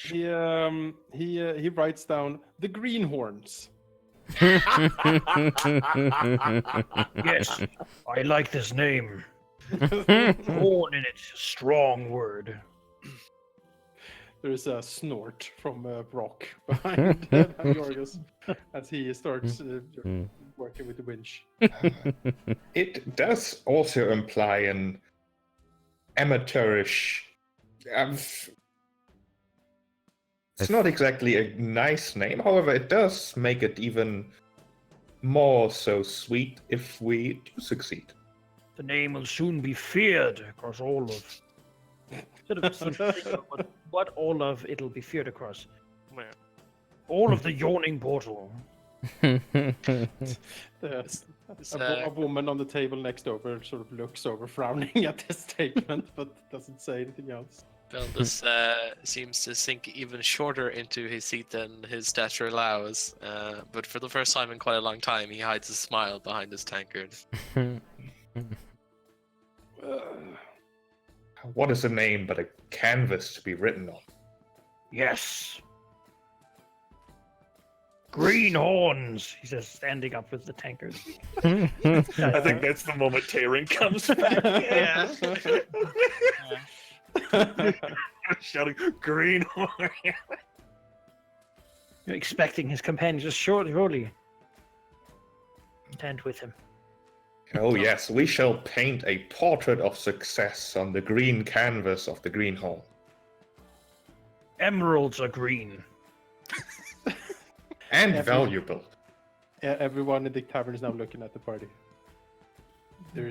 He writes down the greenhorns. Yes, I like this name. Horn in it, strong word. There's a snort from Brock behind Yorgos as he starts working with the winch. It does also imply an amateurish. It's not exactly a nice name, however, it does make it even more so sweet if we do succeed. The name will soon be feared across all of. Sort of what all of it'll be feared across. All of the yawning portal. There's a woman on the table next over sort of looks over, frowning at this statement, but doesn't say anything else. Beldas seems to sink even shorter into his seat than his stature allows, but for the first time in quite a long time, he hides a smile behind his tankard. What is a name but a canvas to be written on? Yes. Greenhorns, he says, standing up with the tankard. I think that's the moment Taerin comes back. Shouting, greenhorn. You're expecting his companions to surely stand with him. Oh yes, we shall paint a portrait of success on the green canvas of the Greenhorn. Emeralds are green. And valuable. Everyone in the tavern is now looking at the party.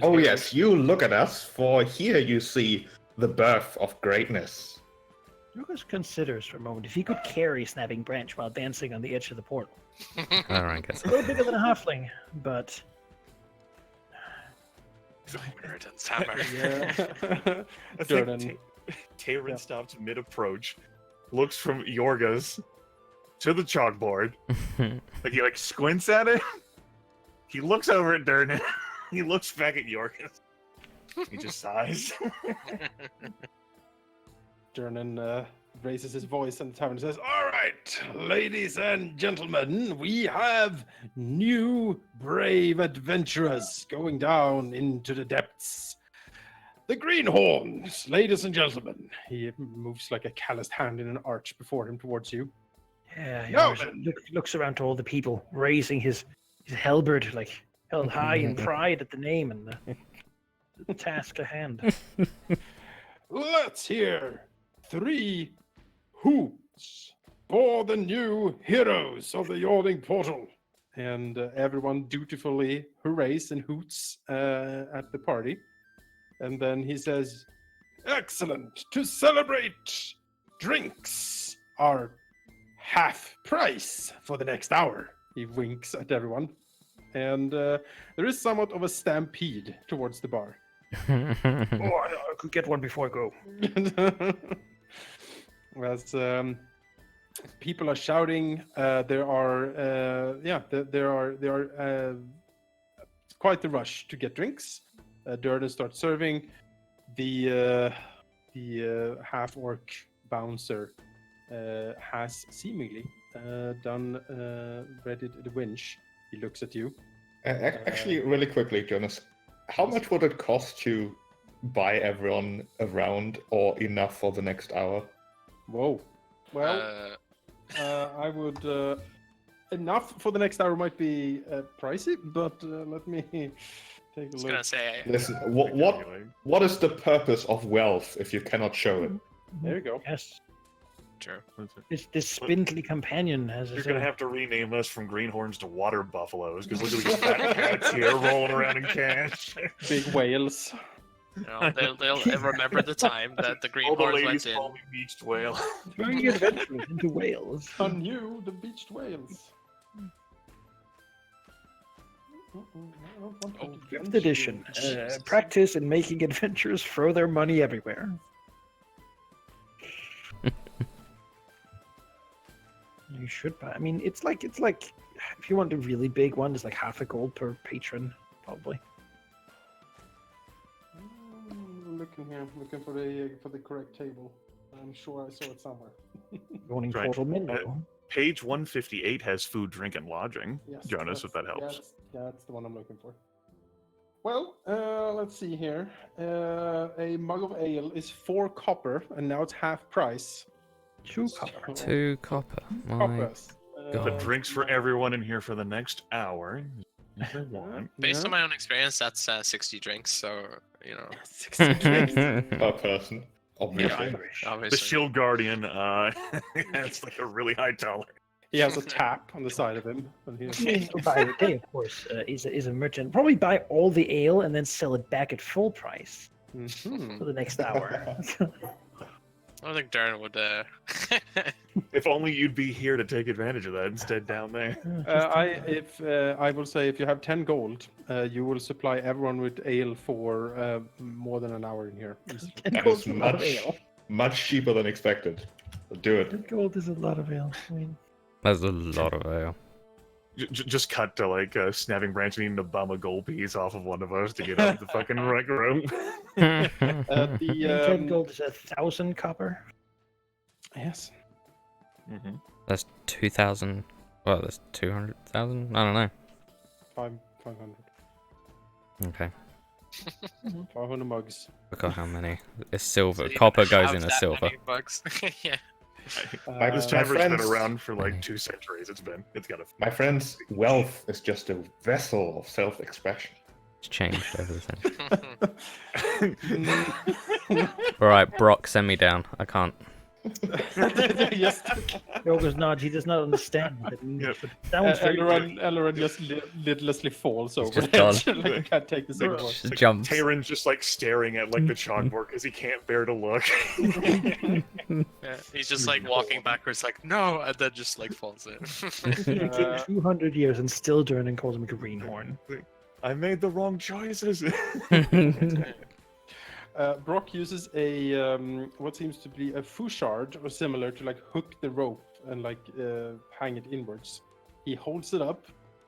Oh yes, you look at us, for here you see the birth of greatness. Lucas considers for a moment if he could carry Snapping Branch while dancing on the edge of the portal. Alright, guess. A little bigger than a halfling, but... Inheritance hammer. Yeah. I think Taerin stops mid-approach, looks from Yorgos to the chalkboard, like he squints at it. He looks over at Durnan. He looks back at Yorgos. He just sighs. Durnan raises his voice and the tavern says, "All right, ladies and gentlemen, we have new brave adventurers going down into the depths. The Greenhorns, ladies and gentlemen." He moves like a calloused hand in an arch before him towards you. Yeah, he No, always looks around to all the people, raising his halberd, like held high in pride at the name and the task at hand. Let's hear 3 hoots for the new heroes of the Yawning Portal. And everyone dutifully hoorays and hoots at the party. And then he says, "Excellent! To celebrate, drinks are half price for the next hour." He winks at everyone. And there is somewhat of a stampede towards the bar. Oh, I could get one before I go. As people are shouting, there are quite the rush to get drinks. Durden starts serving. The half-orc bouncer has seemingly readied the winch. He looks at you. Actually, really quickly, Jonas, how much would it cost to buy everyone around or enough for the next hour? Whoa. Well, I would... enough for the next hour might be pricey, but let me take a look. I was gonna say... Listen, what is the purpose of wealth if you cannot show it? There you go. Yes. Sure. This spindly companion has You're going to have to rename us from greenhorns to water buffaloes, because look at these fat cats here rolling around in cash. Big whales. You know, they'll remember the time that the All the Greenhorns ladies went in. call me beached whale. Bringing adventurers into Wales. Anew, the beached whales. 5th edition. Practice in making adventurers throw their money everywhere. You should buy. I mean, it's like if you want a really big one, it's like half a gold per patron, probably. Looking here, looking for the correct table. I'm sure I saw it somewhere. Yawning Right. portal menu. Page 158 has food, drink, and lodging. Yes, Jonas, if that helps. That's the one I'm looking for. Well, let's see here. A mug of ale is 4 copper, and now it's half price. 2 copper. 2 copper. My Coppers. God. The drinks for everyone in here for the next hour. If they want. Based on my own experience, that's 60 drinks. So you know, 60 drinks. Per person, obviously. Irish. The obviously. shield guardian, it's like a really high tolerance. He has a tap on the side of him. And he's... He'll buy the day, of course, is a merchant. Probably buy all the ale and then sell it back at full price Mhm. for the next hour. I don't think Darren would. If only you'd be here to take advantage of that instead down there. I will say if you have 10 gold, you will supply everyone with ale for more than an hour in here. That is much cheaper than expected. Do it. Gold is a lot of ale. I mean, There's a lot of ale. Just cut to like Snapping Branch needing to bum a gold piece off of one of us to get out of the fucking rec room. The 10 gold is 1,000 copper. yes. Mm-hmm. That's 2,000. Well, that's 200,000. I don't know. 500. Okay. 500 mugs. Look at how many. It's silver. So you Copper don't goes have in a that silver. many bugs. Yeah. This Uh, tavern's been friends- around for like 2 centuries. It's got a. My friends, wealth is just a vessel of self-expression. It's changed everything. Alright, Brock, send me down. I can't. yes. Yorgos nods. He does not understand what it means. Yep. But it sounds very good. Eleran just lidlessly falls over just the edge. gone. Like, he can't take this anymore. Just jumps. Taerin's just like staring at like the chalkboard because he can't bear to look. Yeah, he's just like walking backwards, like no, and then just like falls in. It took 200 years and still Durnan calls him a greenhorn. I made the wrong choices. Brock uses a what seems to be a fouchard or similar to like hook the rope and like hang it inwards. He holds it up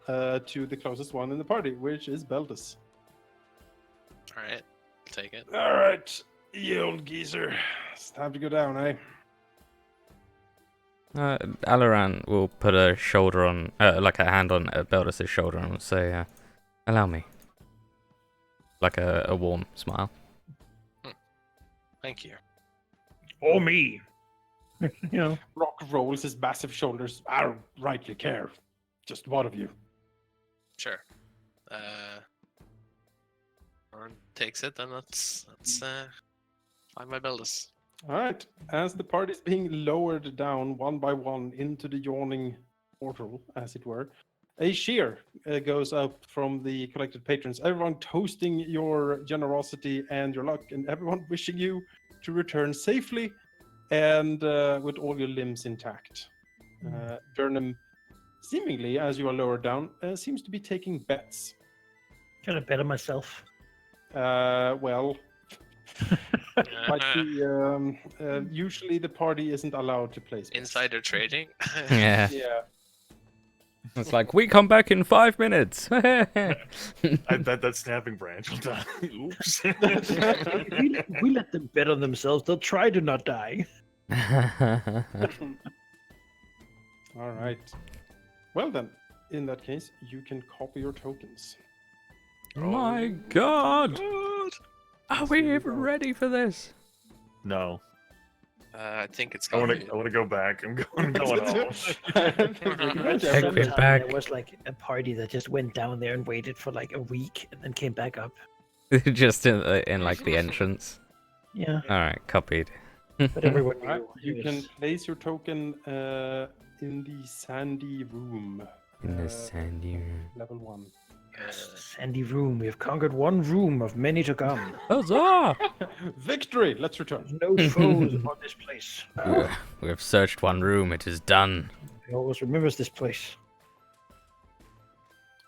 to the closest one in the party, which is Beldas. All right, take it. All right, you old geezer, it's time to go down, eh? Eleran will put a shoulder on, like a hand on Beldas' shoulder and say, allow me. Like a warm smile. Thank you. Or me. You know. Brock rolls his massive shoulders. I don't rightly care. Just one of you. Sure. Or takes it, then let's find my Beldas. All right. As the party is being lowered down one by one into the yawning portal, as it were, a cheer goes up from the collected patrons. Everyone toasting your generosity and your luck, and everyone wishing you to return safely and with all your limbs intact. Durnan, seemingly, as you are lowered down, seems to be taking bets. Can I bet on myself? Well, might be, usually the party isn't allowed to place bets. Insider trading. Yeah. Yeah. It's like, we come back in 5 minutes. I bet that Snapping Branch will die. Oops. If we let them bet on themselves, they'll try to not die. All right. Well then, in that case, you can copy your tokens. My God! Are we even ready for this? No. I think it's I gonna want to go back. I'm going home. Take me Sometime back. There was like a party that just went down there and waited for like a week and then came back up. Just in like the entrance. Yeah, Alright, copied. but everyone knew. Alright, it you was- can place your token in the sandy room. In the sandy room. Level 1. Sandy room. We have conquered one room of many to come. Huzzah! Victory! Let's return. No foes upon this place. We have searched one room, it is done. He always remembers this place.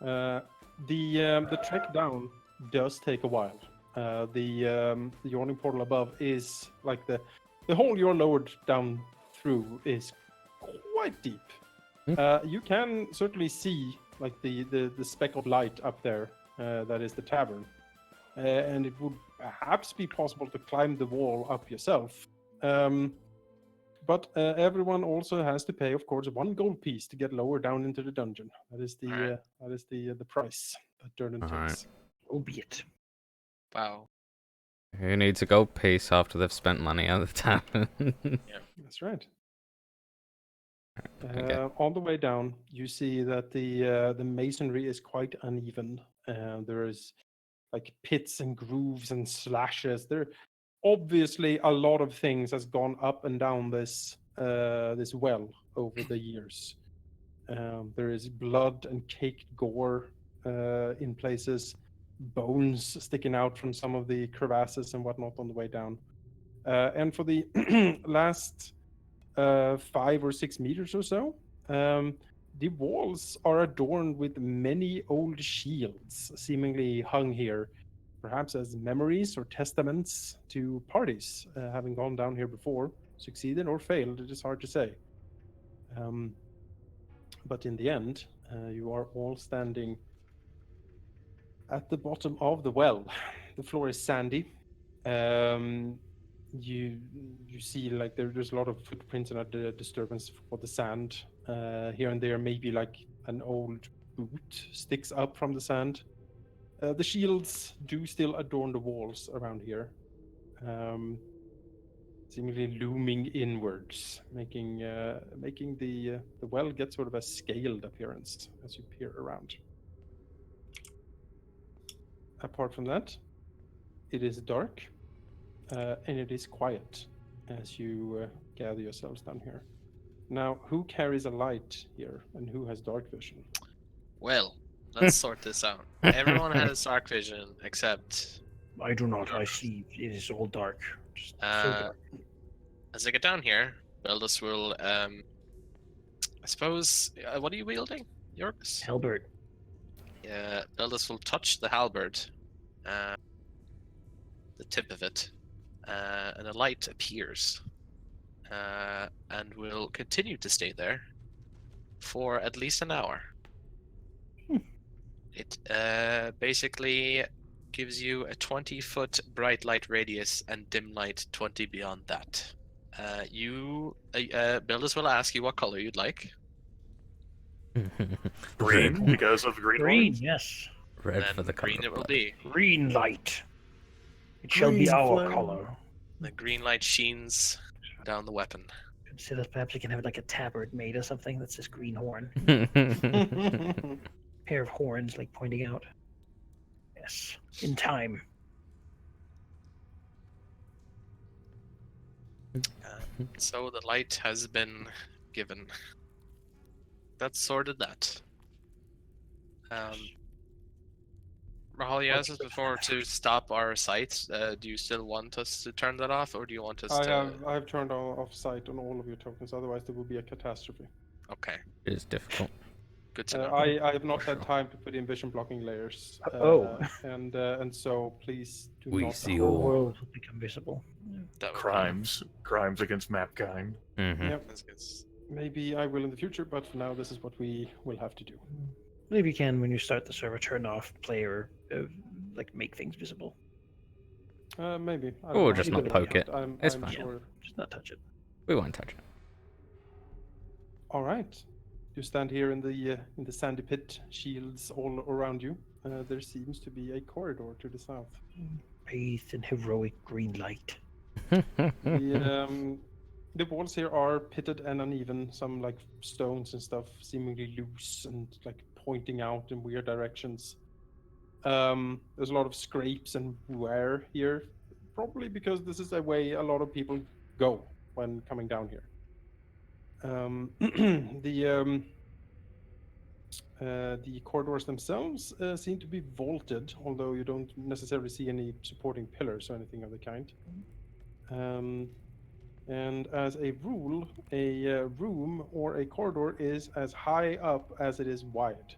The trek down does take a while. The yawning portal above is like the hole you're lowered down through is quite deep. You can certainly see like the speck of light up there that is the tavern, and it would perhaps be possible to climb the wall up yourself. but everyone also has to pay, of course, 1 gold piece to get lower down into the dungeon. That is the the price that Durden Alright. takes. So be it. Wow. Who needs a gold piece after they've spent money on the tavern? That's right. Okay. On the way down, you see that the masonry is quite uneven. There is like pits and grooves and slashes. There obviously a lot of things has gone up and down this this well over the years. There is blood and caked gore in places, bones sticking out from some of the crevasses and whatnot on the way down. And for the last 5 or 6 meters or so, the walls are adorned with many old shields, seemingly hung here, perhaps as memories or testaments to parties having gone down here before, succeeded or failed. It is hard to say. But in the end, you are all standing at the bottom of the well. The floor is sandy. You see like there's a lot of footprints and a disturbance for the sand. Here and there, maybe like an old boot sticks up from the sand. The shields do still adorn the walls around here, seemingly looming inwards, making the well get sort of a scaled appearance as you peer around. Apart from that, it is dark and it is quiet as you gather yourselves down here. Now, who carries a light here and who has dark vision? Well, let's sort this out. Everyone has dark vision except I do not. I see. It is all dark. Just so dark. as I get down here, Beldas will I suppose what are you wielding? Yorgos? Halberd. Beldas will touch the halberd, the tip of it, and a light appears, and will continue to stay there for at least an hour. It basically gives you a 20-foot bright light radius and dim light 20 beyond that. Beldas will ask you what color you'd like. Green, because of the green Green, ones. yes. Red Then for the color green it of will blood. be. Green light. It shall be Green our flame. color. The green light sheens down the weapon. Consider that perhaps we can have like a tabard made or something that says green horn. Pair of horns like pointing out. Yes. In time. So the light has been given. That's sorted that. Rahal, you asked us before to stop our sites. Do you still want us to turn that off, or do you want us to? I have turned off sight on all of your tokens, otherwise there will be a catastrophe. Okay, It is difficult. good to know. I have not For had sure. time to put in vision blocking layers. And so please do We not. see The whole all. world will become visible. That would be- Crimes against mapkind. Mm-hmm. Yep. that's good. Maybe I will in the future, but for now this is what we will have to do. Maybe you can, when you start the server, turn off player, like make things visible. Maybe. I don't Or know. just Either not way, poke it. I'm It's fine. sure. Just not touch it. We won't touch it. All right. You stand here in the sandy pit, shields all around you. There seems to be a corridor to the south. Bathed in heroic green light. The walls here are pitted and uneven. Some like stones and stuff seemingly loose and like pointing out in weird directions. There's a lot of scrapes and wear here, probably because this is a way a lot of people go when coming down here. The corridors themselves seem to be vaulted, although you don't necessarily see any supporting pillars or anything of the kind. And as a rule, a room or a corridor is as high up as it is wide.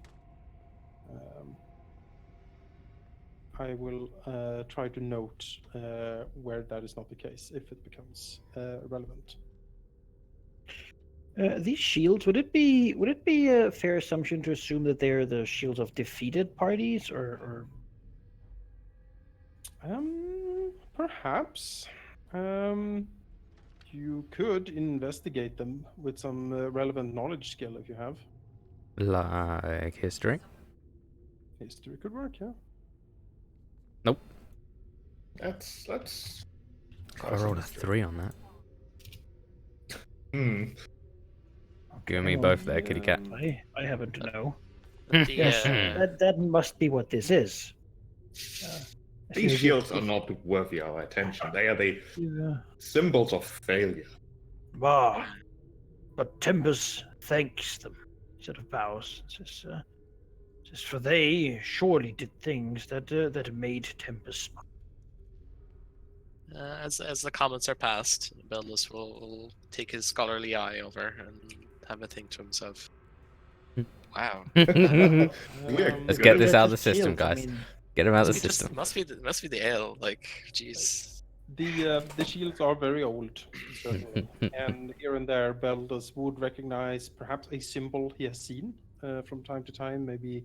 I will try to note where that is not the case, if it becomes relevant. These shields, would it be a fair assumption to assume that they're the shields of defeated parties, or... Perhaps. You could investigate them with some relevant knowledge skill if you have. Like history? History could work, yeah. Nope. Let's I rolled a 3 on that. You and me both there, kitty cat. I happen to know. The, Yes, that must be what this is. These shields are not worthy our attention. They are the symbols of failure. Ah, but Tempest thanks them, sort of bows. Says, for they surely did things that made Tempest. as the comments are passed, Beldas will take his scholarly eye over and have a think to himself. Wow. Let's get this out of the system, guys. Get him out of the system. Must be the ale. Like, jeez. The shields are very old, certainly, and here and there, Beldas would recognize perhaps a symbol he has seen from time to time, maybe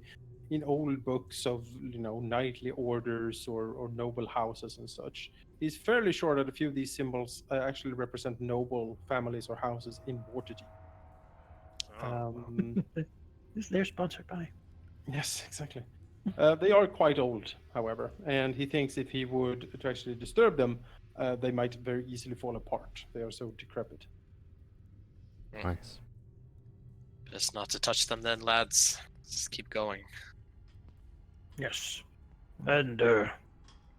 in old books of knightly orders or noble houses and such. He's fairly sure that a few of these symbols actually represent noble families or houses in Waterdeep. They're sponsored by. Yes, exactly. They are quite old, however, and he thinks if he would to actually disturb them, they might very easily fall apart. They are so decrepit. Nice. Best not to touch them then, lads. Just keep going. Yes. And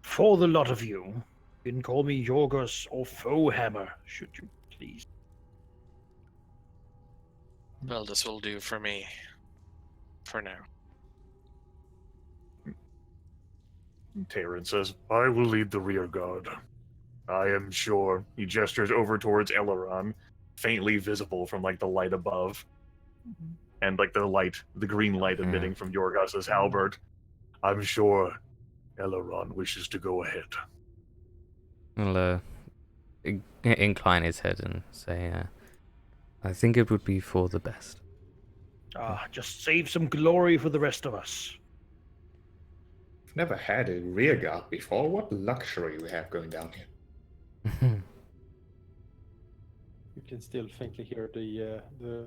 for the lot of you, you can call me Yorgos or Foehammer, should you please. Well, this will do for me. For now. Taerin says, I will lead the rear guard. I am sure. He gestures over towards Eleran, faintly visible from like the light above. And like the green light emitting from Yorgos' halberd. I'm sure Eleran wishes to go ahead. I'll incline his head and say, I think it would be for the best. Just save some glory for the rest of us. I've never had a rear guard before. What luxury we have going down here. You can still faintly hear the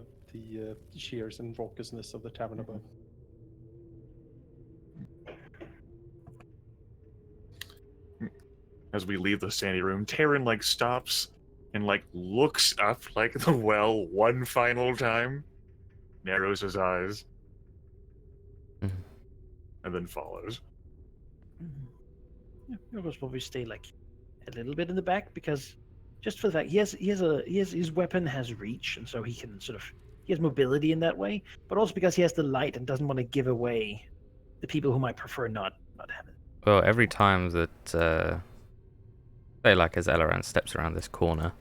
cheers and raucousness of the tavern above. As we leave the sandy room, Taerin like stops and like looks up like the well one final time, narrows his eyes, and then follows. Yorgos will probably stay like a little bit in the back because just for the fact his weapon has reach, and so he can he has mobility in that way, but also because he has the light and doesn't want to give away the people who might prefer not have it. Well, every time that say like as Eleran steps around this corner,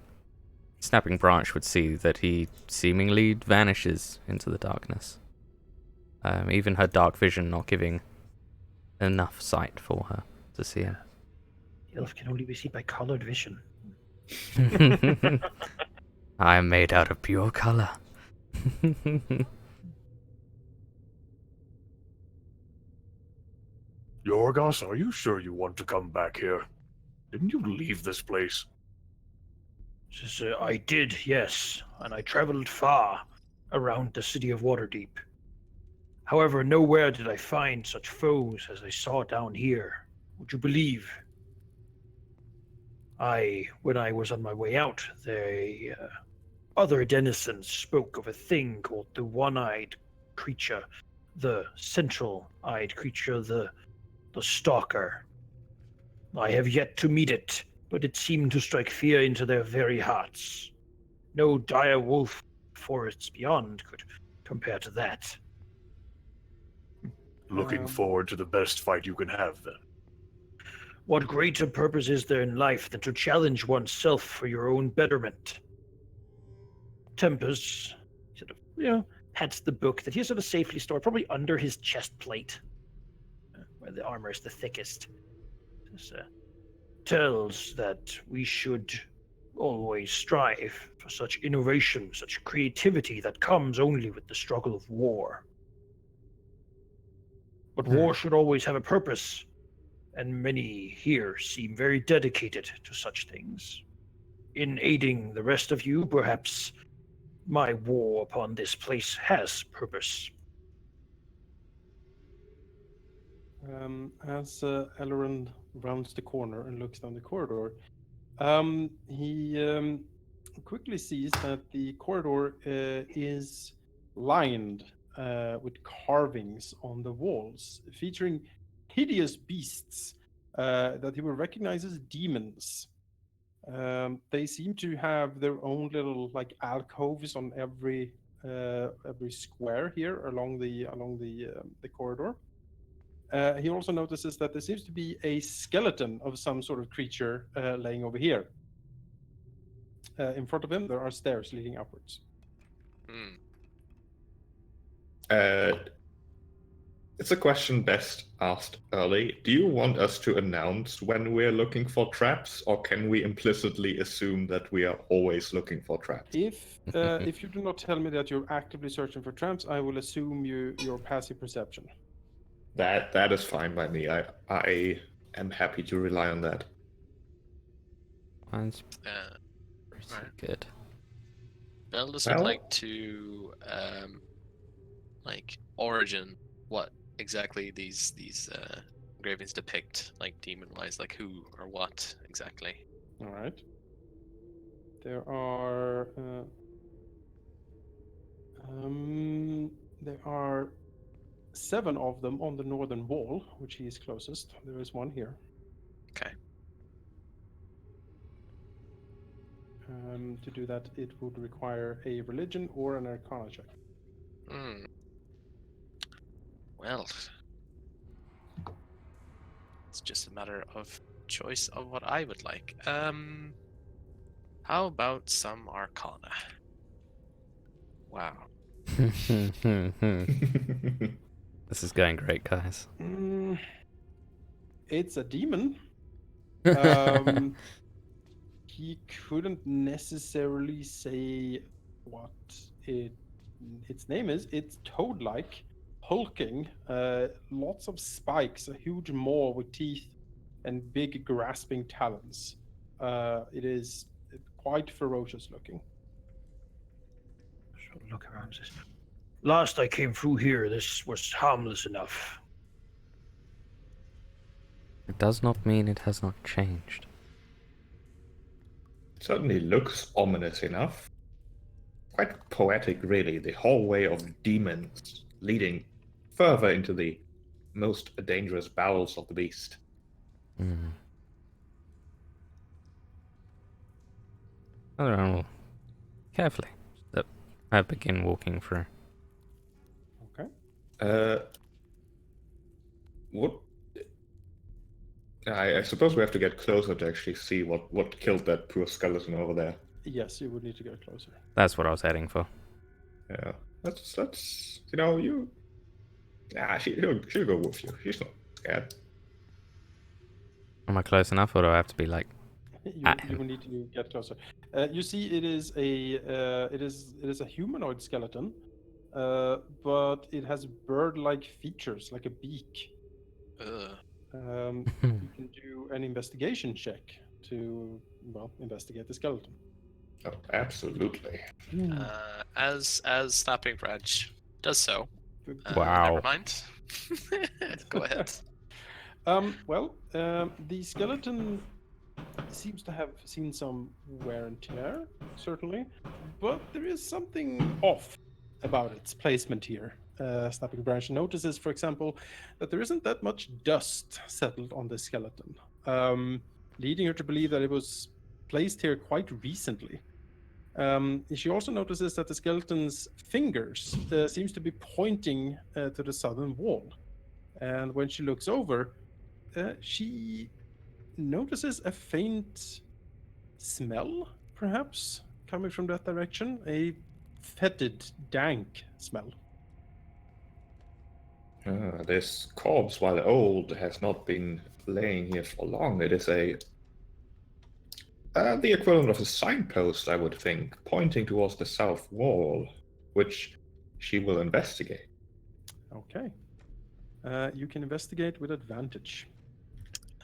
Snapping Branch would see that he seemingly vanishes into the darkness. Even her dark vision not giving enough sight for her to see him. Elf can only be seen by colored vision. I am made out of pure color. Yorgos, are you sure you want to come back here? Didn't you leave this place? I did, yes, and I traveled far around the city of Waterdeep. However, nowhere did I find such foes as I saw down here. Would you believe? When I was on my way out, other denizens spoke of a thing called the one-eyed creature, the central-eyed creature, the Stalker. I have yet to meet it, but it seemed to strike fear into their very hearts. No dire wolf forests beyond could compare to that. Looking forward to the best fight you can have, then. What greater purpose is there in life than to challenge oneself for your own betterment? Tempest pats the book that he safely stored, probably under his chest plate, where the armor is the thickest. Tells that we should always strive for such innovation, such creativity that comes only with the struggle of war. But war should always have a purpose, and many here seem very dedicated to such things. in aiding the rest of you, perhaps my war upon this place has purpose. As Eleran rounds the corner and looks down the corridor, he quickly sees that the corridor is lined with carvings on the walls, featuring hideous beasts that he will recognize as demons. They seem to have their own little like alcoves on every square here along the corridor. He also notices that there seems to be a skeleton of some sort of creature laying over here. In front of him, there are stairs leading upwards. Hmm. It's a question best asked early. Do you want us to announce when we're looking for traps, or can we implicitly assume that we are always looking for traps? If you do not tell me that you're actively searching for traps, I will assume your passive perception. That is fine by me. I am happy to rely on that. Mine's Right. pretty good. Beldas Well- would like to origin what exactly these engravings depict, like demon-wise, like who or what exactly. All right. There are 7 of them on the northern wall, which he is closest. There is one here. Okay. To do that, it would require a religion or an arcana check. Hmm. Well, it's just a matter of choice of what I would like. How about some arcana? Wow. This is going great, guys. It's a demon. He couldn't necessarily say what its name is. It's toad-like, hulking, lots of spikes, a huge maw with teeth, and big grasping talons. It is quite ferocious looking. So look around this. Last I came through here, this was harmless enough. It does not mean it has not changed. It certainly looks ominous enough. Quite poetic, really. The hallway of demons leading further into the most dangerous bowels of the beast. Eleran will carefully begin walking through. Okay. What? I suppose we have to get closer to actually see what killed that poor skeleton over there. Yes, you would need to get closer. That's what I was heading for. Yeah, that's you. Yeah, she'll go with you. She's not scared. Am I close enough, or do I have to be like at You him? will need to get closer. You see, it is a humanoid skeleton, but it has bird-like features, like a beak. Ugh. You can do an investigation check to investigate the skeleton. Oh, absolutely. As Snapping Branch does so. Wow. Never mind. Go ahead. The skeleton seems to have seen some wear and tear, certainly, but there is something off about its placement here. Snapping Branch notices, for example, that there isn't that much dust settled on the skeleton, leading her to believe that it was placed here quite recently. She also notices that the skeleton's fingers seems to be pointing to the southern wall, and when she looks over, she notices a faint smell, perhaps, coming from that direction. A fetid, dank smell. This corpse, while old, has not been laying here for long. It is the equivalent of a signpost, I would think, pointing towards the south wall, which she will investigate. Okay. You can investigate with advantage.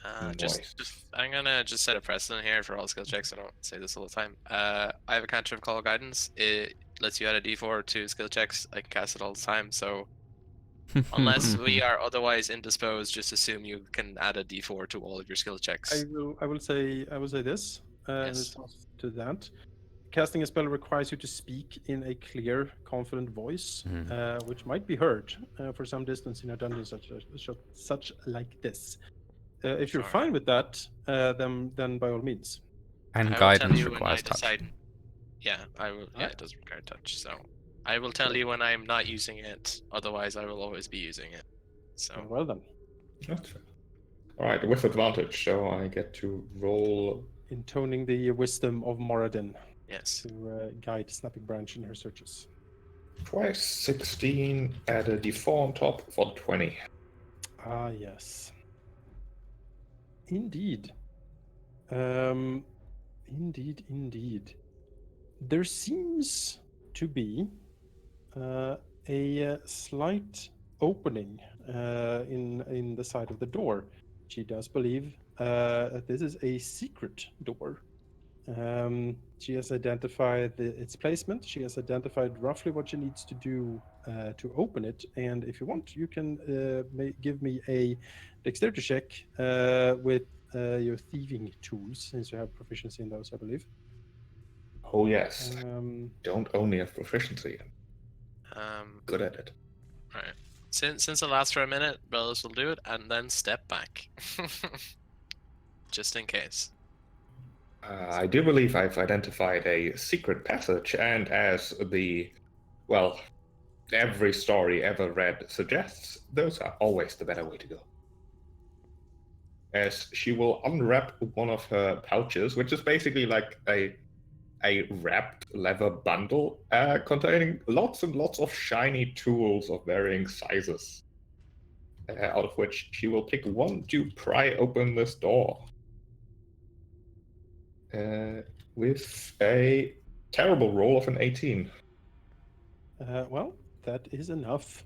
Nice. I'm gonna just set a precedent here for all skill checks. I don't say this all the time. I have a cantrip call guidance. It lets you add a D4 to skill checks. I can cast it all the time. So unless we are otherwise indisposed, just assume you can add a D4 to all of your skill checks. I will say this in Yes. response to that. Casting a spell requires you to speak in a clear, confident voice, which might be heard for some distance in a dungeon such like this. If you're Sure. fine with that, then by all means. And I will tell guidance you when requires I touch. decide. Yeah, I will. Yeah, Alright. it does require touch. So I will tell you when I'm not using it. Otherwise, I will always be using it. So Well then, That's fair. All right, with advantage, so I get to roll. intoning the wisdom of Moradin yes. to guide Snapping Branch in her searches. Twice 16, add a d4 on top for 20. Ah, yes. Indeed. Indeed. There seems to be a slight opening in the side of the door. She does believe that this is a secret door. She has identified its placement. She has identified roughly what she needs to do to open it. And if you want, you can give me a dexterity check with your thieving tools, since you have proficiency in those, I believe. Oh, yes. Don't only have proficiency. Good at it. Right. Since it lasts for a minute, Beldas will do it and then step back, just in case. I do believe I've identified a secret passage, and as every story ever read suggests, those are always the better way to go. As she will unwrap one of her pouches, which is basically like a wrapped leather bundle containing lots and lots of shiny tools of varying sizes, out of which she will pick one to pry open this door. With a terrible roll of an 18. Well, that is enough.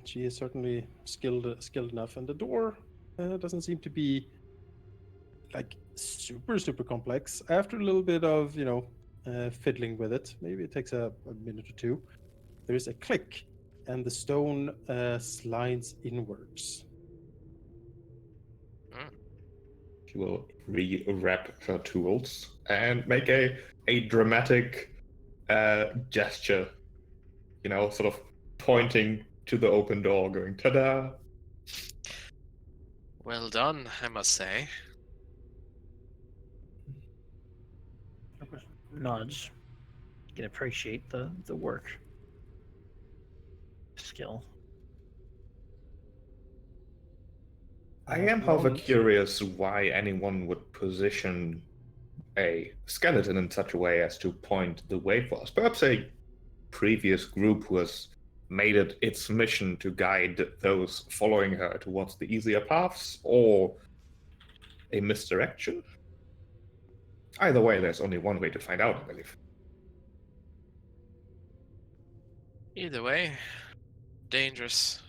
She is certainly skilled enough, and the door doesn't seem to be like super complex. After a little bit of fiddling with it, maybe it takes a minute or two. There is a click, and the stone slides inwards. She will re-wrap her tools and make a dramatic gesture, sort of pointing to the open door, going ta-da. Well done, I must say. Nods. You can appreciate the work. Skill. I am, however, Beyond- curious why anyone would position a skeleton in such a way as to point the way for us. Perhaps a previous group was made it its mission to guide those following her towards the easier paths, or a misdirection. Either way, there's only one way to find out, I believe. Either way, dangerous.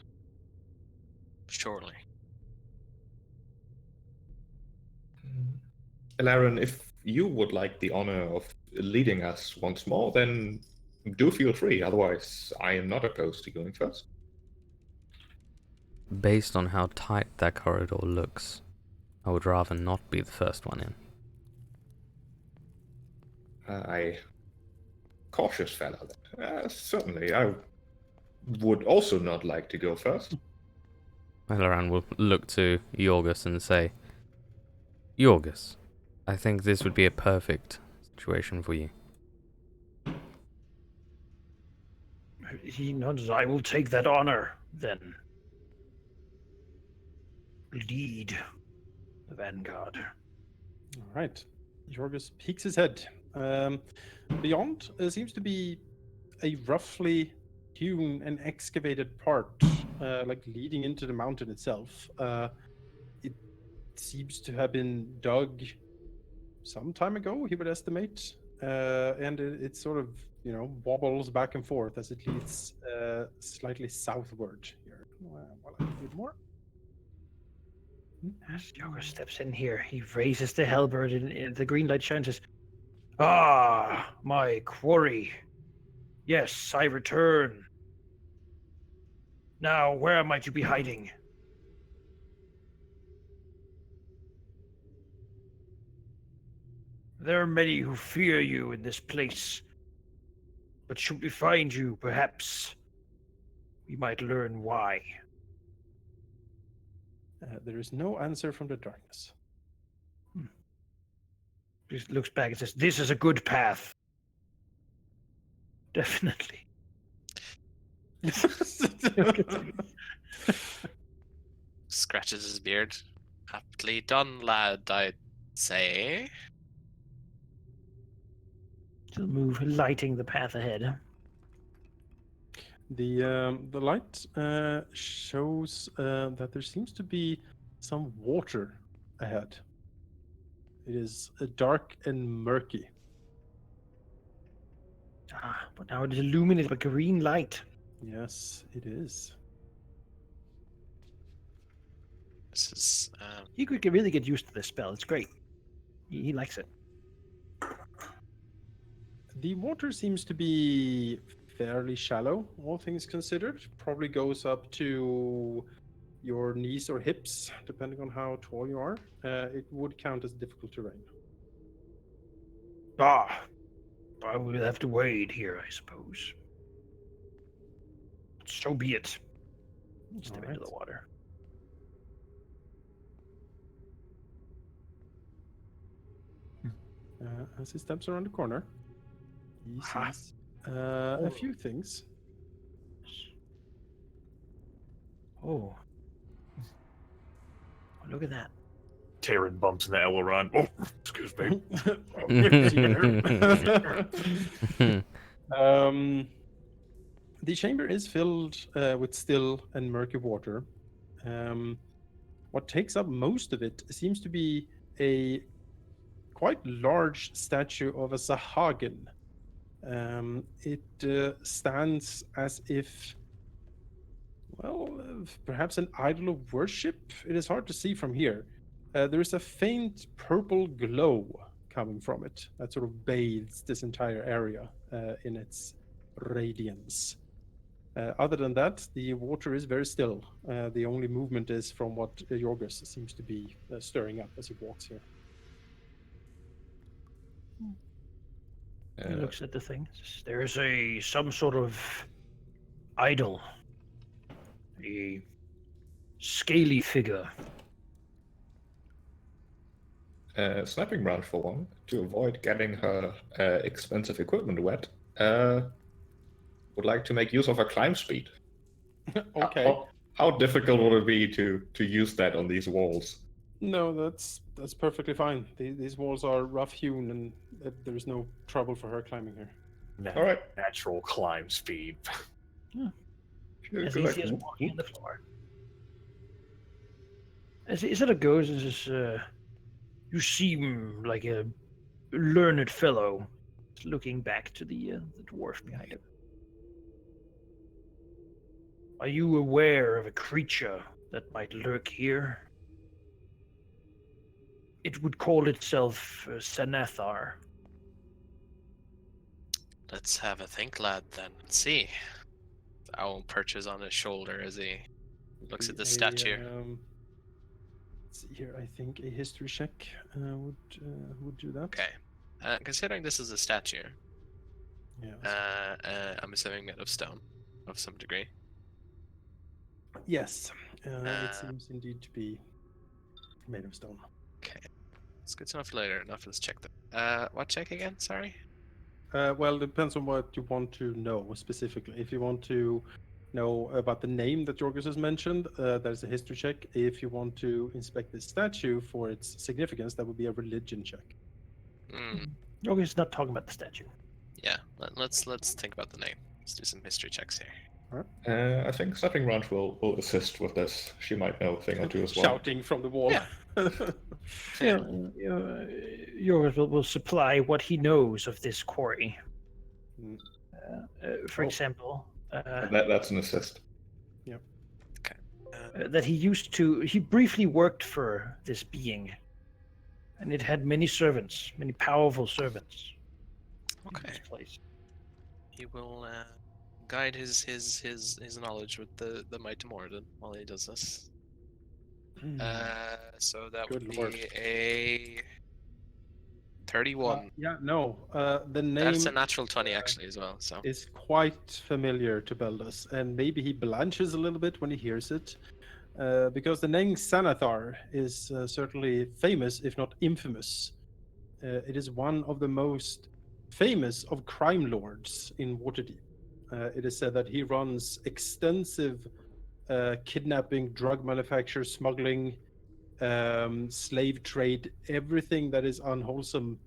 Surely. Eleran, if you would like the honor of leading us once more, then do feel free. Otherwise, I am not opposed to going first. Based on how tight that corridor looks, I would rather not be the first one in. Cautious fellow. Certainly, I would also not like to go first. Eleran will look to Yorgos and say, Yorgos, I think this would be a perfect situation for you. He nods. I will take that honor, then. Lead the vanguard. All right. Yorgos peeks his head. Beyond seems to be a roughly hewn and excavated part, like leading into the mountain itself. It seems to have been dug some time ago, he would estimate, and it sort of wobbles back and forth as it leads slightly southward here. While I read more. As Yorgos steps in here, he raises the halberd and the green light shines. Says, "Ah, my quarry. Yes, I return. Now, where might you be hiding?" "There are many who fear you in this place. But should we find you, perhaps we might learn why." There is no answer from the darkness. He looks back and says, "This is a good path. Definitely." Scratches his beard. Aptly done, lad, I'd say. She'll move, lighting the path ahead. The light shows that there seems to be some water ahead. It is dark and murky. Ah, but now it is illuminated by green light. Yes, it is. This is He could really get used to this spell. It's great. He likes it. The water seems to be fairly shallow, all things considered. Probably goes up to your knees or hips, depending on how tall you are. It would count as difficult terrain. Ah, I will have to wade here, I suppose. So be it. Step into the water. As he steps around the corner, he sees a few things. Oh. Look at that. Taerin bumps into Eleran. Oh, excuse me. The chamber is filled with still and murky water. What takes up most of it seems to be a quite large statue of a Sahagin. It stands as if, well, perhaps an idol of worship. It is hard to see from here. There is a faint purple glow coming from it that sort of bathes this entire area in its radiance. Other than that, the water is very still. The only movement is from what Yorgos seems to be stirring up as he walks here. He looks at the thing. There's some sort of idol. A scaly figure. Snapping Branch, for one, to avoid getting her expensive equipment wet, would like to make use of her climb speed. Okay. How difficult would it be to use that on these walls? No, that's perfectly fine. These walls are rough hewn, and there's no trouble for her climbing here. All right. Natural climb speed. As easy as walking on the floor. As it goes, you seem like a learned fellow. Looking back to the dwarf behind him. Are you aware of a creature that might lurk here? It would call itself Sanathar. Let's have a think, lad, then, and see. The owl perches on his shoulder as he looks at the statue. Let's see here. I think a history check would do that. Okay. Considering this is a statue, Yeah. I'm assuming made of stone, of some degree. Yes. It seems indeed to be made of stone. Okay. It's good enough later. Enough. Let's check that. What check again? Sorry. Well, it depends on what you want to know specifically. If you want to know about the name that Yorgos has mentioned, there's a history check. If you want to inspect the statue for its significance, that would be a religion check. Yorgos is not talking about the statue. Yeah. Let's think about the name. Let's do some history checks here. I think Snapping Branch will assist with this. She might know a thing or two as well. Shouting from the wall. Yeah. Yorgos will supply what he knows of this quarry. For example, That's an assist. that he briefly worked for this being, and it had many servants, many powerful servants. in Okay. this place. He will guide his knowledge with the Mighty Morden while he does this. So that Good would lord. be a 31. Yeah, no. The name That's a natural 20 actually as well. So is quite familiar to Beldas, and maybe he blanches a little bit when he hears it, because the name Xanathar is certainly famous, if not infamous. It is one of the most famous of crime lords in Waterdeep. It is said that he runs extensive kidnapping, drug manufacture, smuggling, slave trade, everything that is unwholesome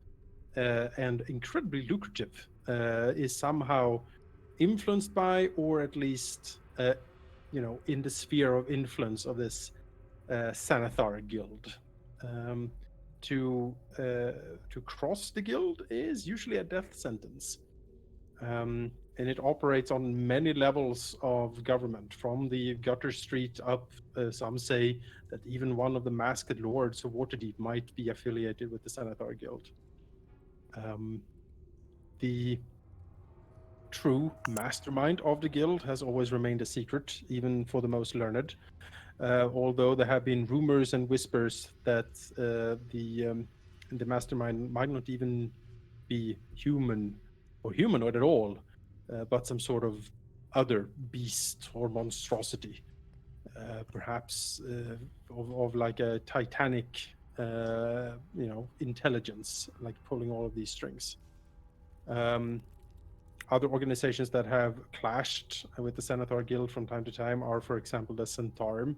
and incredibly lucrative is somehow influenced by, or at least, in the sphere of influence of this Xanathar guild. To cross the guild is usually a death sentence. And it operates on many levels of government, from the gutter street up. Some say that even one of the masked lords of Waterdeep might be affiliated with the Xanathar guild. The true mastermind of the guild has always remained a secret, even for the most learned. Although there have been rumors and whispers that the mastermind might not even be human or humanoid at all, but some sort of other beast or monstrosity, perhaps of like a titanic, intelligence, like pulling all of these strings. Other organizations that have clashed with the Xanathar Guild from time to time are, for example, the Centaurum.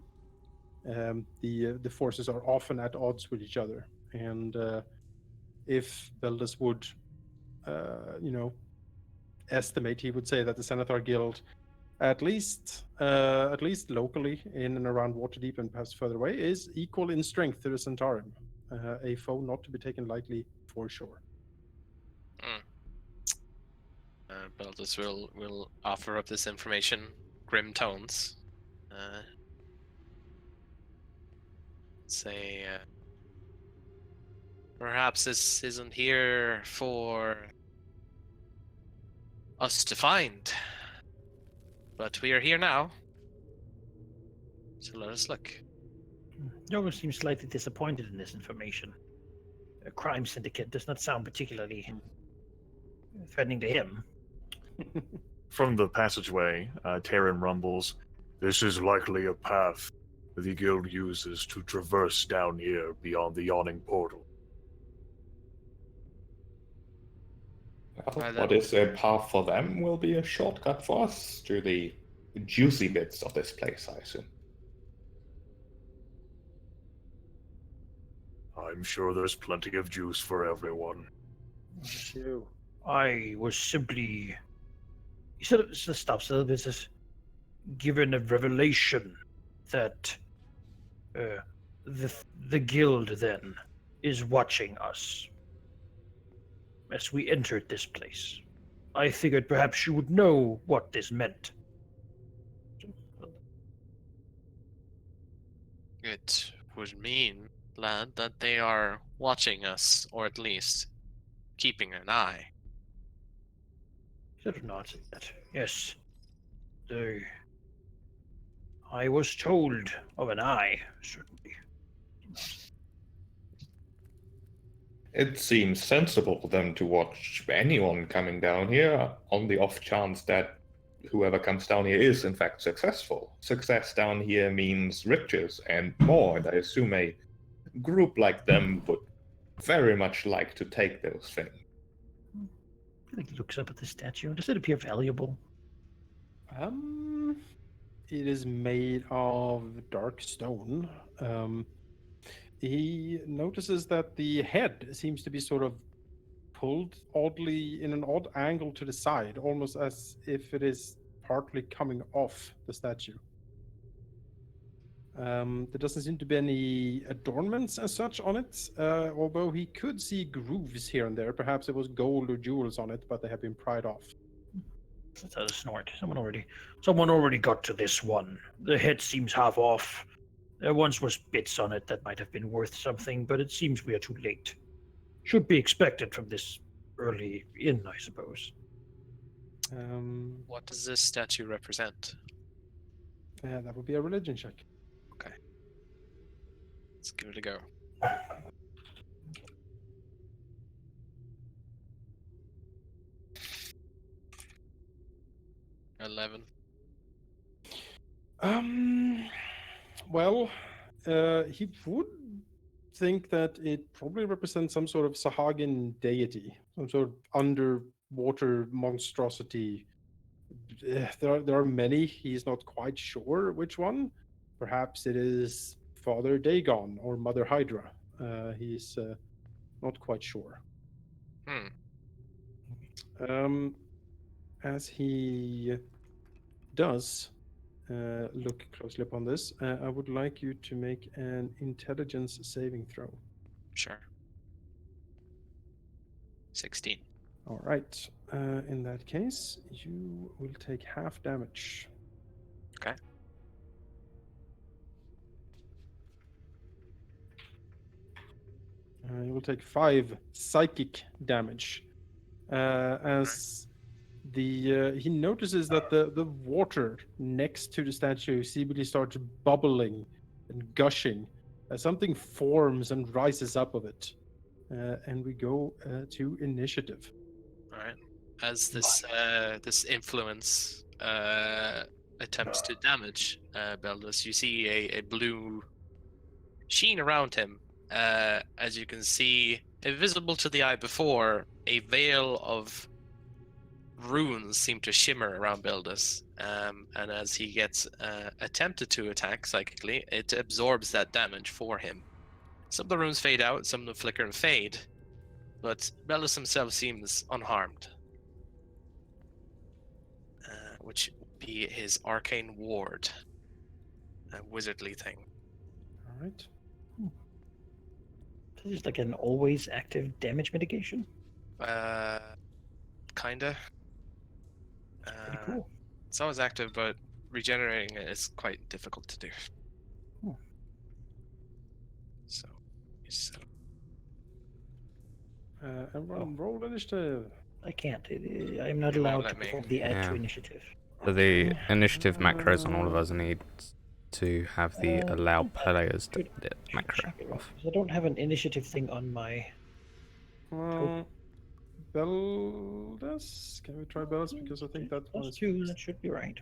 The forces are often at odds with each other, and if Beldas would, estimate, he would say that the Xanathar Guild, at least locally in and around Waterdeep and perhaps further away, is equal in strength to the Centaurum, a foe not to be taken lightly for sure. Beldas will offer up this information, grim tones. Say, perhaps this isn't here for us to find, but we are here now. So let us look. Yorgos seems slightly disappointed in this information. A crime syndicate does not sound particularly threatening to him. From the passageway, Taerin rumbles, "This is likely a path the guild uses to traverse down here beyond the yawning portal." Well, what is a path for them will be a shortcut for us to the juicy bits of this place, I assume. I'm sure there's plenty of juice for everyone. I was simply... He sort of stops a little bit, says, given a revelation that the guild then is watching us as we entered this place. I figured perhaps you would know what this meant. It would mean, lad, that they are watching us, or at least keeping an eye. Should have not said that. Yes. I was told of an eye, certainly. It seems sensible for them to watch anyone coming down here on the off chance that whoever comes down here is in fact successful. Success down here means riches and more, and I assume a group like them would very much like to take those things. He looks up at the statue. Does it appear valuable? It is made of dark stone. He notices that the head seems to be sort of pulled oddly in an odd angle to the side, almost as if it is partly coming off the statue. There doesn't seem to be any adornments as such on it, although he could see grooves here and there. Perhaps it was gold or jewels on it, but they have been pried off. Let's have a snort. Someone already got to this one. The head seems half off. There once was bits on it that might have been worth something, but it seems we are too late. Should be expected from this early in, I suppose. What does this statue represent? That would be a religion check. Okay. Let's give it a go. $11. Well, he would think that it probably represents some sort of Sahagin deity, some sort of underwater monstrosity. There are many. He's not quite sure which one. Perhaps it is Father Dagon or Mother Hydra. He's not quite sure. As he does look closely upon this, I would like you to make an intelligence saving throw. Sure. 16. All right. In that case, you will take half damage. Okay. You will take 5 psychic damage. As he notices that the water next to the statue seemingly starts bubbling and gushing as something forms and rises up of it. And we go to initiative. All right. As this influence attempts to damage Beldas, you see a blue sheen around him. As you can see, invisible to the eye before, a veil of runes seem to shimmer around Beldas. And as he gets attempted to attack psychically, it absorbs that damage for him. Some of the runes fade out, some of them flicker and fade, but Beldas himself seems unharmed. Which would be his arcane ward, a wizardly thing. All right. This is like an always active damage mitigation. Kinda. Pretty cool. It's always active, but regenerating it is quite difficult to do. So, Everyone roll initiative. I can't. I'm not You won't allowed to let me. perform the add to Yeah. initiative. So the initiative macros on all of us need to have the allow players to the macro off. I don't have an initiative thing on my. Beldas? Can we try Beldas? Because I think that one is... +2. That should be right.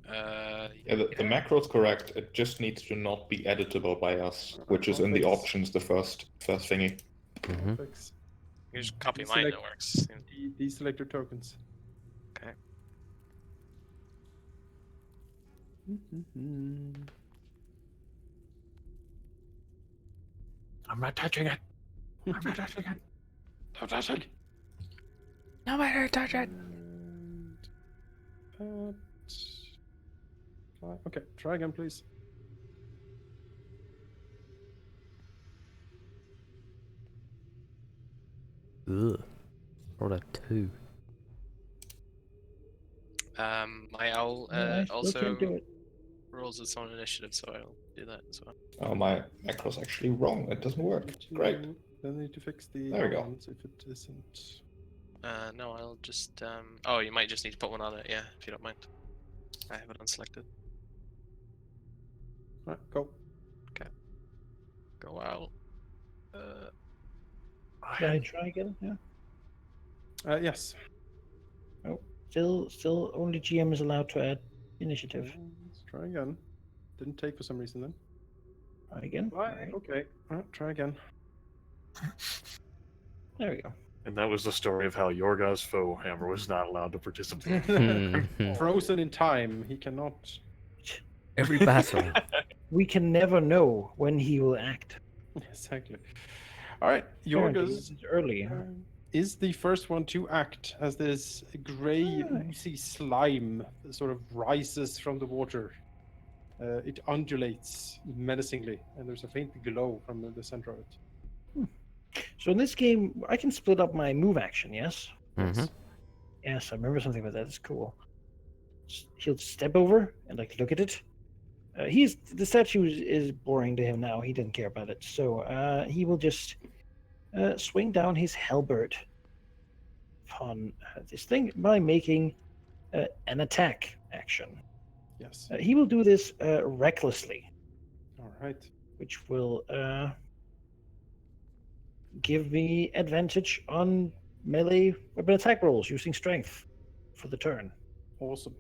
Yeah, the macro's correct. It just needs to not be editable by us, which is in the options, the first thingy. Mm-hmm. Fix. you just copy Deselect- mine, it works. Deselect your tokens. Okay. I'm not touching it. I'm not touching it. Don't touch it. Nobody touch it. Okay, try again, please. Ugh. Rolled a 2. My owl I still also can't do it. rolls its own initiative, so I'll do that as well. Oh, my macro's actually wrong. It doesn't work. Great. Then I need to fix the There we go. ones if it isn't. No, I'll just oh, you might just need to put one on it, yeah, if you don't mind. I have it unselected. Right, go. Go out. Can I try again? Yeah. Yes. Still, only GM is allowed to add initiative. Let's try again. Didn't take for some reason then. Try again. Right. Alright. Okay. Right, try again. There we go. And that was the story of how Yorgos Foehammer was not allowed to participate. Frozen in time. He cannot. Every battle. We can never know when he will act. Exactly. All right. Apparently, Yorgos it's early. is the first one to act as this gray, oozy slime sort of rises from the water. It undulates menacingly, and there's a faint glow from the center of it. So in this game, I can split up my move action. Yes. Mm-hmm. Yes, I remember something about that. It's cool. He'll step over and like look at it. The statue is boring to him now. He didn't care about it, so he will just swing down his halberd upon this thing by making an attack action. Yes. He will do this recklessly, All right. which will give me advantage on melee weapon attack rolls using strength for the turn. Awesome.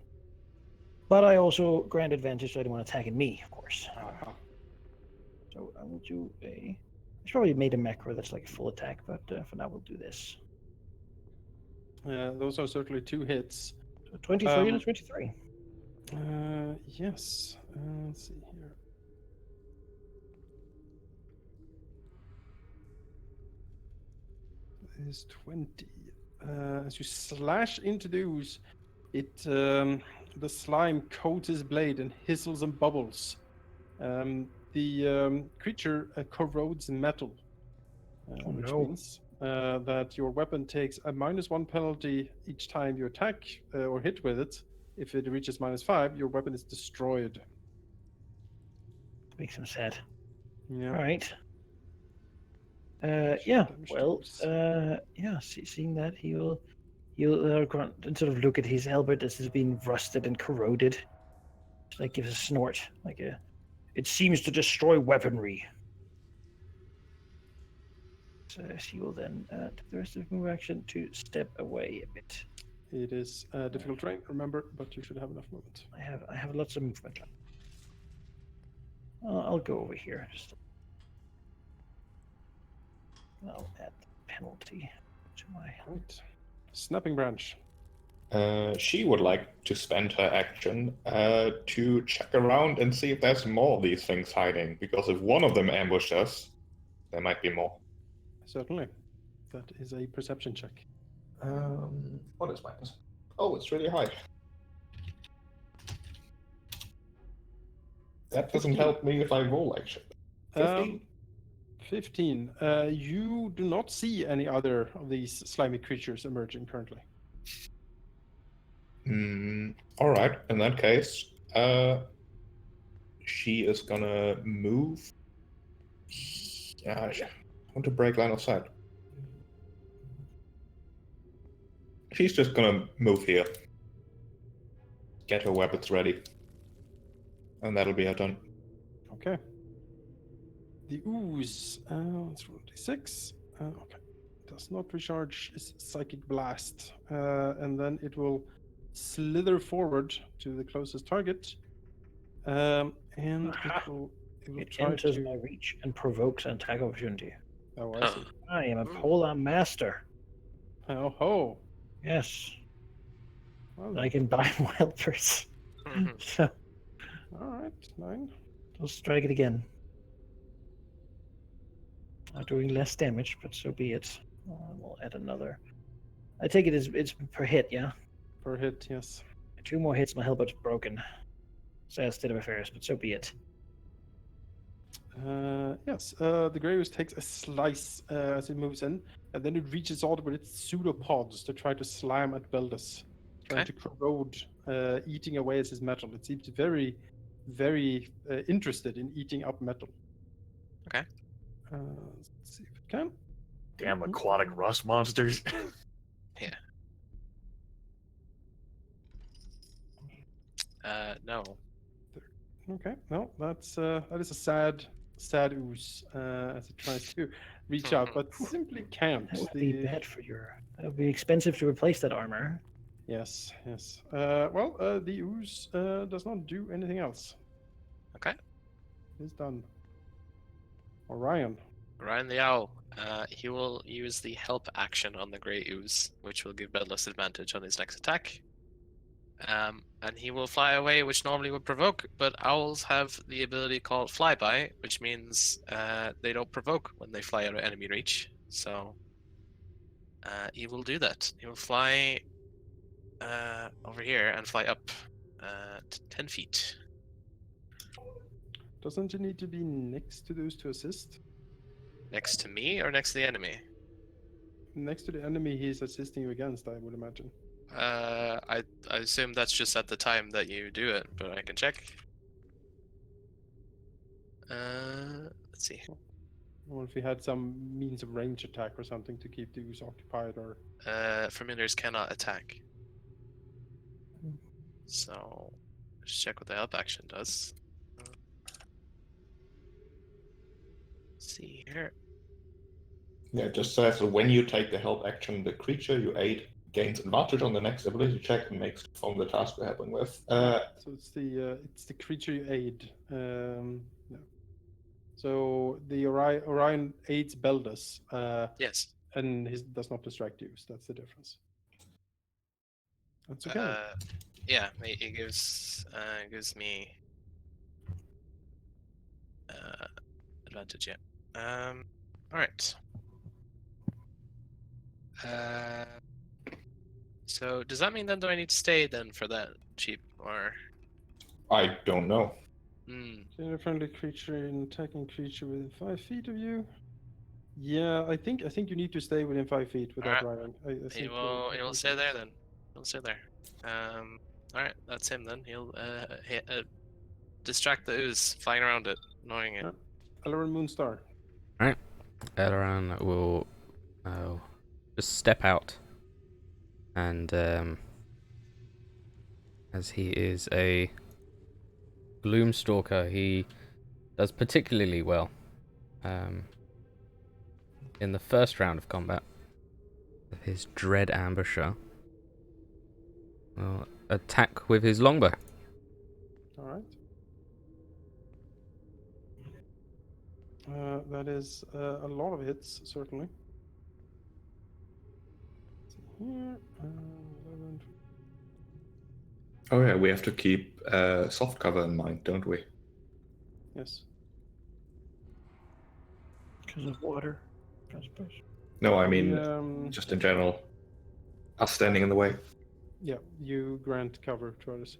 But I also grant advantage to anyone attacking me, of course. Aha. So I will do I should probably made a macro that's like a full attack, but for now we'll do this. Those are certainly 2 hits. So 23 and a 23. Yes. Let's see here. That is 20. As you slash into the ooze, the slime coats his blade and hizzles and bubbles. The creature corrodes metal, which no. means that your weapon takes a -1 penalty each time you attack or hit with it. If it reaches -5, your weapon is destroyed. Makes him sad. Yeah. All right. Damage Well, tools. seeing that he'll grunt and sort of look at his halberd as it's been rusted and corroded. Like gives a snort, it seems to destroy weaponry. So she will then take the rest of move action to step away a bit. It is difficult terrain, remember, but you should have enough movement. I have lots of movement. I'll go over here. I'll add the penalty to my. Right. Snapping branch. She would like to spend her action to check around and see if there's more of these things hiding. Because if one of them ambushed us, there might be more. Certainly. That is a perception check. What is mine? Oh, it's really high. That doesn't 15. help me if I roll, actually. 15? 15. You do not see any other of these slimy creatures emerging currently. Alright, in that case, she is gonna move. I want to break line of sight. She's just gonna move here. Get her weapons ready. And that'll be her turn. Okay. The ooze. Let's roll d6. Okay. Does not recharge its psychic blast. And then it will slither forward to the closest target. And it will It try enters to... my reach and provokes an attack opportunity. Oh, I see. I am a polar master. Oh, ho. Yes, Well, I can buy helpers. So all right. 9. I'll strike it again. I'm doing less damage, but so be it. We'll add another. I take it it's per hit, yeah? Per hit, yes. 2 more hits, my halberd's broken. Sad state of affairs, but so be it. Yes, the Grey Ooze takes a slice as it moves in, and then it reaches out with its pseudopods to try to slam at Beldas, trying to corrode, eating away at his metal. It seems very, very interested in eating up metal. Okay. Let's see if it can. Damn aquatic rust monsters. No. Okay, no, that is a sad ooze as it tries to reach out, but simply can't. That would be bad for that would be expensive to replace that armor. Yes, yes. The ooze does not do anything else. Okay. It's done. Orion. Ryan the Owl. He will use the help action on the Grey Ooze, which will give Beldas advantage on his next attack. And he will fly away, which normally would provoke, but owls have the ability called flyby, which means they don't provoke when they fly out of enemy reach. So he will do that. He will fly over here and fly up to 10 feet. Doesn't it need to be next to those to assist? Next to me or next to the enemy? Next to the enemy he's assisting you against, I would imagine. I assume that's just at the time that you do it, but I can check. Let's see. Or if we had some means of range attack or something to keep the ooze occupied, or Familiars cannot attack. So, let's check what the help action does. Let's see here. Yeah, it just says that when you take the help action, the creature you aid gains advantage on the next ability check and makes perform the task you're helping with. so it's the creature you aid. No. So the Orion aids Beldas, Yes. and he does not distract use. That's the difference. That's okay. Yeah, it gives me advantage. Yeah. All right. So does that mean then do I need to stay then for that cheap or? I don't know. A friendly creature, an attacking creature within 5 feet of you. Yeah, I think you need to stay within 5 feet with that Ryan. I think He will stay there then. He'll stay there. All right, that's him then. He'll distract the ooze flying around it, annoying it. Eleran Moonstar. All right, Eleran will just step out, and as he is a Gloomstalker, he does particularly well in the first round of combat. His Dread Ambusher will attack with his longbow. Alright. That is a lot of hits, certainly. Here, 11. Oh yeah, we have to keep soft cover in mind, don't we? Yes. Because of water, I suppose. No, I mean just in general. Us standing in the way. Yeah, you grant cover to others.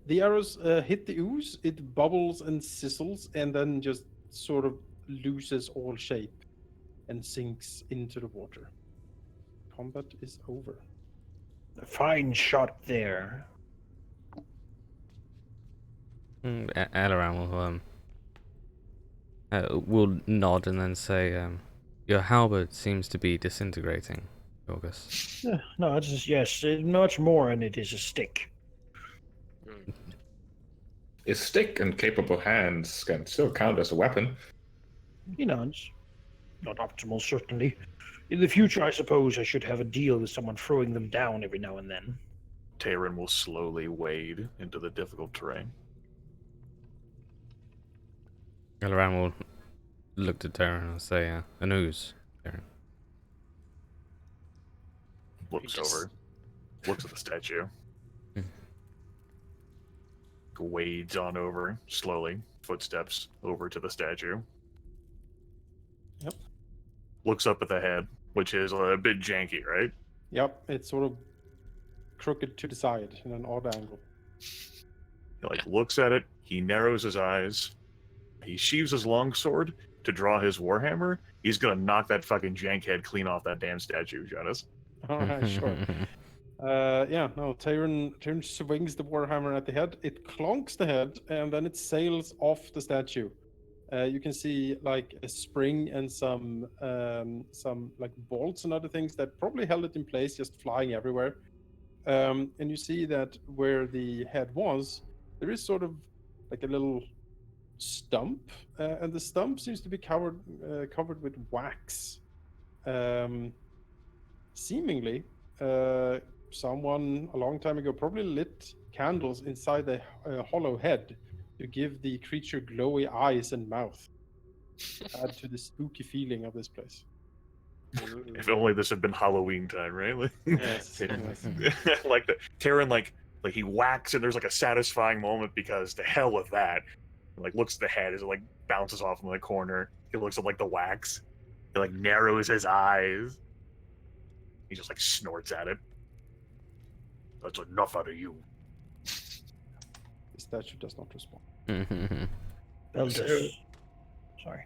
The arrows hit the ooze, it bubbles and sizzles, and then just sort of loses all shape and sinks into the water. Combat is over. A fine shot there. Eleran will nod and then say, "Your halberd seems to be disintegrating, Yorgos." No, it's just, yes, much more, and it is a stick. A stick and capable hands can still count as a weapon. He nods. Not optimal, certainly. In the future, I suppose I should have a deal with someone throwing them down every now and then. Taerin will slowly wade into the difficult terrain. Eleran will look to Taerin and say, "An ooze, Taerin." Looks over. Looks at the statue. Wades on over, slowly. Footsteps over to the statue. Yep. Looks up at the head, which is a bit janky, right? Yep, it's sort of crooked to the side in an odd angle. He looks at it, he narrows his eyes, he sheaves his longsword to draw his warhammer. He's gonna knock that fucking jank head clean off that damn statue, Jonas. Alright, sure. Taerin swings the warhammer at the head. It clonks the head, and then it sails off the statue. You can see like a spring and some like bolts and other things that probably held it in place, just flying everywhere. And you see that where the head was, there is sort of like a little stump, and the stump seems to be covered with wax. Seemingly, someone a long time ago probably lit candles inside the hollow head to give the creature glowy eyes and mouth. Add to the spooky feeling of this place. If only this had been Halloween time, right? Yes. Like the Taerin, like he whacks and there's like a satisfying moment because the hell with that. Looks at the head as it bounces off in the corner. He looks at the wax. He narrows his eyes. He just snorts at it. That's enough out of you. The statue does not respond. Beldas. Sorry.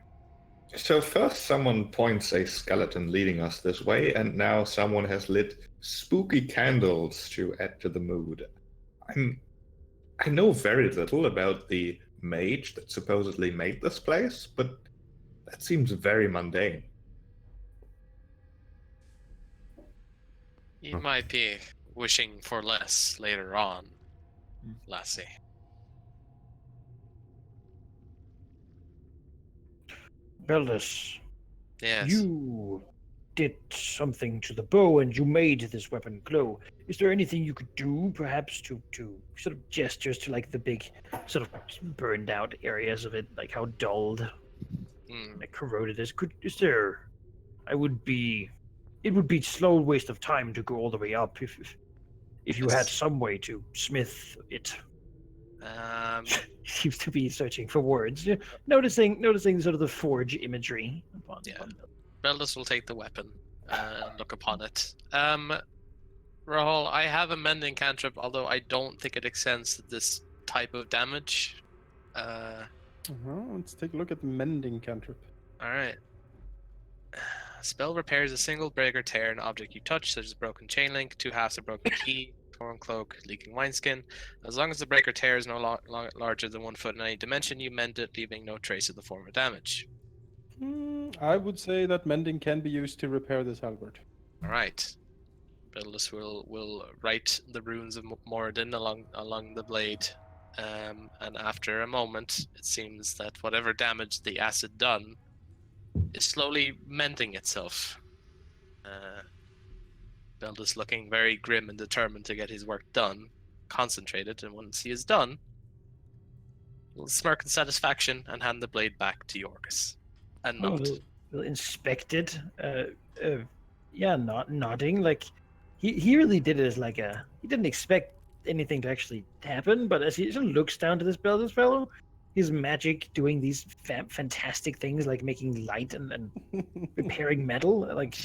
So first someone points a skeleton leading us this way, and now someone has lit spooky candles to add to the mood. I know very little about the mage that supposedly made this place, but that seems very mundane. You might be wishing for less later on, Lassie. Beldas, Yes. you did something to the bow and you made this weapon glow. Is there anything you could do, perhaps, to sort of gestures to like the big, sort of burned out areas of it, like how dulled, like corroded is? Is there? It would be slow waste of time to go all the way up if you had Yes. some way to smith it. Seems to be searching for words. Yeah, noticing sort of the forge imagery upon Beldas will take the weapon and look upon it. Rahal, I have a mending cantrip, although I don't think it extends to this type of damage. Let's take a look at the mending cantrip. Alright. Spell repairs a single break or tear an object you touch, such as a broken chain link, 2 halves of broken key, torn cloak, leaking wineskin. As long as the break or tear is no larger than 1 foot in any dimension, you mend it, leaving no trace of the former damage. I would say that mending can be used to repair this halberd. Alright. Beldas will write the runes of Moradin along the blade, and after a moment, it seems that whatever damage the acid done is slowly mending itself. Beldas looking very grim and determined to get his work done, concentrated, and once he is done, he'll smirk in satisfaction and hand the blade back to Yorgos. And nod. We'll inspect it. Nodding. Like he really did it as like he didn't expect anything to actually happen, but as he sort of looks down to this fellow, his magic doing these fantastic things like making light and repairing metal. Like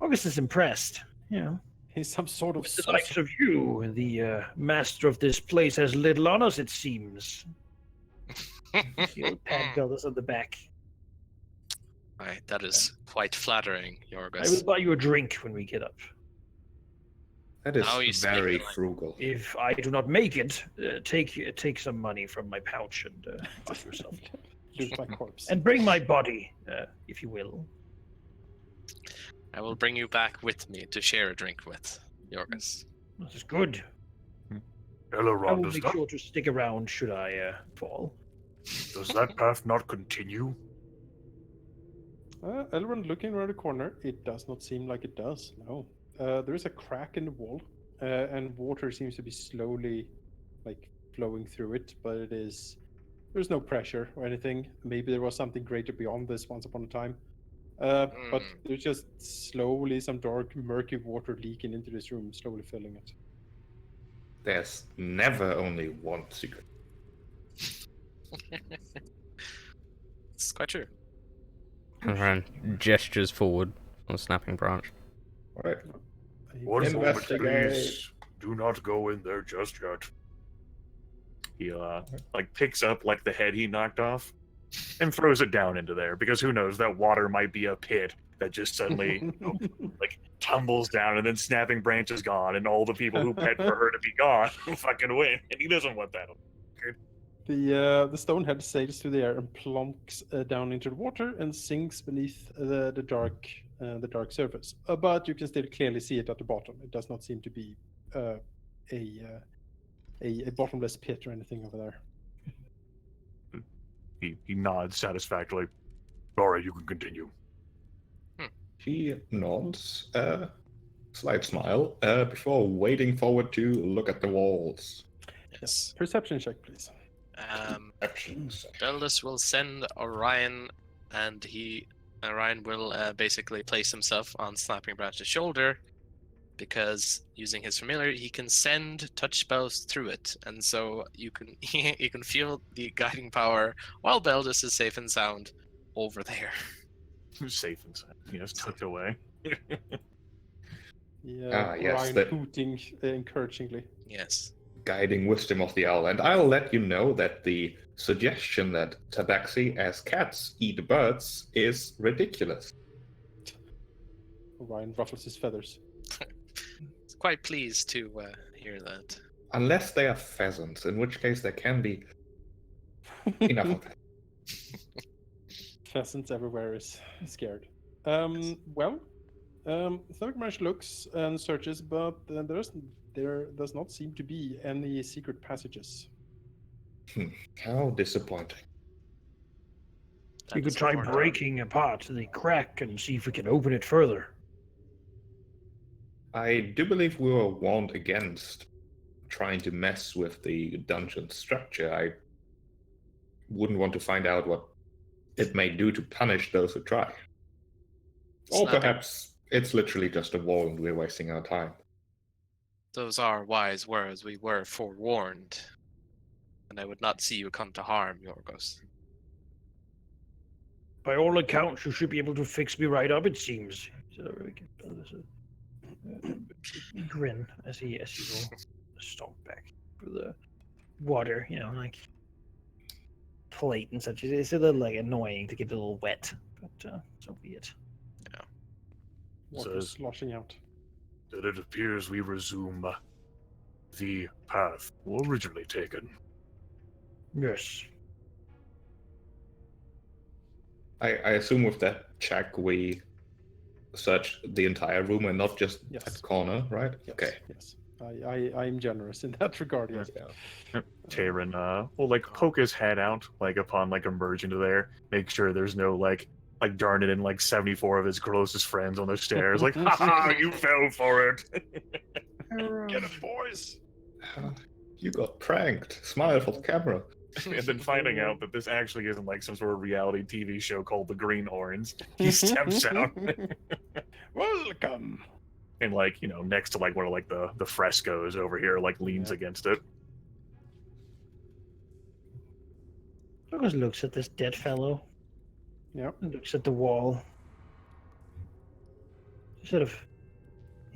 August is impressed. You know, He's some sort of the likes of you, the master of this place, has little on us, it seems. He'll pat Beldas on the back. Right, that is quite flattering, I will Yorgos. buy you a drink when we get up. That is Now you speak very the language. frugal. If I do not make it, take some money from my pouch and buy yourself. loot my corpse. And bring my body, if you will. I will bring you back with me to share a drink with, Yorgos. This is good. I Eleran, will does make that, sure to stick around should I fall. does that path not continue? Eleran looking around the corner, it does not seem like it does, no. There is a crack in the wall, and water seems to be slowly, flowing through it, but there's no pressure or anything. Maybe there was something greater beyond this once upon a time. But there's just slowly some dark, murky water leaking into this room, slowly filling it. There's never only one secret. It's quite true. Eleran gestures forward on a snapping branch. Right. One moment, Investigate. please. Do not go in there just yet. He picks up the head he knocked off and throws it down into there, because who knows, that water might be a pit that just suddenly tumbles down, and then snapping branch is gone, and all the people who pet for her to be gone fucking win, and he doesn't want that. The stone head sails through the air and plunks down into the water and sinks beneath the dark surface. But you can still clearly see it at the bottom. It does not seem to be a bottomless pit or anything over there. He nods satisfactorily. All right, you can continue. He nods, slight smile, before wading forward to look at the walls. Yes. Perception check, please. Actions. Beldas will send Orion, and Orion will basically place himself on Snapping Branch's shoulder, because using his familiar, he can send touch spells through it, and so you can you can feel the guiding power while Beldas is safe and sound over there. Safe and sound. Yes, tucked away. Yeah, yes, Ryan that- hooting encouragingly. Yes. guiding wisdom of the owl, and I'll let you know that the suggestion that Tabaxi as cats eat birds is ridiculous. Ryan ruffles his feathers. Quite pleased to hear that. Unless they are pheasants, in which case there can be enough of that. Pheasants everywhere is scared. Thugmarsh looks and searches, but there does not seem to be any secret passages. How disappointing. We could try breaking apart the crack and see if we can open it further. I do believe we were warned against trying to mess with the dungeon structure. I wouldn't want to find out what it may do to punish those who try. Or perhaps it's literally just a wall and we're wasting our time. Those are wise words. We were forewarned. And I would not see you come to harm, Yorgos. By all accounts, you should be able to fix me right up, it seems. So grin as he will stomp back for the water, like plate and such. It's a little annoying to get a little wet, but so be it. Yeah. Water sloshing out. That it appears we resume the path originally taken. Yes. I assume with that check we search the entire room and not just that corner, right? Yes, okay. Yes. I'm generous in that regard. Yes. Yeah. Taerin will poke his head out upon emerge into there, make sure there's no Darned and 74 of his closest friends on the stairs. Ha ha, you fell for it. Get it, boys. You got pranked. Smile for the camera. And then finding out that this actually isn't some sort of reality TV show called The Greenhorns, he steps out. Welcome. And next to one of the frescoes over here, leans against it. Always looks at this dead fellow. Yep. Looks at the wall.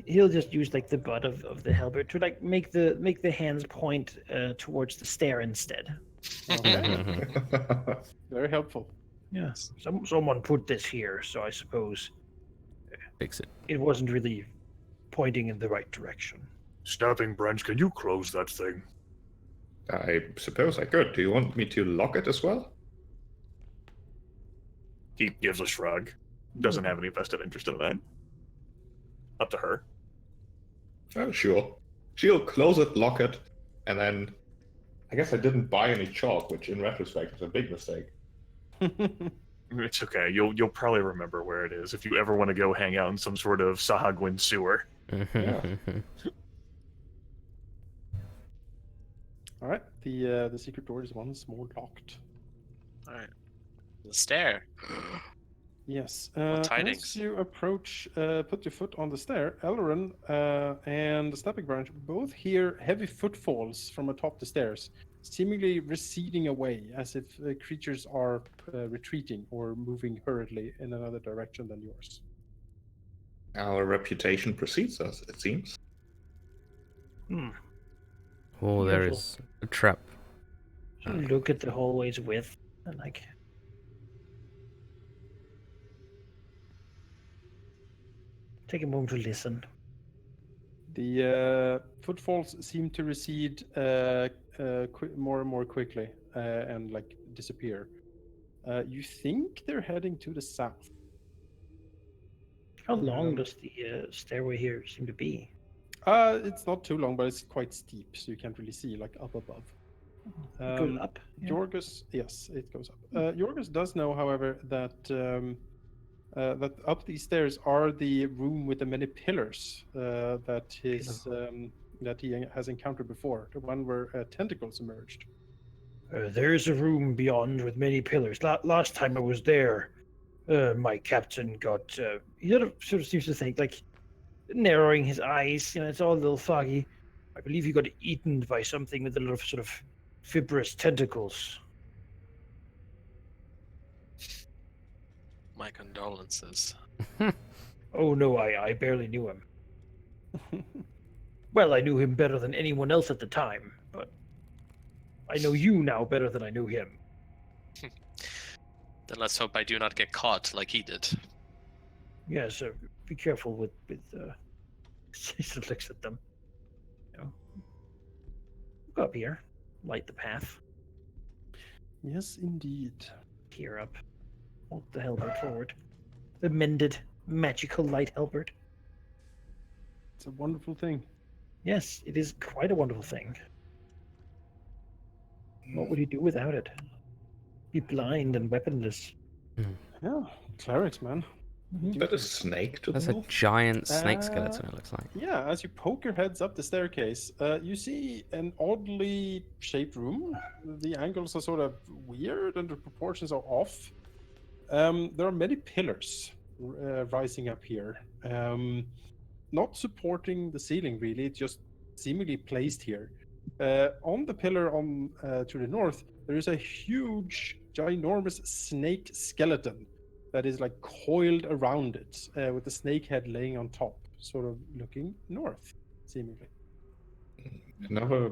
He'll just use the butt of the halberd to make the hands point towards the stair instead. Okay. Very helpful. Yes. Someone put this here, so I suppose Fix it. it wasn't really pointing in the right direction. Snapping Branch, can you close that thing? I suppose I could. Do you want me to lock it as well? He gives a shrug. Doesn't have any vested interest in that. Up to her. Oh, sure. She'll close it, lock it, and then I guess I didn't buy any chalk, which in retrospect is a big mistake. It's okay. You'll probably remember where it is if you ever want to go hang out in some sort of Sahagwin sewer. Yeah. All right. The secret door is once more locked. All right. The stair. Yes. tidings? As you approach, put your foot on the stair, Eleran and the Snapping Branch both hear heavy footfalls from atop the stairs, seemingly receding away as if creatures are retreating or moving hurriedly in another direction than yours. Our reputation precedes us, it seems. Oh, there is a trap. Look at the hallway's width and take a moment to listen. The footfalls seem to recede more and more quickly and disappear. You think they're heading to the south. How long does the stairway here seem to be? It's not too long, but it's quite steep, so you can't really see up above. Goes up? Yeah. Yorgos, yes, it goes up. Yorgos does know, however, that that up these stairs are the room with the many pillars that he has encountered before, the one where tentacles emerged. There is a room beyond with many pillars. Last time I was there, my captain got. He sort of seems to think, narrowing his eyes. It's all a little foggy. I believe he got eaten by something with a lot of sort of fibrous tentacles. My condolences. Oh no, I barely knew him. Well, I knew him better than anyone else at the time, but I know you now better than I knew him. Then let's hope I do not get caught like he did. Yes, be careful with he looks at them. You know, go up here, light the path. Yes, indeed. Tear up. Hold the halberd forward. The mended, magical light halberd. It's a wonderful thing. Yes, it is quite a wonderful thing. What would he do without it? Be blind and weaponless. Yeah, clerics, man. Is that a snake to There's the a north? giant snake skeleton, it looks like. Yeah, as you poke your heads up the staircase, you see an oddly shaped room. The angles are sort of weird and the proportions are off. There are many pillars rising up here. Not supporting the ceiling, really. It's just seemingly placed here. On the pillar on to the north, there is a huge, ginormous snake skeleton that is like coiled around it, with the snake head laying on top, sort of looking north, seemingly. Another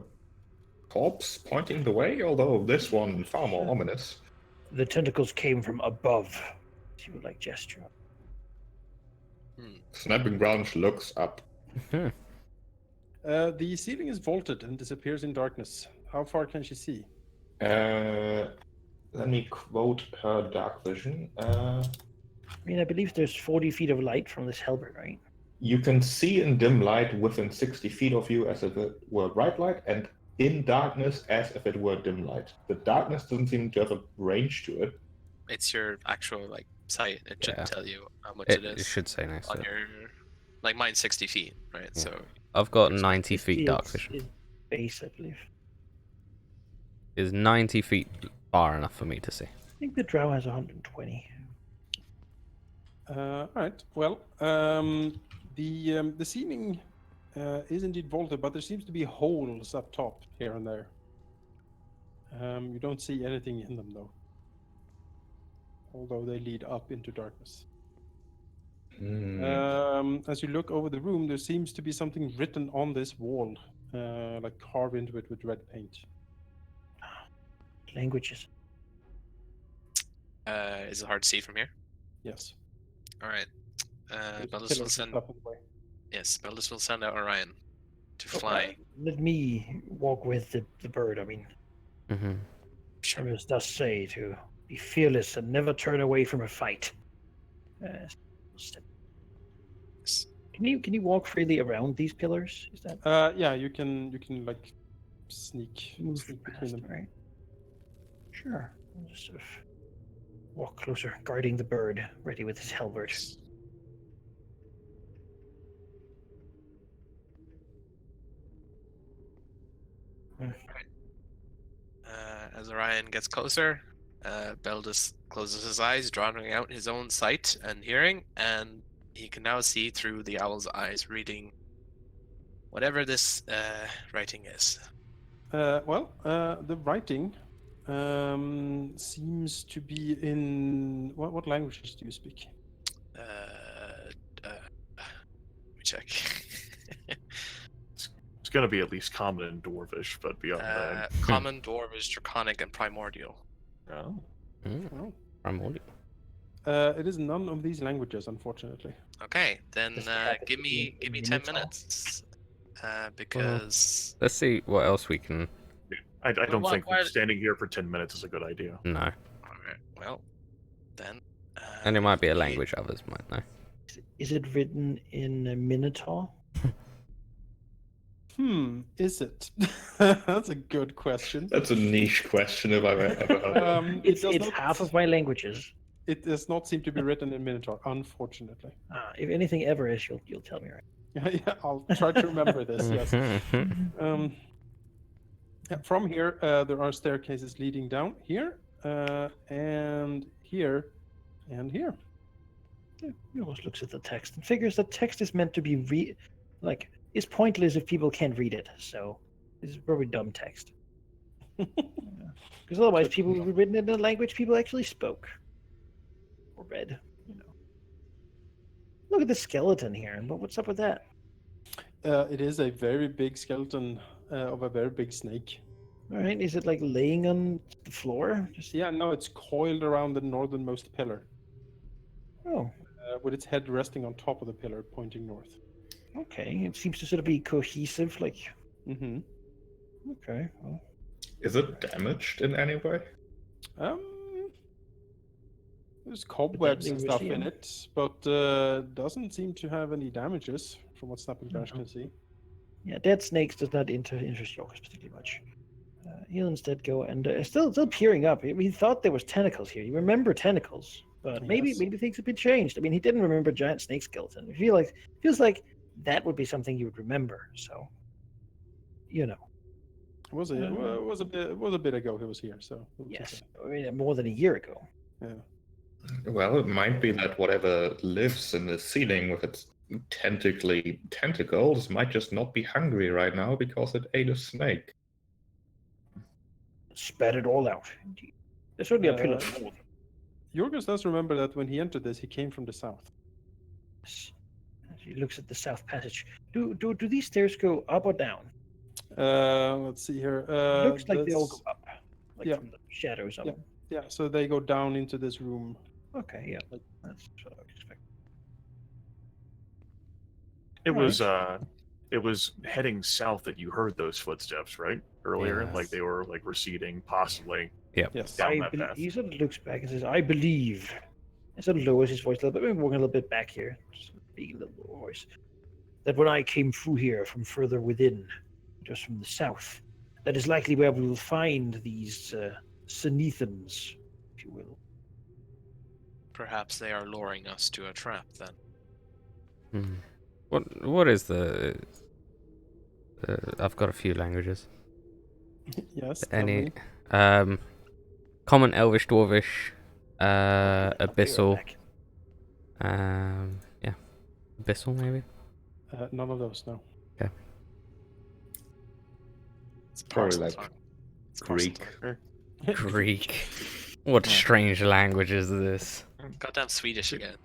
corpse pointing the way, although this one far more ominous. The tentacles came from above. She would like gesture. Snapping Branch looks up. The ceiling is vaulted and disappears in darkness. How far can she see? Let me quote her dark vision. I mean, I believe there's 40 feet of light from this halberd, right? You can see in dim light within 60 feet of you as if it were bright light, and in darkness as if it were dim light. The darkness doesn't seem to have a range to it. It's your actual like sight. It should Yeah. tell you how much It it is. should say next to on it. your like mine's 60 feet, right? Yeah. So I've got 90 feet dark It's vision. base, I believe. Is 90 feet far enough for me to see? I think the drow has 120. All right. Well, the ceiling is indeed vaulted, but there seems to be holes up top here and there. You don't see anything in them, though. Although they lead up into darkness. As you look over the room, there seems to be something written on this wall, like carved into it with red paint. Languages. is it hard to see from here? Yes. All right. There's Beldas will pillars and send. stuff in the way. Yes, Beldas will send out Orion to fly. Let me walk with the bird. I mean, Mm-hmm. Shamus does say to be fearless and never turn away from a fight. Step. Yes. Can you walk freely around these pillars? Is that Yeah, you can like sneak move between past, them. right? Sure. I'll just sort of walk closer, guarding the bird, ready with his halberd. As Orion gets closer, Beldas closes his eyes, drawing out his own sight and hearing, and he can now see through the owl's eyes, reading whatever this writing is. The writing seems to be in what languages do you speak? Let me check. It's gonna be at least common and dwarvish, but beyond that. Common, Dwarvish, Draconic, and Primordial. Oh. Oh. Primordial. It is none of these languages, unfortunately. Okay, then Just have give it me in 10 Minotaur. minutes. Because Let's see what else we can. I don't Well, think why- standing here for 10 minutes is a good idea. No. alright, well, then. And it might be a okay. language others might know. Is it written in Minotaur? Is it? That's a good question. That's a niche question if I've ever heard it. It does It's not- half of my languages. It does not seem to be written in Minotaur, unfortunately. If anything ever is, you'll tell me, right? Yeah, I'll try to remember this. Yes. Yeah, from here, there are staircases leading down here, and here, and here. He always looks at the text and figures that text is meant to be it's pointless if people can't read it. So this is probably dumb text. Because otherwise, people would be written in a language people actually spoke or read. Look at the skeleton here, and what's up with that? It is a very big skeleton of a very big snake. All right, is it like laying on the floor? Just Yeah, no, it's coiled around the northernmost pillar, oh, with its head resting on top of the pillar, pointing north. okay. It seems to sort of be cohesive. Like, Mm-hmm. okay, well, Is it damaged in any way? There's cobwebs and deadly stuff in museum. it, but doesn't seem to have any damages, from what Snapping Bash can see. yeah, dead snakes does not interest Yorgos particularly much. He'll instead go and still peering up. He thought there was tentacles here. You remember tentacles, but maybe Yes. things have been changed. I mean, he didn't remember giant snake skeleton. I feels like that would be something you would remember. So, you know, It was a bit ago he was here, so we'll just yes, say. I mean, more than a year ago. Yeah. Well, it might be that whatever lives in the ceiling with its tentacles might just not be hungry right now because it ate a snake. Spat it all out. Indeed. There's certainly a pillar. Yorgos does remember that when he entered this, he came from the south. He looks at the south passage. Do these stairs go up or down? Let's see here. Looks like they all that's- go up, like yeah. from the shadows of Yeah. them. Yeah, so they go down into this room. Okay, yeah, that's what I would expect. It was heading south that you heard those footsteps, right? Earlier, Yes. like they were like receding, possibly Yes. down I that path. he sort of looks back and says, "I believe." And sort of lowers his voice a little bit, maybe walking a little bit back here, just speaking a little lower voice. That when I came through here from further within, just from the south, that is likely where we will find these Senethans, if you will. Perhaps they are luring us to a trap then. Hmm. What is the? I've got a few languages. Yes. tell Any? me. Common, Elvish, Dwarvish, Abyssal. Back. Yeah, Abyssal maybe. None of those, no. It's Probably parcel like tongue. It's parcel Greek. tongue. Greek. What strange language is this? Goddamn Swedish again.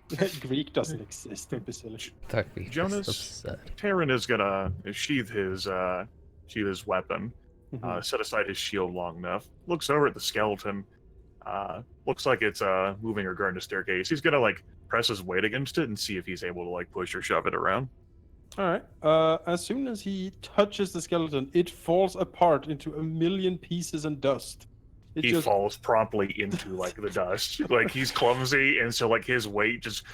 Greek doesn't exist in Basilish. That'd be Jonas? absurd. Taerin is gonna sheathe his weapon, Mhm. set aside his shield long enough, looks over at the skeleton, looks like it's moving regarding the staircase. He's gonna like press his weight against it and see if he's able to like push or shove it around. All right. As soon as he touches the skeleton, it falls apart into a million pieces and dust. It He just falls promptly into like the dust. Like he's clumsy, and so like his weight just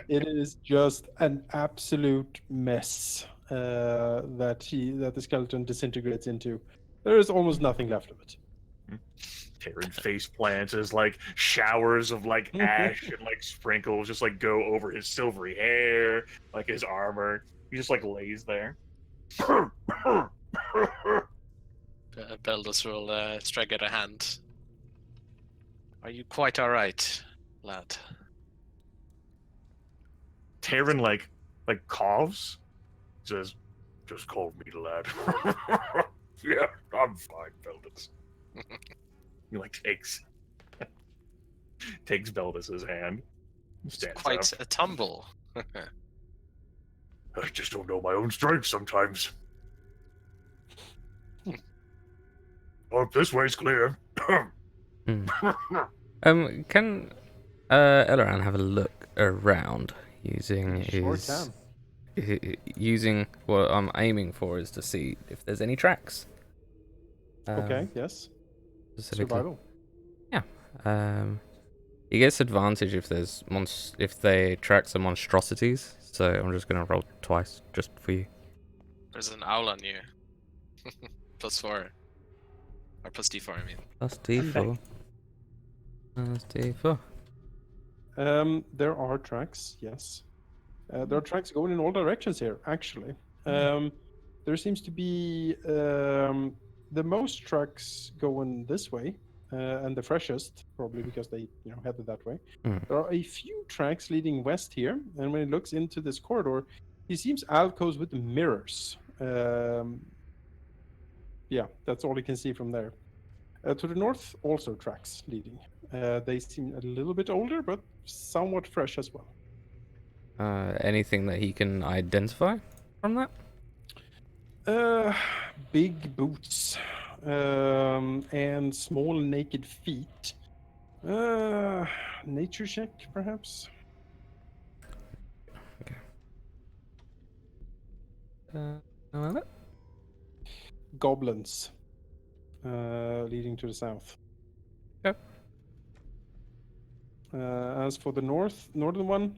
it is just an absolute mess that the skeleton disintegrates into. There is almost nothing left of it. Taerin face plants as like showers of like ash and like sprinkles just like go over his silvery hair, like his armor. He just like lays there. Beldas will strike out a hand. Are you quite alright, lad? Taerin like coughs, says, "Just call me lad." Yeah, I'm fine, Beldas. He like takes Beldas's hand, stands Quite up. a tumble. I just don't know my own strength sometimes. Oh, this way's clear. Hmm. Can Eleran have a look around using Sure his can. using what I'm aiming for is to see if there's any tracks. Okay. Yes. Specifically. Survival. He gets advantage if there's if they tracks are monstrosities. So I'm just gonna roll twice just for you. There's an owl on you. +4. Or +d4, I mean. Plus D4. Plus D4. There are tracks. Yes. There are tracks going in all directions here. Actually, there seems to be the most tracks going this way, and the freshest, probably because they headed that way. Mm. There are a few tracks leading west here, and when he looks into this corridor, he seems alcoves with mirrors. Yeah, that's all he can see from there. To the north, also tracks leading. They seem a little bit older, but somewhat fresh as well. Anything that he can identify from that? Big boots, and small naked feet. Nature check, perhaps. Well, Goblins, leading to the south. Yep. As for the northern one,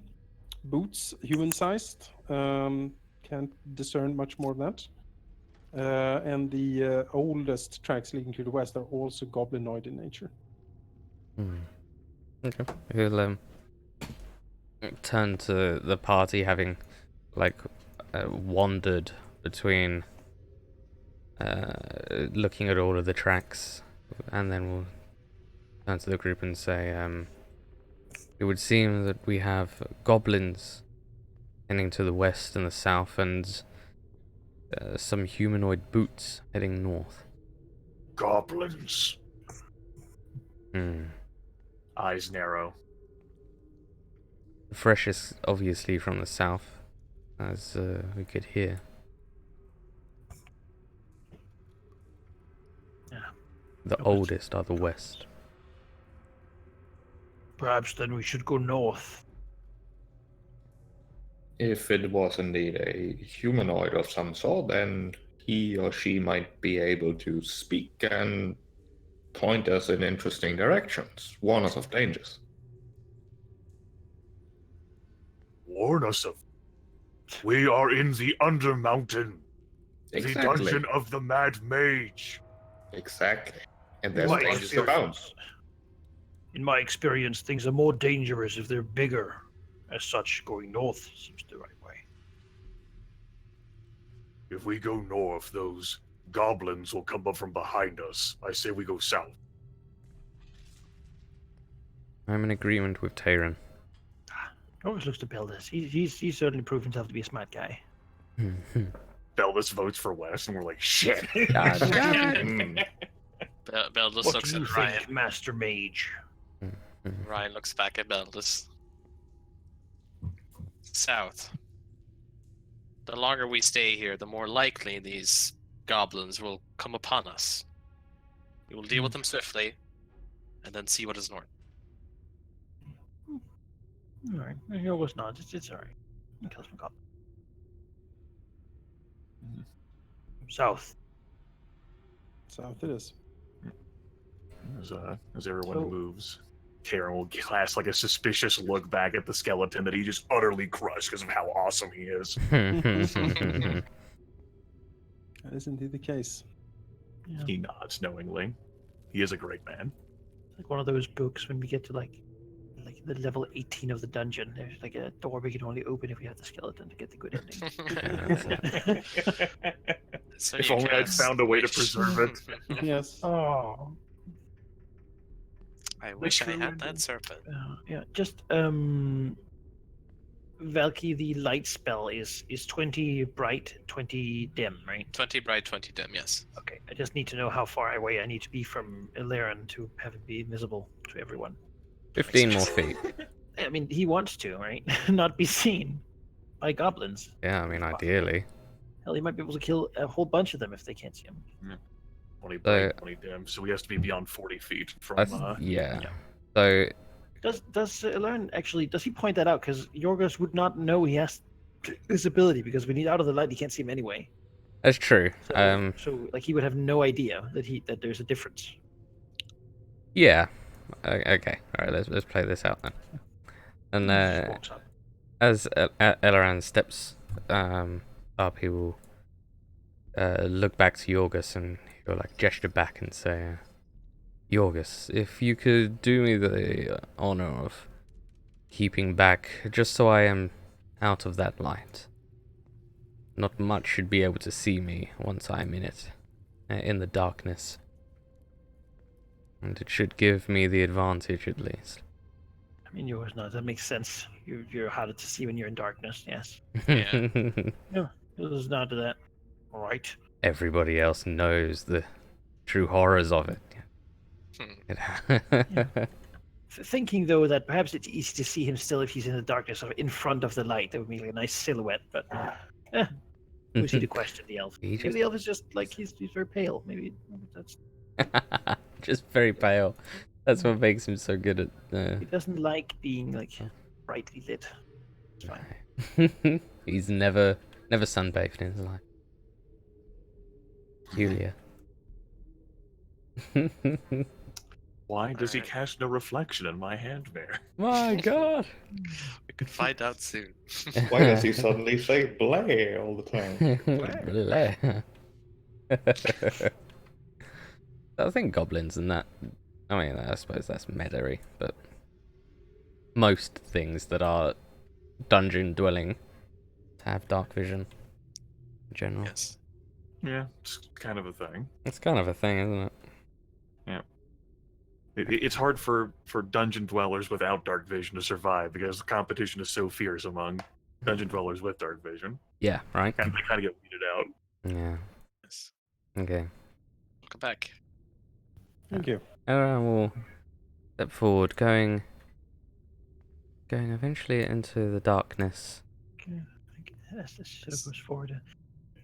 boots, human-sized. Can't discern much more than that. And the oldest tracks leading to the west are also goblinoid in nature. Okay. He'll turn to the party, having wandered between looking at all of the tracks, and then we'll turn to the group and say, it would seem that we have goblins heading to the west and the south, and some humanoid boots heading north. Goblins. Eyes narrow. The freshest, obviously, from the south, as we could hear. Yeah. The but- oldest are the west. Perhaps then we should go north. If it was indeed a humanoid of some sort, then he or she might be able to speak and point us in interesting directions, warn us of dangers. Warn us of. We are in the Undermountain, the Exactly. dungeon of the Mad Mage. Exactly. And there's My dangers abound. In my experience, things are more dangerous if they're bigger. As such, going north seems the right way. If we go north, those goblins will come up from behind us. I say we go south. I'm in agreement with Taerin. Always looks to Beldas. He's certainly proved himself to be a smart guy. Beldas votes for west, and we're like, shit. Mm. Beldas What looks do you at Ryan. think, Master Mage? Ryan looks back at Beldas. South. The longer we stay here, the more likely these goblins will come upon us. We will deal with them swiftly, and then see what is north. Alright, Yorgos nods. It's alright. He kills some goblins. South. South it is. As everyone So- moves, Taerin will cast like a suspicious look back at the skeleton that he just utterly crushed because of how awesome he is. That is indeed the case. Yeah. He nods knowingly. He is a great man. It's like one of those books when we get to like the level 18 of the dungeon. There's like a door we can only open if we have the skeleton to get the good ending. So If you only I'd cast found a way to Witch. preserve it. Yes. Oh. I wish I true had ending. that serpent. Yeah, just Valky, the light spell is 20 bright, 20 dim, right? 20 bright, 20 dim, yes. Okay, I just need to know how far away I need to be from Eleran to have it be visible to everyone. 15 more feet. I mean, he wants to, right? Not be seen by goblins. Yeah, I mean, ideally. Hell, he might be able to kill a whole bunch of them if they can't see him. 20 bright, 20 dim, so he has to be beyond 40 feet from. Yeah. yeah. So, Does Eleran actually, does he point that out? Because Yorgos would not know he has this ability, because when he's out of the light, he can't see him anyway. that's true. So, like, he would have no idea that there's a difference. Yeah. Okay. All right. Let's play this out then. And He just walks up. as Eleran steps up, he will look back to Yorgos and he'll like gesture back and say, "Yorgos, if you could do me the honor of keeping back, just so I am out of that light. Not much should be able to see me once I'm in it, in the darkness. And it should give me the advantage at least." I mean, yours not. That makes sense. You're harder to see when you're in darkness. Yes. Yeah. Yours not to that. All right. Everybody else knows the true horrors of it. Hmm. Thinking though that perhaps it's easy to see him still if he's in the darkness, sort of in front of the light. That would be like a nice silhouette. But who's he to question the elf? He Maybe just- the elf is just like he's very pale. Maybe that's Just very pale. That's what makes him so good at. he doesn't like being like brightly lit. It's fine. He's never sunbathed in his life. Julia. Why does he Alright. cast no reflection in my hand there? My God. We could find out soon. Why does he suddenly say bleh all the time? Bleh. I think goblins and that. I mean, I suppose that's meta-y, but most things that are dungeon dwelling have dark vision in general. Yes. Yeah, it's kind of a thing. It's kind of a thing, isn't it? It's hard for dungeon dwellers without dark vision to survive because the competition is so fierce among dungeon dwellers with dark vision. Yeah, right? And they kind of get weeded out. Yeah. Yes. Okay. Welcome back. Thank you. Eleran will step forward, going eventually into the darkness. Yes, this sort of goes forward.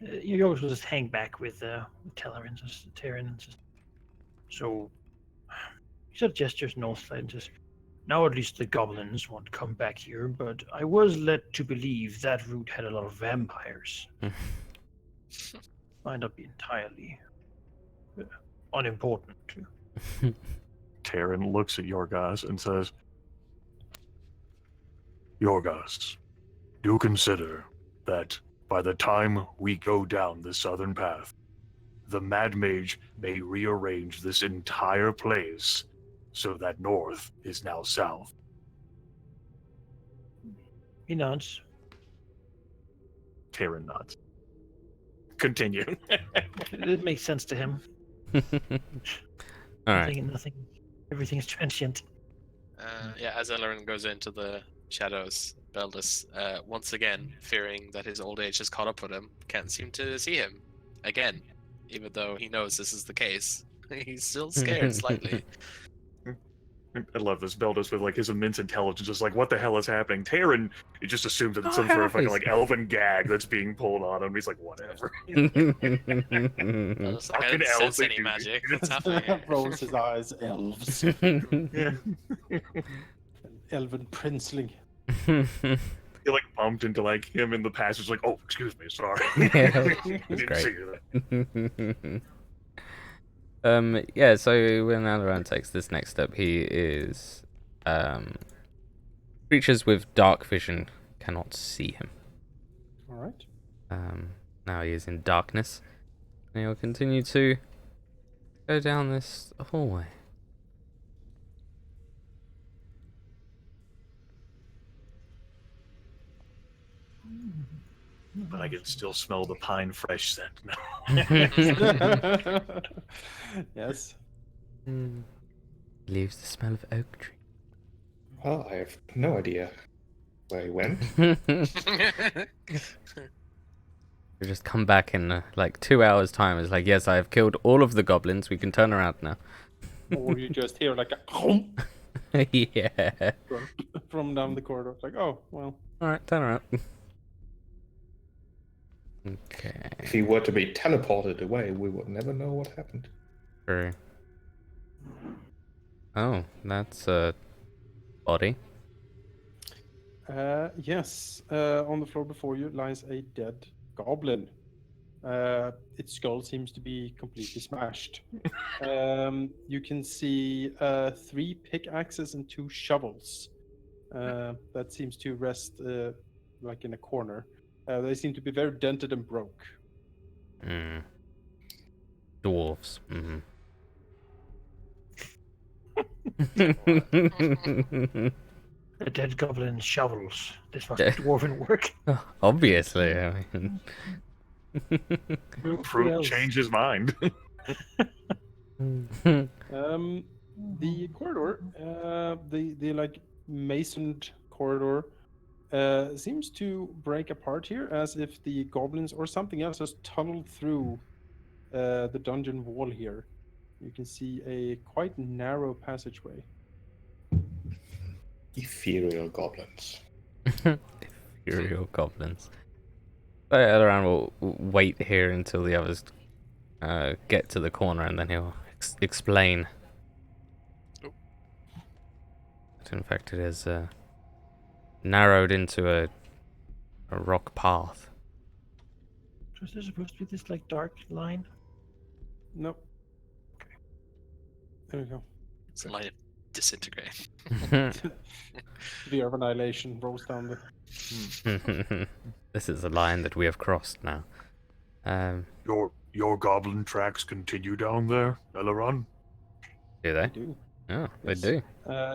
Yorgos will just hang back with Taerin and Taerin and just so he sort of gestures northside and says, "Now at least the goblins won't come back here, but I was led to believe that route had a lot of vampires. Might not be entirely unimportant." Taerin looks at Yorgos and says, Yorgos, do consider that by the time we go down the southern path, the Mad Mage may rearrange this entire place so that north is now south. He nods. Taerin nods. Continue. It makes sense to him. All right. Nothing. Everything's transient. Yeah, as Eleran goes into the shadows, Beldas, once again, fearing that his old age has caught up with him, can't seem to see him again. Even though he knows this is the case, he's still scared slightly. I love this Beldas with like his immense intelligence, just like what the hell is happening. Taerin, he just assumes that it's some sort of fucking like elven gag that's being pulled on him. He's like, whatever. Beldas, like, I Fucking didn't elves, sense they any do magic. this. What's happening here? Rolls his eyes. Elves. Yeah. Elven princeling. He like bumped into like him in the passage, like, oh, excuse me, sorry. Yeah, I that's didn't great. see that. Yeah, so when Eleran takes this next step, he is creatures with dark vision cannot see him. All right. Now he is in darkness, and he'll continue to go down this hallway. But I can still smell the pine fresh scent now. Yes. Leaves the smell of oak tree. Well, I have no idea where he went. You just come back in like 2 hours' time. It's like, yes, I have killed all of the goblins. We can turn around now. Or you just hear like a hump Yeah. from down the corridor. It's like, oh, well. All right, turn around. Okay. If he were to be teleported away, we would never know what happened. True. Oh, that's a body. Yes. On the floor before you lies a dead goblin. Its skull seems to be completely smashed. You can see 3 pickaxes and 2 shovels. That seems to rest like in a corner. They seem to be very dented and broke. Dwarves. Mm-hmm. A dead goblin shovels. This must be dwarven work. Obviously, I mean. Fruit else? changed his mind. The corridor, the like masoned corridor, seems to break apart here, as if the goblins or something else has tunneled through the dungeon wall here. You can see a quite narrow passageway. Ethereal goblins. Ethereal goblins. But Eleran will wait here until the others get to the corner, and then he'll explain. Oh. That in fact, it is narrowed into a rock path. Was there supposed to be this like dark line? Nope. Okay. There we go. It's a line of disintegrate. The of annihilation rolls down the. This is a line that we have crossed now. Your goblin tracks continue down there, Eleran? Do they? Do. Oh, Yes. they do.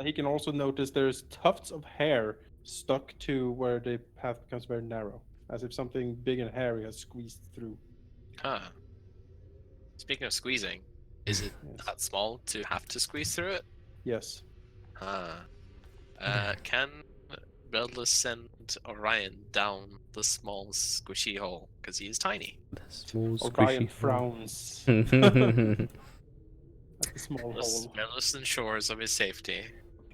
He can also notice there's tufts of hair stuck to where the path becomes very narrow, as if something big and hairy has squeezed through. Huh. Speaking of squeezing, is it Yes. that small to have to squeeze through it? Yes. Huh. Can Beldas send Orion down the small squishy hole? Because he is tiny. The small Orion squishy frowns hole. at the small Beldas hole. Beldas ensures of his safety.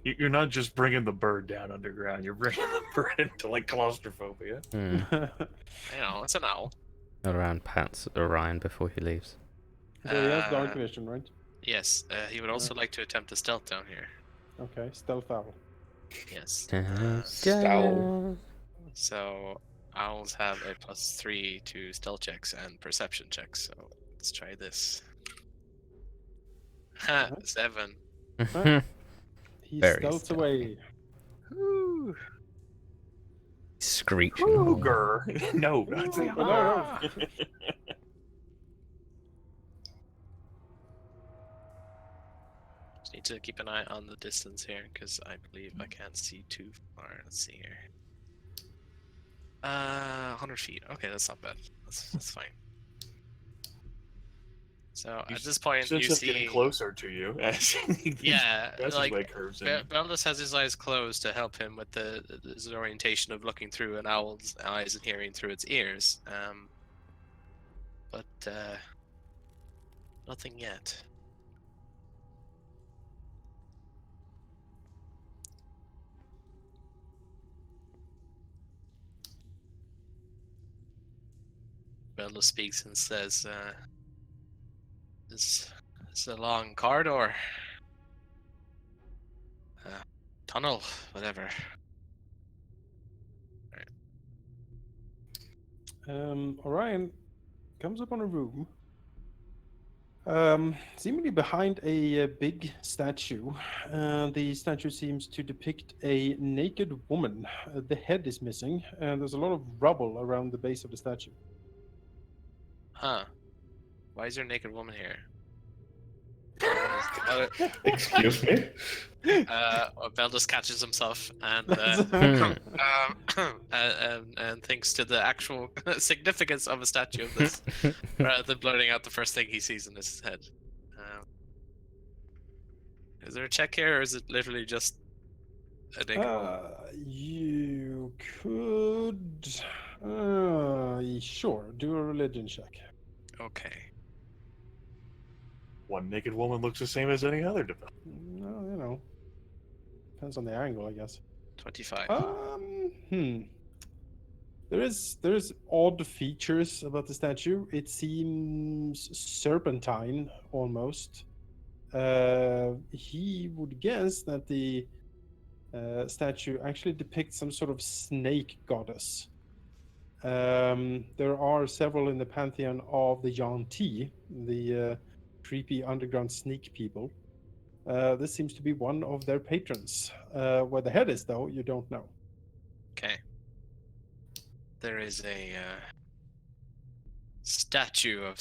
You're not just bringing the bird down underground. You're bringing the bird into like claustrophobia. Hmm. You know, it's an owl. Eleran pats Orion before he leaves. So he has dark vision, right? Yes, he would also like to attempt a stealth down here. Okay, stealth owl. Yes. Stow. So owls have a +3 to stealth checks and perception checks. So let's try this. Ha! 7. He Very stealths stealthy. away. Screeching. Ogre. No, not say Oh, no, no. Just need to keep an eye on the distance here because I believe I can't see too far. Let's see here. 100 feet. Okay, that's not bad. That's fine. So at this point, you just see getting closer to you. As Yeah, as like, his way curves in. Beldas has his eyes closed to help him with his orientation of looking through an owl's eyes and hearing through its ears. But nothing yet. Beldas speaks and says, "This is a long corridor. Tunnel, whatever." Orion comes upon a room, seemingly behind a big statue. The statue seems to depict a naked woman. The head is missing, and there's a lot of rubble around the base of the statue. Huh. Why is there a naked woman here? Excuse me? Beldas catches himself and and thinks to the actual significance of a statue of this, rather than blurting out the first thing he sees in his head. Is there a check here, or is it literally just a naked woman? You could. Sure, do a religion check. Okay. One naked woman looks the same as any other development. No, depends on the angle, I guess. 25. There's odd features about the statue. It seems serpentine almost. He would guess that the statue actually depicts some sort of snake goddess. There are several in the pantheon of the Yuan-Ti, the creepy underground sneak people. This seems to be one of their patrons. Where the head is, though, you don't know. Okay. There is a statue of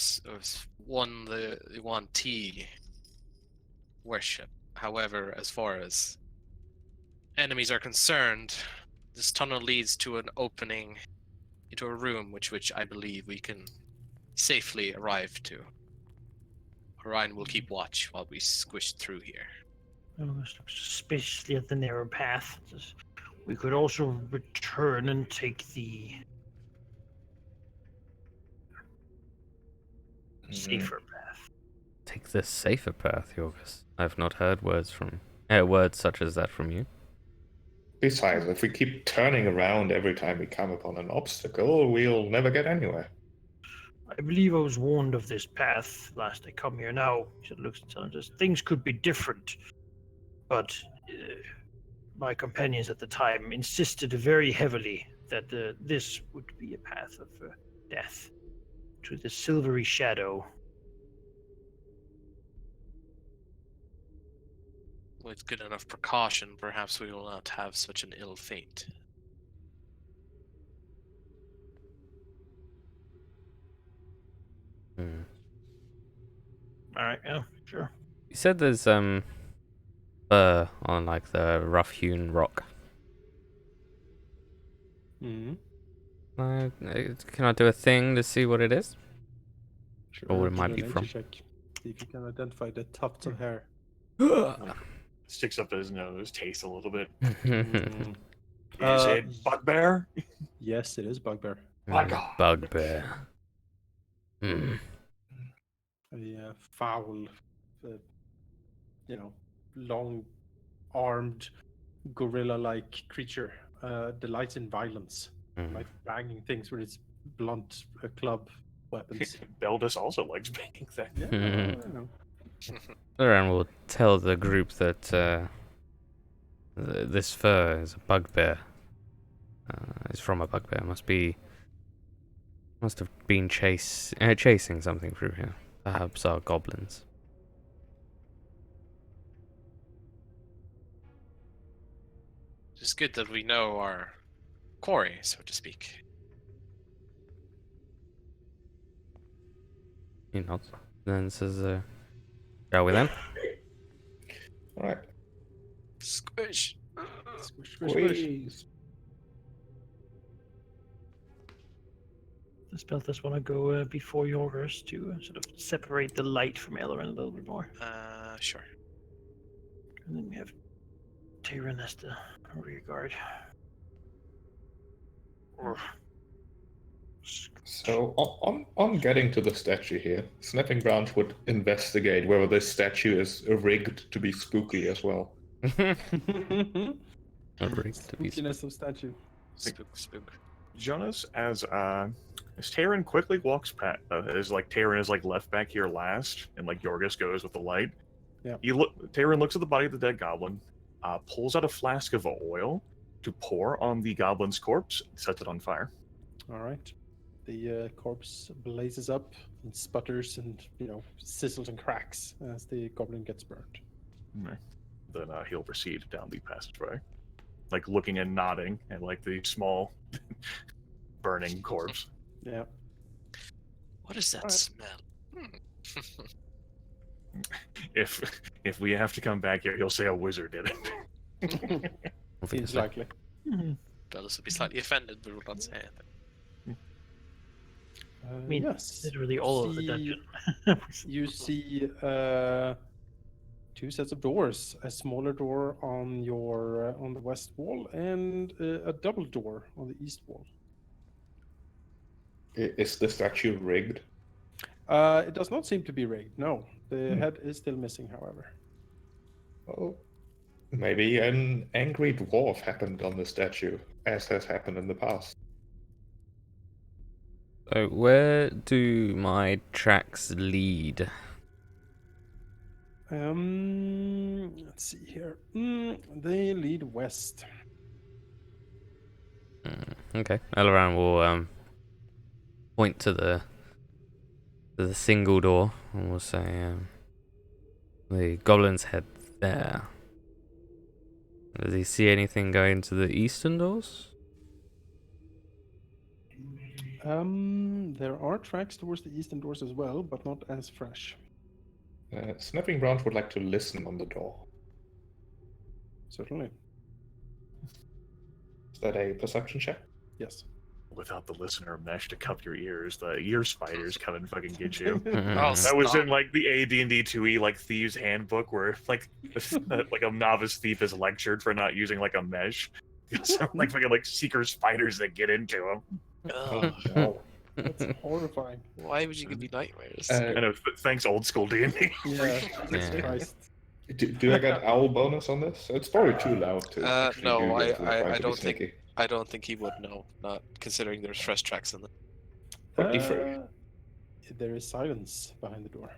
one the Yuan-Ti worship. However, as far as enemies are concerned, this tunnel leads to an opening into a room which I believe we can safely arrive to. Orion will keep watch while we squish through here. Oh, especially at the narrow path. We could also return and take the safer path. Take the safer path, Yorgos. I've not heard words such as that from you. Besides, if we keep turning around every time we come upon an obstacle, we'll never get anywhere. I believe I was warned of this path last I come here. Now, he looks and tells us things could be different, but my companions at the time insisted very heavily that this would be a path of death to the silvery shadow. With good enough precaution, perhaps we will not have such an ill fate. Hmm. All right, yeah, sure. You said there's fur on like the rough-hewn rock. Hmm. Can I do a thing to see what it is? Sure. Or it give might me be a from. nature check. See if you can identify the tufts of hair. Sticks up his nose, tastes a little bit. Mm. Is it bugbear? Yes, it is bugbear. My God. Bugbear. Hmm. A foul, long-armed, gorilla-like creature. Delights in violence, like banging things with its blunt club weapons. Beldas also likes banging things. Yeah, Hmm. I know. Eleran will tell the group that this fur is a bugbear. It's from a bugbear. Must have been chasing something through here. Perhaps our goblins. It's good that we know our quarry, so to speak. He nods. Then says, "Shall we then?" All right. Squish. Squish, squish, squish. Squeeze. Does Beltas want to go before Yorgos to sort of separate the light from Eleran a little bit more? Sure. And then we have Taerin as the rear guard. So on getting to the statue here, Snapping Branch would investigate whether this statue is rigged to be spooky as well. Spookiness of statue. Spook. Jonas, as Taerin quickly walks past, Taerin is like left back here last, and like Yorgos goes with the light. Yeah. Taerin looks at the body of the dead goblin, pulls out a flask of oil to pour on the goblin's corpse, sets it on fire. All right. The corpse blazes up and sputters and, sizzles and cracks as the goblin gets burned. Then he'll proceed down the passageway, like looking and nodding at like the small burning corpse. Yeah. What is that Alright. smell? If we have to come back here, he'll say a wizard did it. Seems likely. Bellas will be slightly offended, but will not say anything. I mean, yes. literally all of the See- dungeon. You see two sets of doors: a smaller door on your on the west wall, and a double door on the east wall. Is the statue rigged? It does not seem to be rigged. No, the head is still missing. However, Oh, maybe an angry dwarf happened on the statue, as has happened in the past. So where do my tracks lead? let's see here. They lead west. Okay, Eleran will point to the single door and will say, "The goblin's head there. Does he see anything going to the eastern doors?" There are tracks towards the eastern doors as well, but not as fresh. Snapping Branch would like to listen on the door. Certainly. Is that a perception check? Yes. Without the listener mesh to cup your ears, the ear spiders come and fucking get you. Oh, That was stop. in like the AD&D 2e like thieves handbook where like a novice thief is lectured for not using like a mesh. So, like fucking like seeker spiders that get into them. Ugh, No. That's horrifying. why would you give me nightmares? I know. Thanks, old school D&D. Yeah. Jesus Yeah. Christ. Do I get owl bonus on this? It's probably too loud to actually No, do this. We're I trying to be don't think sneaky. I don't think he would know, not considering there's fresh tracks in there. Or differ. There is silence behind the door.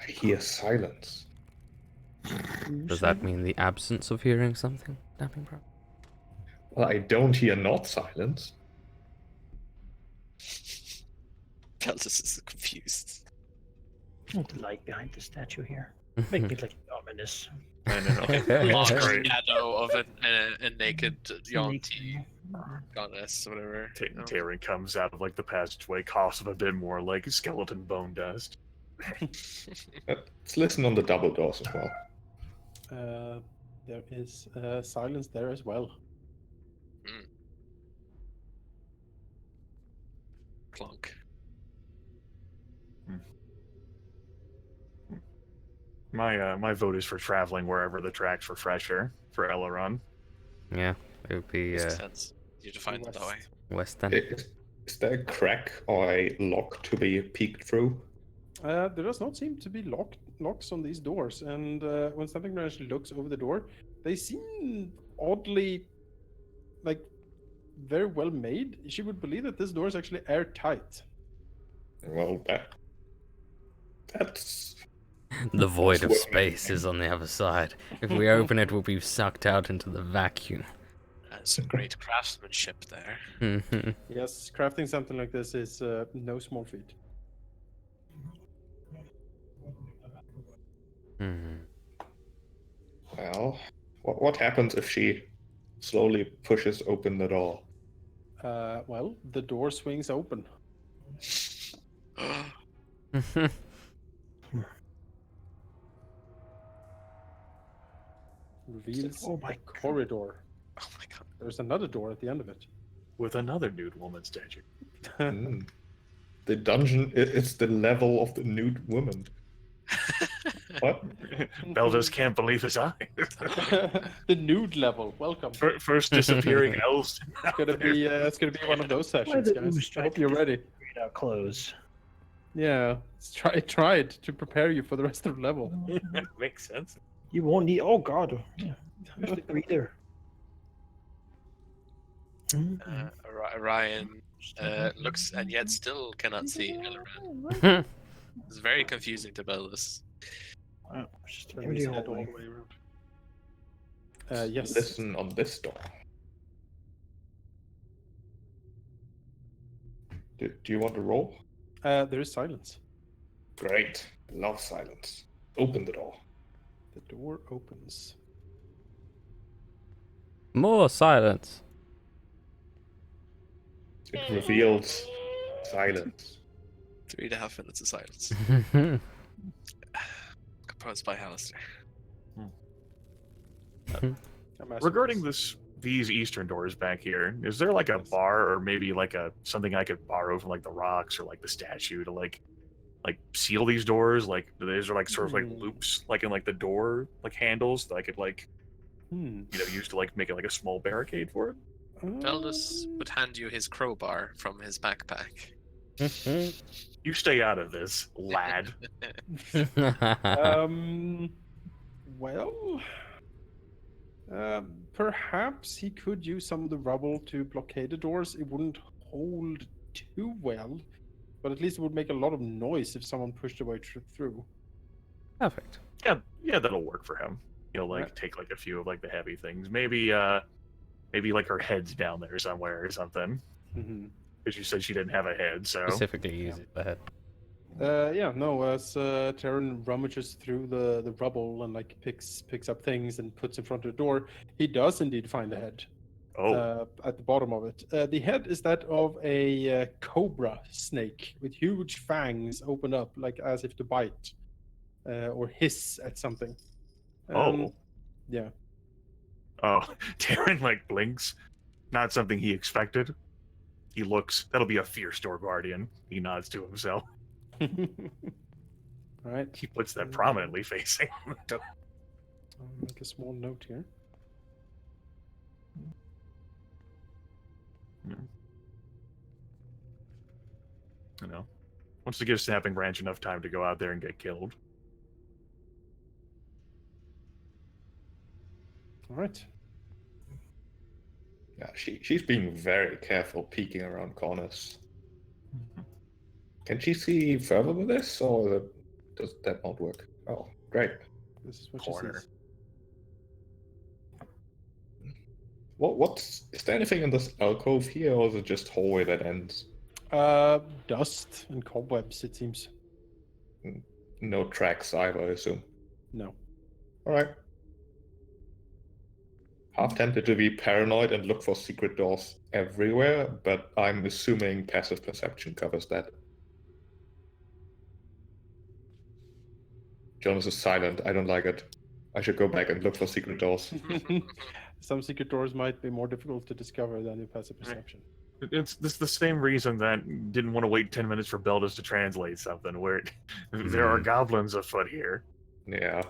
I hear silence. Does that mean the absence of hearing something? Snapping Branch? Well, I don't hear not silence. Beldas is confused. The light behind the statue here. Make it like ominous. I know. Long That's great. shadow of a naked Yonti Sneaky. goddess, whatever. you know. Taerin comes out of like the passageway, coughs up a bit more like skeleton bone dust. Let's listen on the double doors as well. There is silence there as well. Clunk. My vote is for traveling wherever the tracks were fresher for Eleran. Yeah, it would be Makes sense. You define it that way. west then. Is there a crack or a lock to be peeked through? There does not seem to be locks on these doors, and when Snapping Branch looks over the door, they seem oddly, like, very well made. She would believe that this door is actually airtight. Well, that's The void of That's what- space is on the other side. If we open it, we'll be sucked out into the vacuum. Some great craftsmanship there. Mhm. Yes, crafting something like this is no small feat. Mhm. well. What happens if she slowly pushes open the door? Well, the door swings open. Reveals Oh my a corridor. Oh my god. There's another door at the end of it. With another nude woman statue. Mm. The dungeon, it's the level of the nude woman. What? Beldas can't believe his eyes. The nude level. Welcome. First disappearing elves. It's gonna be one of those sessions, the guys. Moonstar I hope you're ready. Read out clothes. Yeah, try it to prepare you for the rest of the level. Makes sense. You won't need. Oh God. Yeah. Where's the breather? Ryan looks and yet still cannot see Eleran. It's very confusing to Beldas. Wow, it's just an Turn empty his head all hallway. the way around. Yes. Listen on this door. Do you want to roll? There is silence. Great. Love silence. Open the door. The door opens. More silence. It reveals silence. 3.5 minutes of silence. Composed by Hallister. I'm asking Regarding this. these eastern doors back here, is there like a bar or maybe like something I could borrow from like the rocks or like the statue to like seal these doors? Like these are like sort of like loops like in like the door like handles that I could like use to like make it like a small barricade for it. Beldas would hand you his crowbar from his backpack. You stay out of this, lad. Well, perhaps he could use some of the rubble to blockade the doors. It wouldn't hold too well, but at least it would make a lot of noise if someone pushed their way through. Perfect. Yeah, that'll work for him. He'll like Right. take like a few of like the heavy things. Maybe like her head's down there somewhere or something. Mm-hmm. Because you said she didn't have a head, so Specifically use the head. As Taerin rummages through the rubble and like picks up things and puts in front of the door, he does indeed find a head at the bottom of it. The head is that of a cobra snake with huge fangs open up, like as if to bite or hiss at something. Yeah. Oh, Taerin like blinks. Not something he expected. He looks. That'll be a fierce door guardian. He nods to himself. All right. He puts that prominently facing. I'll make a small note here. You know, wants to give Snapping Branch enough time to go out there and get killed. All right. Yeah, she's being very careful peeking around corners. Can she see further with this, or does that not work? Oh, great. This is what Corner. she sees. Is there anything in this alcove here, or is it just hallway that ends? Dust and cobwebs, it seems. No tracks either, I assume. No. Alright. Half tempted to be paranoid and look for secret doors everywhere, but I'm assuming passive perception covers that. Jonas is silent. I don't like it. I should go back and look for secret doors. Some secret doors might be more difficult to discover than in passive perception. It's this the same reason that didn't want to wait 10 minutes for Beldas to translate something, where there are goblins afoot here. Yeah.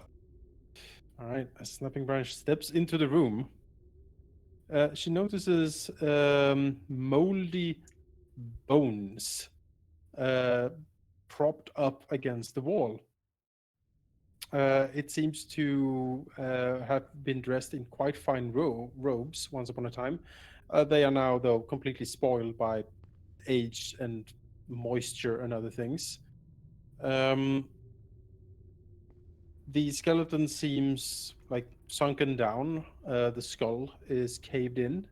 All right. As Snapping Branch steps into the room, she notices moldy bones propped up against the wall. It seems to have been dressed in quite fine robes once upon a time. They are now, though, completely spoiled by age and moisture and other things. The skeleton seems like sunken down. The skull is caved in.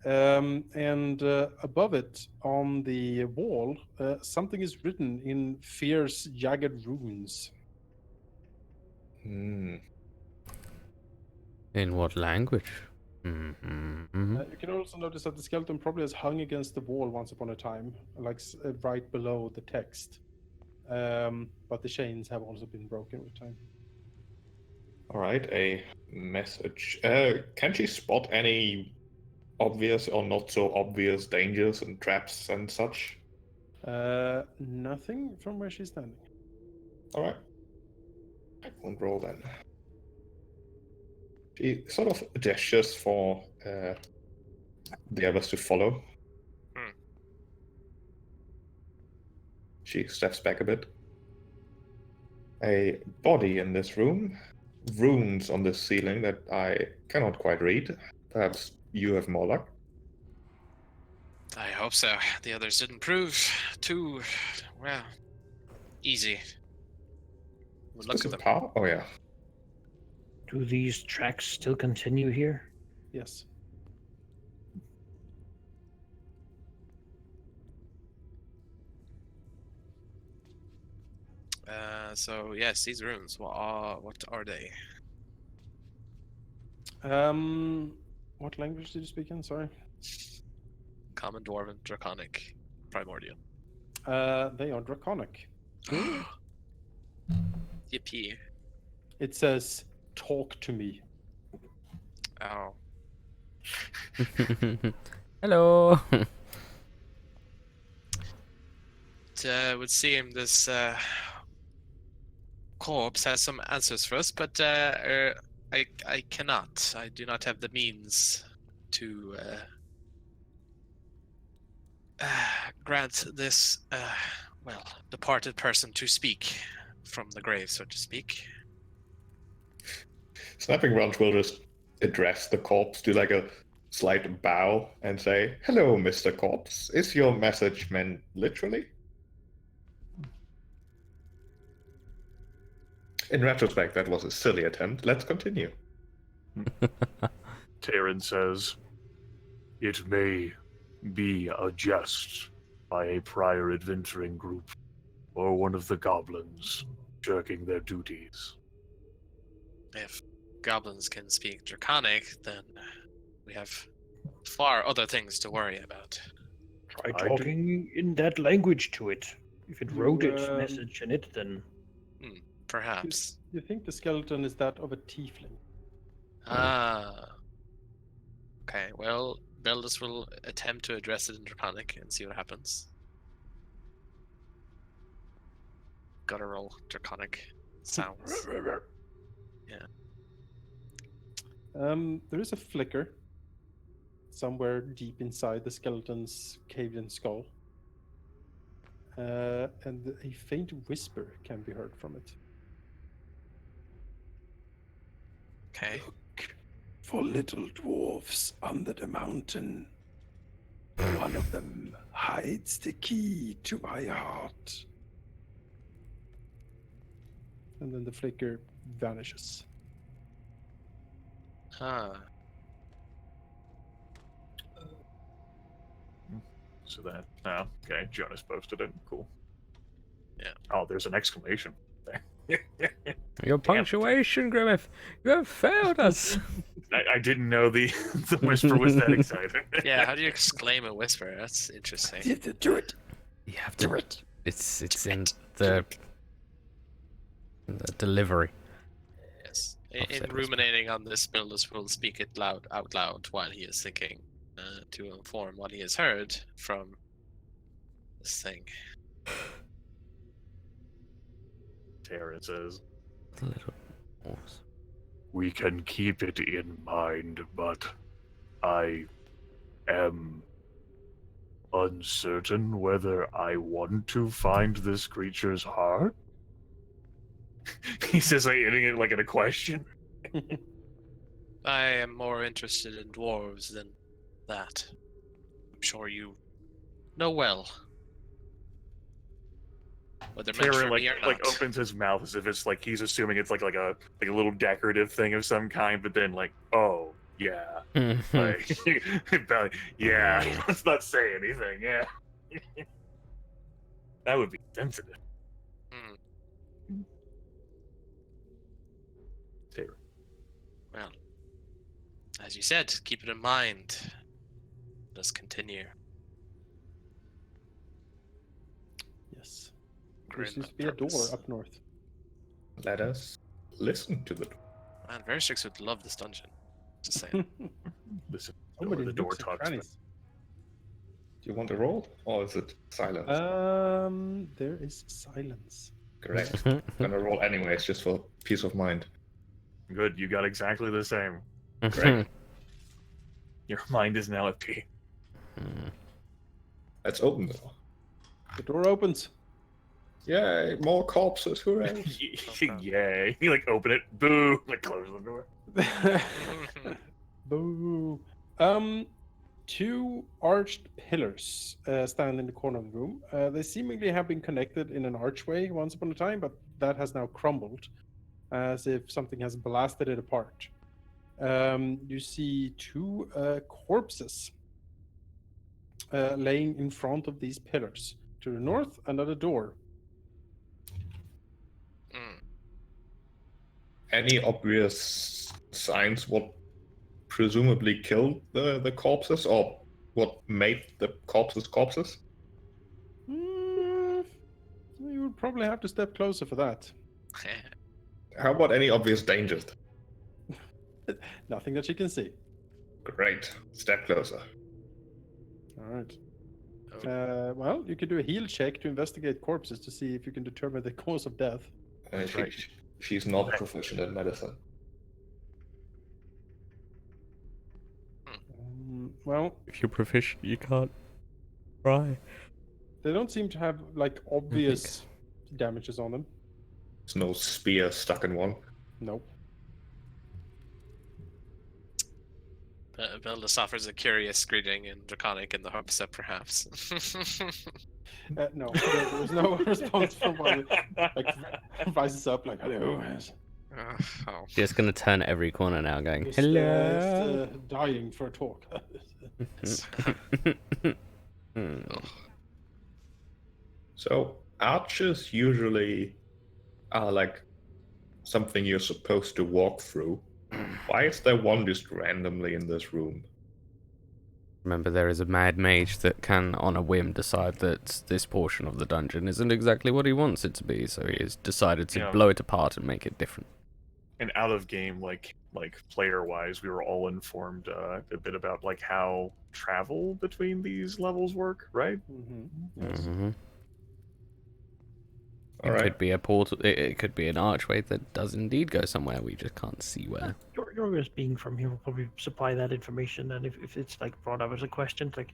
And above it, on the wall, something is written in fierce, jagged runes. Hmm. In what language? Mm-hmm. You can also notice that the skeleton probably has hung against the wall once upon a time, like right below the text. But the chains have also been broken with time. Alright, a message. Can she spot any obvious or not so obvious dangers and traps and such? Nothing from where she's standing. Alright. I won't roll then. She sort of gestures for the others to follow. She steps back a bit. A body in this room. Runes on the ceiling that I cannot quite read. Perhaps you have more luck. I hope so. The others didn't prove too, well, easy. We'll look Is at this them. a power? Oh yeah. Do these tracks still continue here? Yes. So yes, these runes. What are they? What language did you speak in? Sorry. Common, Dwarven, Draconic, Primordial. They are draconic. Yippee! It says, "Talk to me." Oh, Hello. it would seem this corpse has some answers for us, but I cannot. I do not have the means to grant this well departed person to speak from the grave, so to speak. Snapping Branch will just address the corpse, do like a slight bow, and say, "Hello, Mr. Corpse. Is your message meant literally?" In retrospect, that was a silly attempt. Let's continue. Taerin says, "It may be a jest by a prior adventuring group, or one of the goblins shirking their duties. If goblins can speak Draconic, then we have far other things to worry about. Try I do- talking in that language to it. If it You, wrote its message in it, then Perhaps. You think the skeleton is that of a tiefling? Ah. Okay, well, Beldas will attempt to address it in Draconic and see what happens. Guttural Draconic sounds. Yeah. There is a flicker somewhere deep inside the skeleton's caved-in skull, and a faint whisper can be heard from it. Okay. for little dwarfs under the mountain. One of them hides the key to my heart. And then the flicker vanishes. Ah. So that, oh, okay, Jonas posted it. Cool. Yeah. Oh, there's an exclamation there. Your punctuation, Grimmeth. You have failed us. I didn't know the the whisper was that exciting. Yeah, how do you exclaim a whisper? That's interesting. You have to do it. You have Do to. it. It's Do in it. the delivery. Yes. I'll say In whisper. ruminating on this, Beldas will speak it out loud while he is thinking to inform what he has heard from this thing. Taerin says, The little dwarfs. "We can keep it in mind, but I am uncertain whether I want to find this creature's heart." He says, like, hitting it like in a question. I am more interested in dwarves than that. I'm sure you know well. Whether meant Taerin for me or like not. opens his mouth as if it's like he's assuming it's like a little decorative thing of some kind, but then like, oh yeah, like yeah, let's not say anything. Yeah, that would be sensitive. Hmm. Taerin. Well, as you said, keep it in mind. Let us continue. Yes. There seems to be a door Purpose. up north. Let us listen to the door. Man, Verstrix would love this dungeon. Just saying. Listen, So many the door nooks and talks. crannies. Do you want a roll, or is it silence? There is silence. Correct. I'm gonna roll anyways, just for peace of mind. Good, you got exactly the same. Great. Your mind is now at peace. Let's open the door. The door opens. Yay, more corpses, hooray. Yay! You like open it, boo! Like close the door. Boo. Two arched pillars stand in the corner of the room. They seemingly have been connected in an archway once upon a time, but that has now crumbled, as if something has blasted it apart. You see two corpses laying in front of these pillars. To the north, another door. Mm. Any obvious signs what presumably killed the corpses, or what made the corpses corpses? You would probably have to step closer for that. How about any obvious dangers? Nothing that you can see. Great. Step closer. All right. Oh. Well, you could do a heal check to investigate corpses to see if you can determine the cause of death. She's not proficient in medicine. Well, If you're proficient, you can't try. they don't seem to have like obvious damages on them. There's no spear stuck in one. Nope. Beldas offers a curious greeting in Draconic in the hopes that perhaps. No, there was no response from one. Like rises up like hello. Oh. Just gonna turn every corner now, going Just, hello. dying for a talk. So archers usually are like something you're supposed to walk through. Why is there one just randomly in this room? Remember, there is a mad mage that can, on a whim, decide that this portion of the dungeon isn't exactly what he wants it to be, so he has decided to Yeah. blow it apart and make it different. And out of game, like player wise, we were all informed a bit about like how travel between these levels work, right? Yes. Mhm. It Alright. could be a portal. It could be an archway that does indeed go somewhere. We just can't see where. Yorgos being from here will probably supply that information, and if it's like brought up as a question, like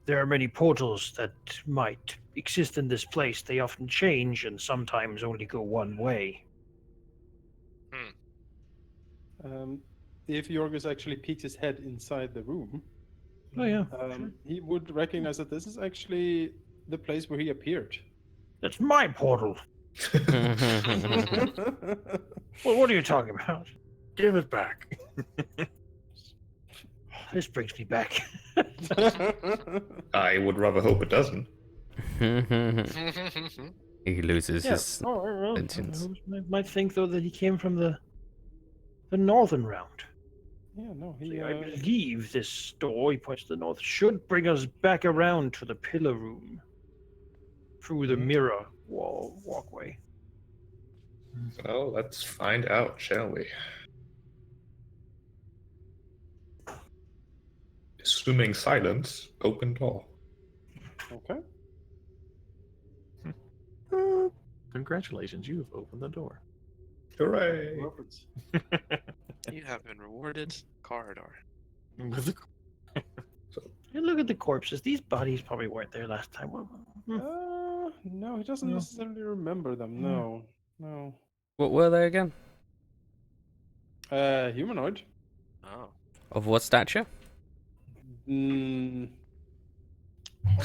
there are many portals that might exist in this place. They often change and sometimes only go one way. if Yorgos actually peeks his head inside the room, Oh yeah. he would recognize that this is actually the place where he appeared. That's my portal. Well, what are you talking about? Give it back. This brings me back. I would rather hope it doesn't. He loses his Oh, well, sentience. might think though that he came from the northern round. Yeah, no, So he. I believe this door, he points to the north, should bring us back around to the pillar room through the mirror wall walkway. Well, let's find out, shall we? Assuming silence, open door. Okay. Congratulations, you have opened the door. Hooray! Roberts. You have been rewarded. Corridor. And look at the corpses. These bodies probably weren't there last time. No, he doesn't necessarily remember them. No, no. What were they again? Humanoid. Oh. Of what stature? Hard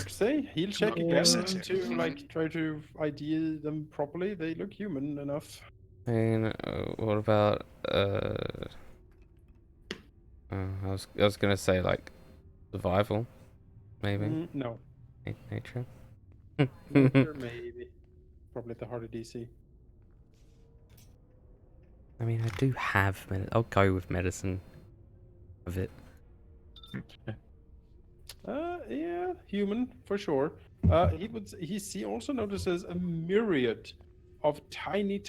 to say. He'll check again Perception. to like try to ID them properly. They look human enough. And what about I was gonna say like survival, maybe No. nature. Nature, maybe. Probably the harder DC. I mean, I do have. I'll go with medicine. Of it. Yeah, human for sure. He also notices a myriad of tiny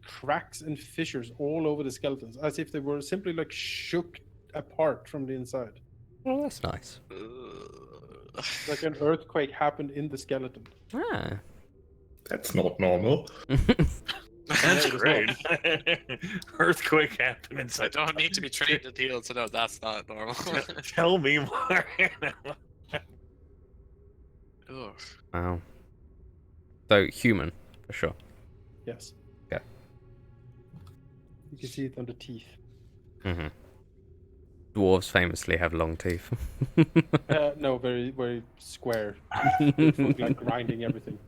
cracks and fissures all over the skeletons, as if they were simply like shook apart from the inside. Well, that's nice. Like an earthquake happened in the skeleton. Ah. That's not normal. That's Yeah, it great. Earthquake happened I inside. don't need to be trained in heal to know that's not normal. Tell me more. Ugh. Wow. So human, for sure. Yes. Okay. You can see it on the teeth. Mm-hmm. Dwarves famously have long teeth. No, very, very square. Big foot, like grinding everything.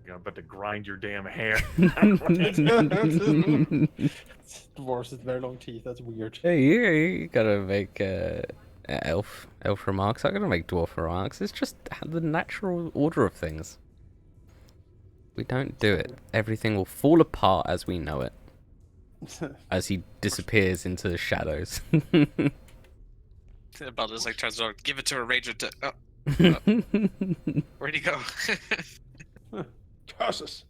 I'm about to grind your damn hair. Dwarves with very long teeth. That's weird. Hey, you gotta make elf remarks. I gotta make dwarf remarks. It's just the natural order of things. We don't do it. Everything will fall apart as we know it. As he disappears into the shadows. Beldas like turns around, give it to a ranger to. Oh, where'd he go? Curses.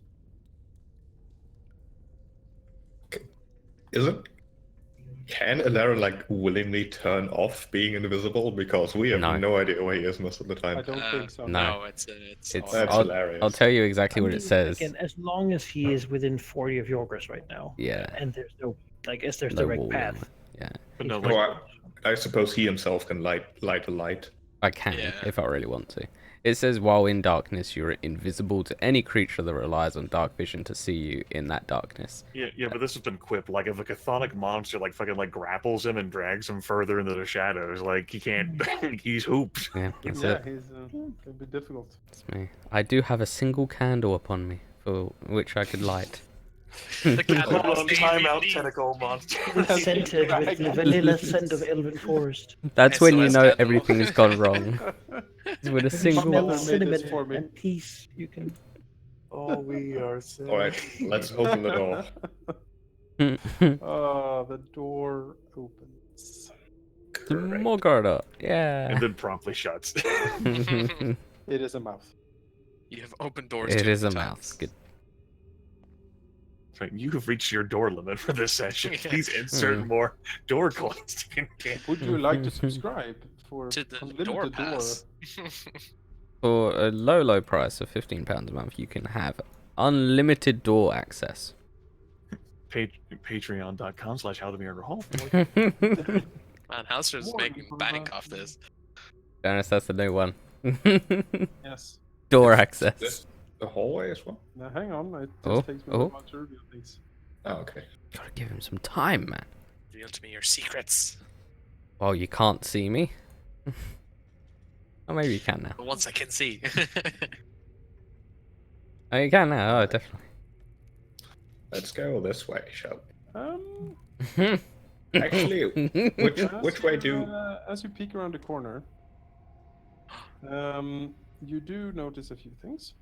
Can Eleran like willingly turn off being invisible? Because we have No. no idea where he is most of the I time. don't think so. no. No, it's It's That's I'll, hilarious. I'll tell you exactly what I it mean, says. Again, as long as he is within 40 of Yorgos right now. Yeah. And there's no, I guess there's No direct wall path. anywhere. Yeah. But no, He's like, Well, I suppose he himself can light a light. I can, Yeah. if I really want to. It says, while in darkness, you're invisible to any creature that relies on dark vision to see you in that darkness. yeah, but this has been quipped. Like, if a chthonic monster like fucking like grapples him and drags him further into the shadows, like he can't. He's hooped. Yeah, that's Yeah, it. he's gonna be difficult. That's me. I do have a single candle upon me, for which I could light. the candle Hold on, is time out, AVD. tentacle monster. Scented with the vanilla scent of Elven Forest. That's when you SOS know candle. everything's gone wrong. It's with a single... mother Smell made this cinnamon for me. and peace. You can. Oh, we are sad. All right, let's open the door. The door opens. Correct. Morgarda. Yeah. And then promptly shuts. It It is a mouth. You have opened doors. is a 2 mouth. times. Good. Right, you have reached your door limit for this session. Yeah. Please insert more door coins. Would you like to subscribe for To the unlimited door pass. For a low price of £15 a month, you can have unlimited door access. Patreon.com/Halldamir. Man, Halster's More making bank information. off this. Dennis, that's the new one. Yes. Door access. This the hallway as well. Now hang on. It just Oh, takes me oh. a while to reveal things. Oh, okay. Gotta give him some time, man. Reveal to me your secrets. Well, you can't see me. Oh, maybe you can now. But once I can see. Oh, you can now. Oh, definitely. Let's go this way, shall Um, we? Actually, which way do? As you peek around the corner, you do notice a few things.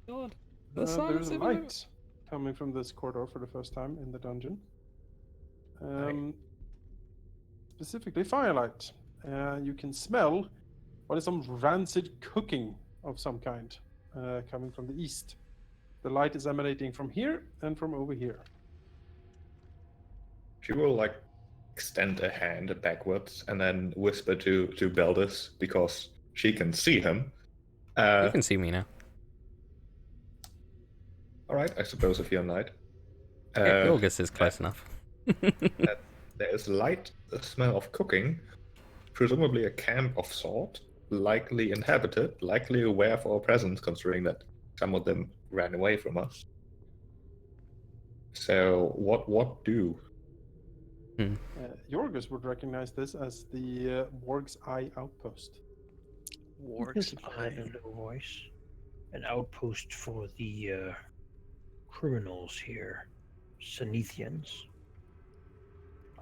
God, There's a light coming from this corridor for the first time in the dungeon. Specifically, firelight. You can smell what is some rancid cooking of some kind coming from the east. The light is emanating from here and from over here. She will like extend a hand backwards and then whisper to Beldas because she can see him. You can see me now. All right, I suppose if you're knight. Yeah, Yorgos is close enough. There is light, a smell of cooking, presumably a camp of sort, likely inhabited, likely aware of our presence, considering that some of them ran away from us. So what do? Yorgos would recognize this as the Warg's Eye outpost. Warg's I had a low voice. An outpost for the criminals here, Sanethians.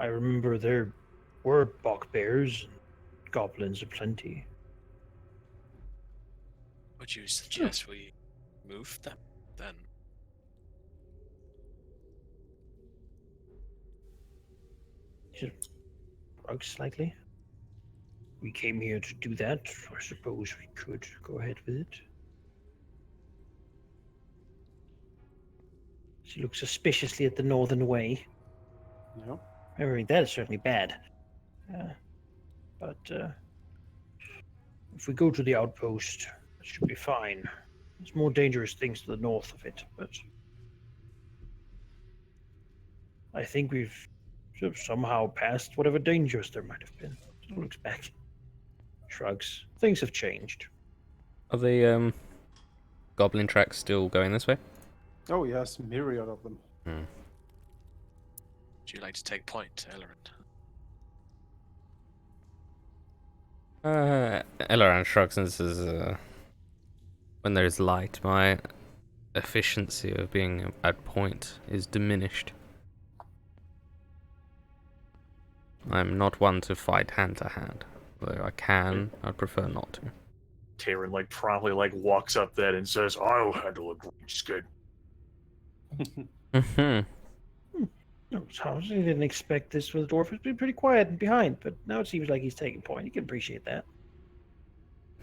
I remember there were bugbears and goblins aplenty. Would you suggest we move them then? Just rug slightly. We came here to do that. I suppose we could go ahead with it. She looks suspiciously at the northern way. No. Remembering that is certainly bad. But if we go to the outpost, it should be fine. There's more dangerous things to the north of it, but I think we've sort of somehow passed whatever dangers there might have been. Looks back, shrugs. Things have changed. Are the goblin tracks still going this way? Oh yes, myriad of them. Hmm. Would you like to take point, Eleran? Eleran shrugs and says, when there's light, my efficiency of being at point is diminished. I'm not one to fight hand to hand. Though I can, I'd prefer not to. Taerin like promptly like walks up then and says, "I'll handle it. It's good." No, I didn't expect this with the dwarf. He's been pretty quiet and behind, but now it seems like he's taking point. You can appreciate that.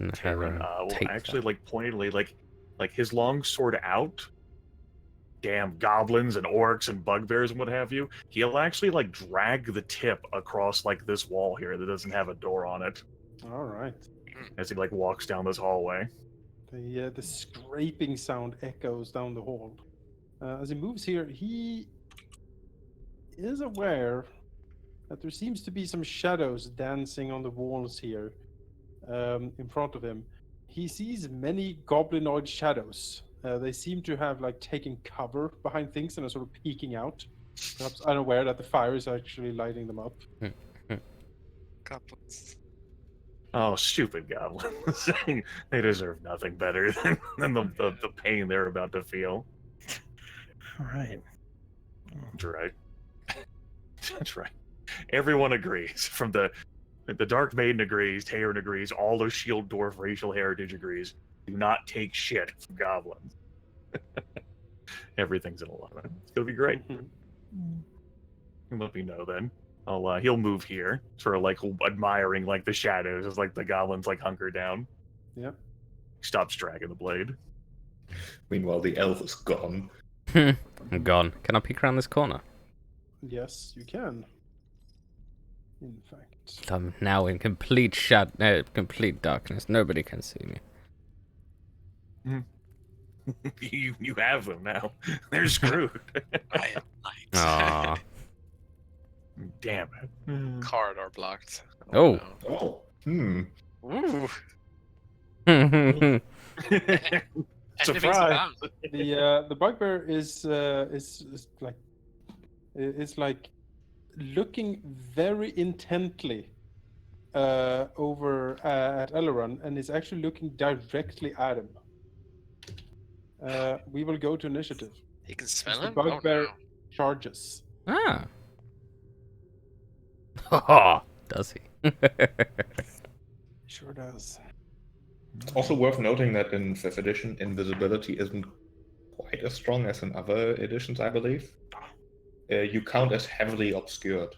Taerin will take actually that. like pointedly like his long sword out. Damn goblins and orcs and bugbears and what have you. He'll actually like drag the tip across like this wall here that doesn't have a door on it All right. as he like walks down this hallway. The scraping sound echoes down the hall. As he moves here, he is aware that there seems to be some shadows dancing on the walls here in front of him. He sees many goblinoid shadows. They seem to have like taken cover behind things and are sort of peeking out, perhaps unaware that the fire is actually lighting them up. Goblins. Oh, stupid goblins. They deserve nothing better than the pain they're about to feel. All right. That's right. That's right. Everyone agrees. From the Dark Maiden agrees, Taerin agrees, all the Shield Dwarf racial heritage agrees. Do not take shit from goblins. Everything's in alignment. It's gonna be great. Let me know then. He'll move here, sort of like admiring like the shadows as like the goblins like hunker down. Yep. Stops dragging the blade. Meanwhile, the elf is gone. I'm gone. Can I peek around this corner? Yes, you can. In fact. I'm now in complete complete darkness. Nobody can see me. You have them now. They're screwed. I am light. Aww. Damn it. Corridor blocked. Oh. Oh. Ooh. Oh. Enemies Surprise. abound. The bugbear is like looking very intently over at Eleran and is actually looking directly at him. We will go to initiative. He can As smell the him? Oh bugbear no. charges. Ah. Haha, does he? Sure does. Also worth noting that in 5th edition, invisibility isn't quite as strong as in other editions, I believe. You count as heavily obscured.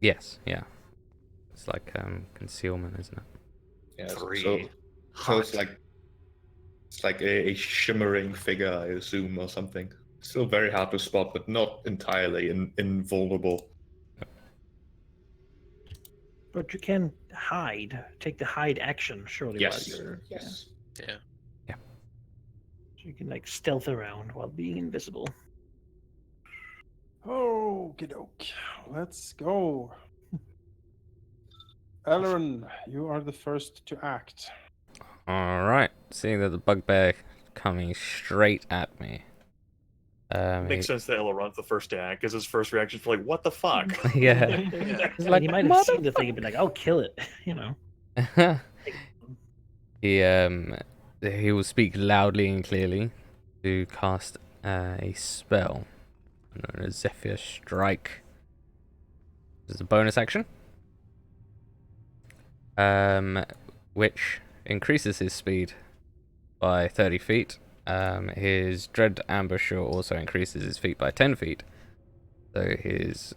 Yes, yeah. It's like concealment, isn't it? Yeah, Three. so it's like a shimmering figure, I assume, or something. Still very hard to spot, but not entirely invulnerable. But you can hide. Take the hide action, surely, while Yes. you're. Yes. Yeah. So you can like stealth around while being invisible. Okie doke. Let's go. Eleran, you are the first to act. Alright, seeing that the bugbear coming straight at me. Makes sense that Eleron's the first to act, because his first reaction is like, what the fuck? Yeah. Yeah. He's I mean, he might have seen the thing and been like, "I'll kill it," you know. he will speak loudly and clearly to cast a spell known as Zephyr Strike. This is a bonus action. Which increases his speed by 30 feet. His Dread Ambusher also increases his feet by 10 feet. So his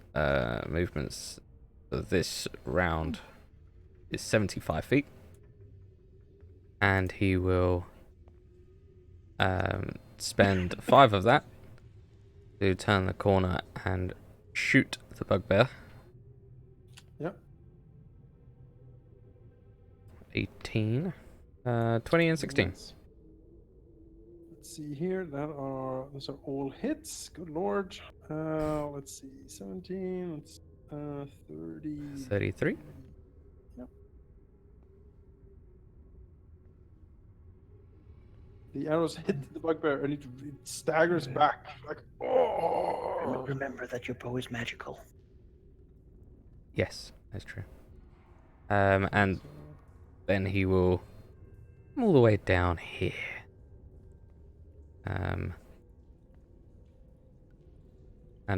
movements for this round is 75 feet. And he will spend 5 of that to turn the corner and shoot the bugbear. Yep. 18, 20 and 16. Yes. Let's see here. Those are all hits. Good lord. Let's see. 17. Let's 30. 33. Yep. The arrows hit the bugbear and it staggers back. Like, oh! Remember that your bow is magical. Yes, that's true. And then he will come all the way down here. And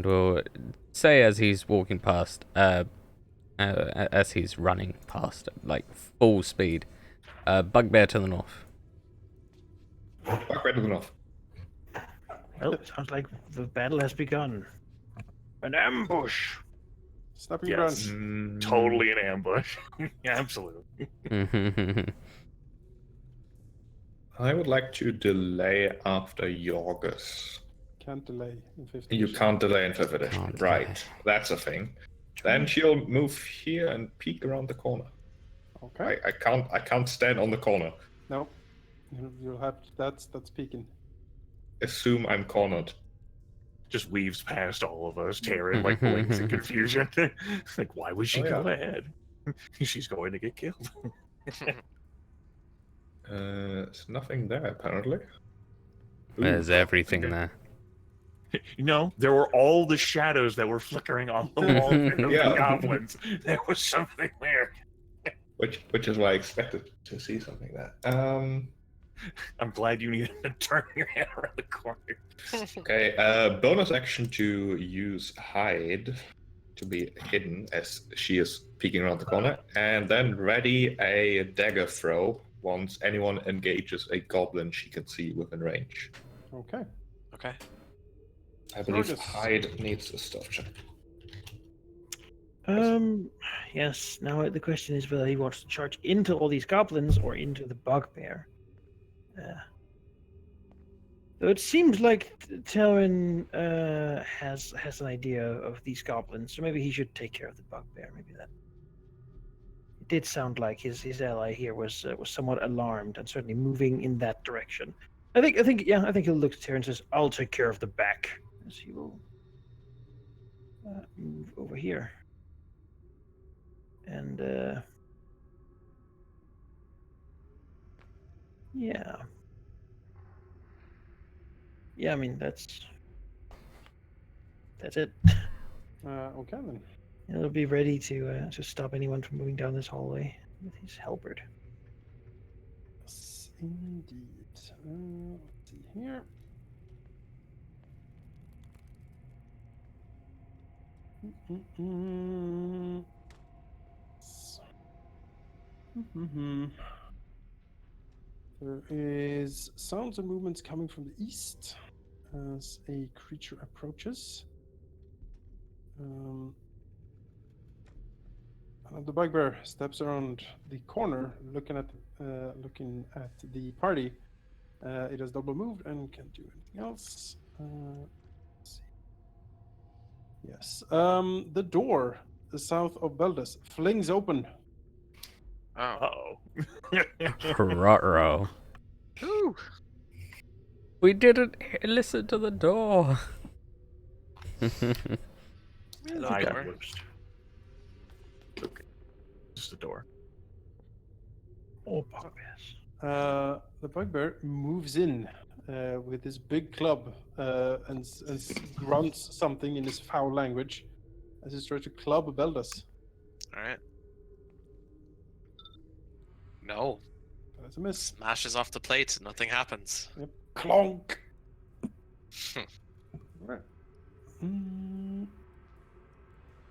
we'll say as he's walking past, as he's running past, like full speed, bugbear to the north. Bugbear to the north. Well, sounds like the battle has begun. An ambush. Snapping Yes. branch. Totally an ambush. Absolutely. I would like to delay after Yorgos. Can't delay in 15. You can't delay in 5th edition. Can't Right. delay. That's a thing. Then she'll move here and peek around the corner. Okay. I can't stand on the corner. No. You'll have that's peeking. Assume I'm cornered. Just weaves past all of us. Taerin like blinks in confusion. Like, why would she Oh, go yeah. ahead? She's going to get killed. There's nothing there apparently. There's Ooh. everything there. You know, there were all the shadows that were flickering on the wall of Yeah. the goblins. There was something there. Which is why I expected to see something there. I'm glad you needed to turn your head around the corner. Okay, bonus action to use hide to be hidden as she is peeking around the corner, and then ready a dagger throw once anyone engages a goblin she can see within range. Okay. Okay. I believe Gorgeous. hide needs a stealth check. Yes. Now the question is whether he wants to charge into all these goblins or into the bugbear. Though it seems like Taerin has an idea of these goblins, so maybe he should take care of the bugbear. Maybe that. It did sound like his ally here was somewhat alarmed and certainly moving in that direction. I think he'll look at Taerin and says, "I'll take care of the back," as he will move over here. And yeah, I mean that's That's it. Okay then. It'll be ready to stop anyone from moving down this hallway with his halberd. Yes, indeed. Let's see here. Mm-mm-mm. Mhm. There is sounds and movements coming from the east as a creature approaches. The bugbear steps around the corner, looking at the party. It has double moved and can't do anything else. Let's see. Yes. The door, the south of Beldas, flings open. Oh. Uh-oh. Ruh-roh. Ooh. We didn't listen to the door. Hello, I got door. loosed. Okay. Just a door. Oh, bugbears. The bugbear moves in with his big club and grunts something in his foul language as he tries to club Beldas. All right. No. That's a miss. Smashes off the plate. Nothing happens. Yep. Clonk. Right.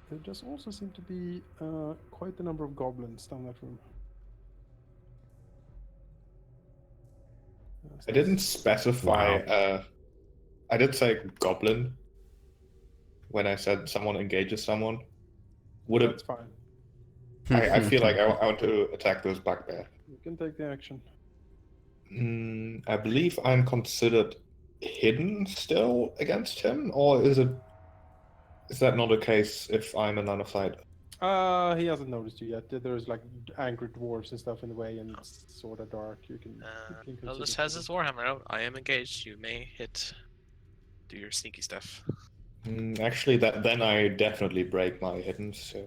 There does also seem to be quite a number of goblins down that room. I didn't specify. Wow. I did say goblin when I said someone engages someone. Would That's it? fine. I feel like I want to attack those bugbear. You can take the action. I believe I'm considered hidden still against him, or is that not the case if I'm a line of sight? He hasn't noticed you yet. There's like angry dwarves and stuff in the way, and it's sort of dark. You can Beldas consider has his Warhammer out. I am engaged. You may do your sneaky stuff. Actually, then I definitely break my hidden. So,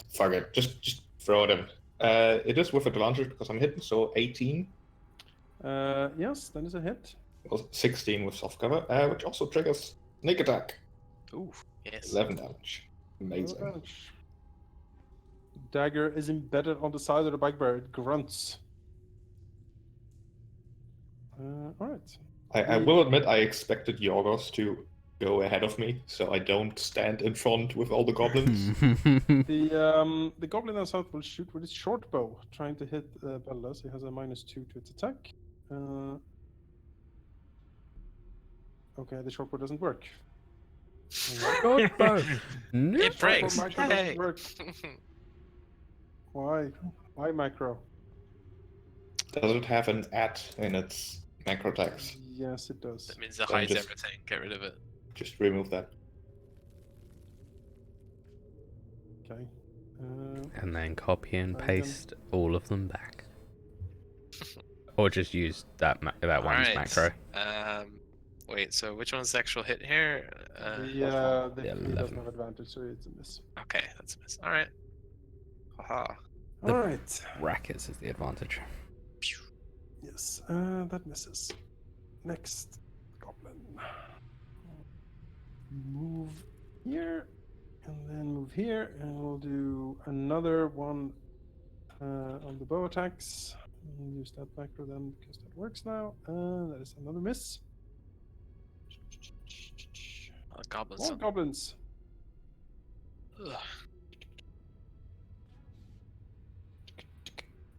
fuck it. Just throw it in. It is with advantage because I'm hidden, so 18. Yes, that is a hit. Well, 16 with soft cover, which also triggers sneak attack. Ooh, yes. 11 damage. Amazing. No damage. Dagger is embedded on the side of the bugbear. It grunts. All right. I will admit I expected Yorgos to go ahead of me, so I don't stand in front with all the goblins. The goblin on south will shoot with his short bow, trying to hit Beldas. He has a -2 to its attack. Okay, the short bow doesn't work. Short bow. No. It breaks. Micro Hey. doesn't work. Why? Why macro? Does it have an at in its macro text? Yes, it does. That means it Then hides just- everything. Get rid of it. Just remove that. Okay. And then copy and Right, paste all of them back. Or just use that one's Alright. macro. Wait. So which one's the actual hit here? The the he 11. doesn't have advantage, so it's a miss. Okay, that's a miss. All right. Haha. The- All right. Rackets is the advantage. Yes, that misses. Next goblin. Move here, and then move here, and we'll do another one on the bow attacks. And use that macro then, because that works now. That is another miss. Goblins. More goblins. Ugh.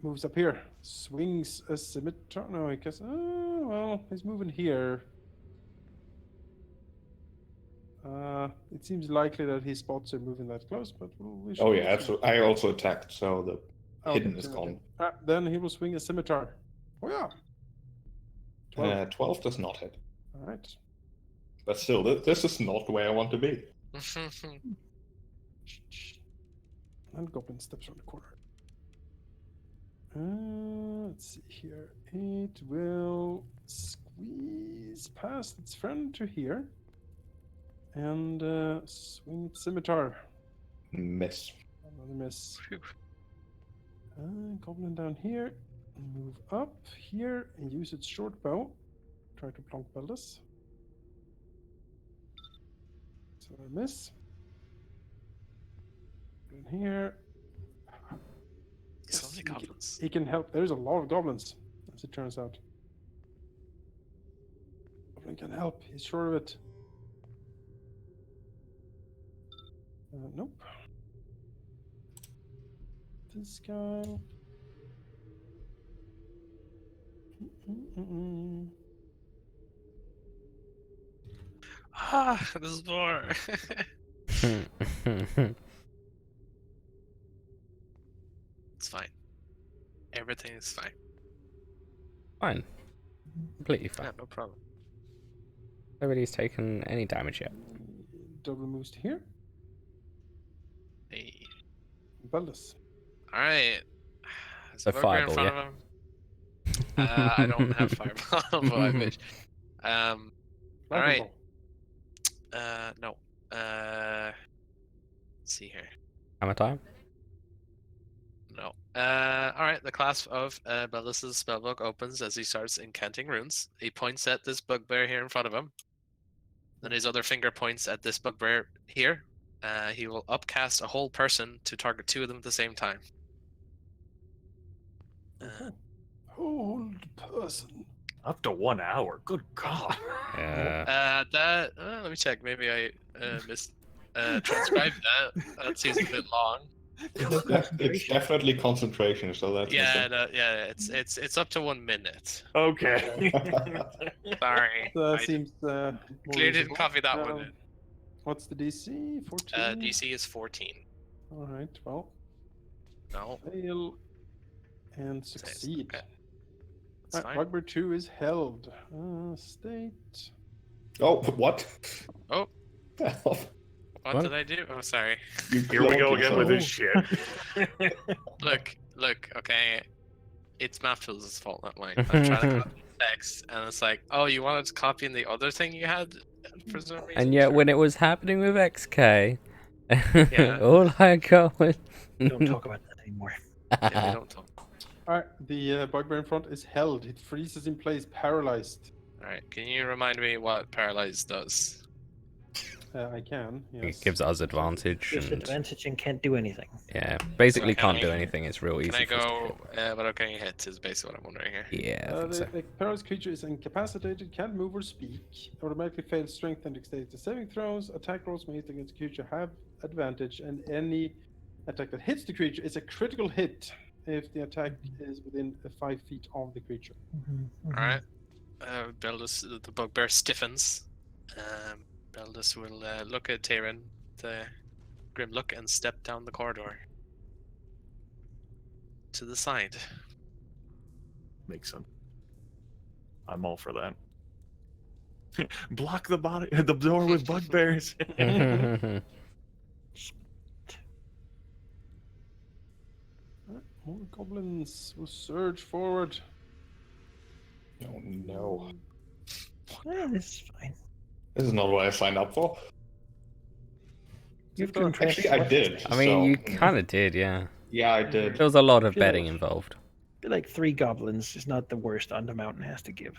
Moves up here. Swings a scimitar. No, I guess. Oh, well, he's moving here. It seems likely that his spots are moving that close, but we should Oh yeah, see. I also attacked, so the Oh, hidden okay, is okay. gone. Then he will swing a scimitar. Oh yeah. 12. 12 does not hit. All right. But still, this is not where I want to be. And goblin steps around the corner. Let's see here. It will squeeze past its friend to here. And swing its scimitar. Miss. Another miss. Phew. Goblin down here. Move up here and use its short bow. Try to plonk Beldas. So I miss. In here. So many he can- goblins. He can help. There's a lot of goblins, as it turns out. Goblin can help. He's sure of it. Nope. This guy. Ah, there's more. It's fine. Everything is fine. Fine. Completely fine. Yeah, no problem. Nobody's taken any damage yet. Double moves to here. Hey. Beldas. Alright. Is A the bugbear in fireball, front of him? I don't have fireball, but I wish. Alright. Fireball. No. Let's see here. Hammer time? No. Alright, the clasp of Beldas' spellbook opens as he starts incanting runes. He points at this bugbear here in front of him. Then his other finger points at this bugbear here. He will upcast a whole person to target 2 of them at the same time. Hold person. Up to 1 hour. Good God. Yeah. Let me check. Maybe I transcribed that. That seems a bit long. It's definitely concentration, so that's Yeah, it's up to 1 minute. Okay. Sorry, That I seems more clearly didn't reasonable. copy that one in. What's the DC? 14? DC is 14. Alright, well, No, fail and succeed. Okay. That's fine. Bugbear 2 is held. State. Oh, what? Oh. What? What did I do? Oh, sorry. Here we go again with this shit. Look, okay. It's MapTools' fault, not mine. I'm trying to copy text, and it's like, oh, you wanted to copy in the other thing you had for some reason? And yet, Sure. when it was happening with XK, Yeah. all I got was. Don't talk about that anymore. Yeah, we don't talk. Alright, the bugbear in front is held. It freezes in place, paralyzed. Alright, can you remind me what Paralyze does? I can, yes. It gives us advantage, and Disadvantage and can't do anything. yeah, basically So can't can do I- anything. It's real easy. Can I for us to go, hit. but can you hit is basically what I'm wondering here. Yeah, I think The, so. the paralyzed creature is incapacitated, can't move or speak, automatically fails strength and dexterity saving throws. Attack rolls made against the creature have advantage, and any attack that hits the creature is a critical hit if the attack is within 5 feet of the creature. Alright. Beldas, the bugbear stiffens. Beldas will look at Taerin, the grim look, and step down the corridor to the side. Makes sense. I'm all for that. Block the door with bugbears. More goblins will surge forward. Oh no. This is fine. This is not what I signed up for. You have to impress. Actually, I did. I mean, so- you kind of did, yeah. Yeah, I did. There was a lot of Feel betting like- involved. I feel like 3 goblins is not the worst on the mountain has to give.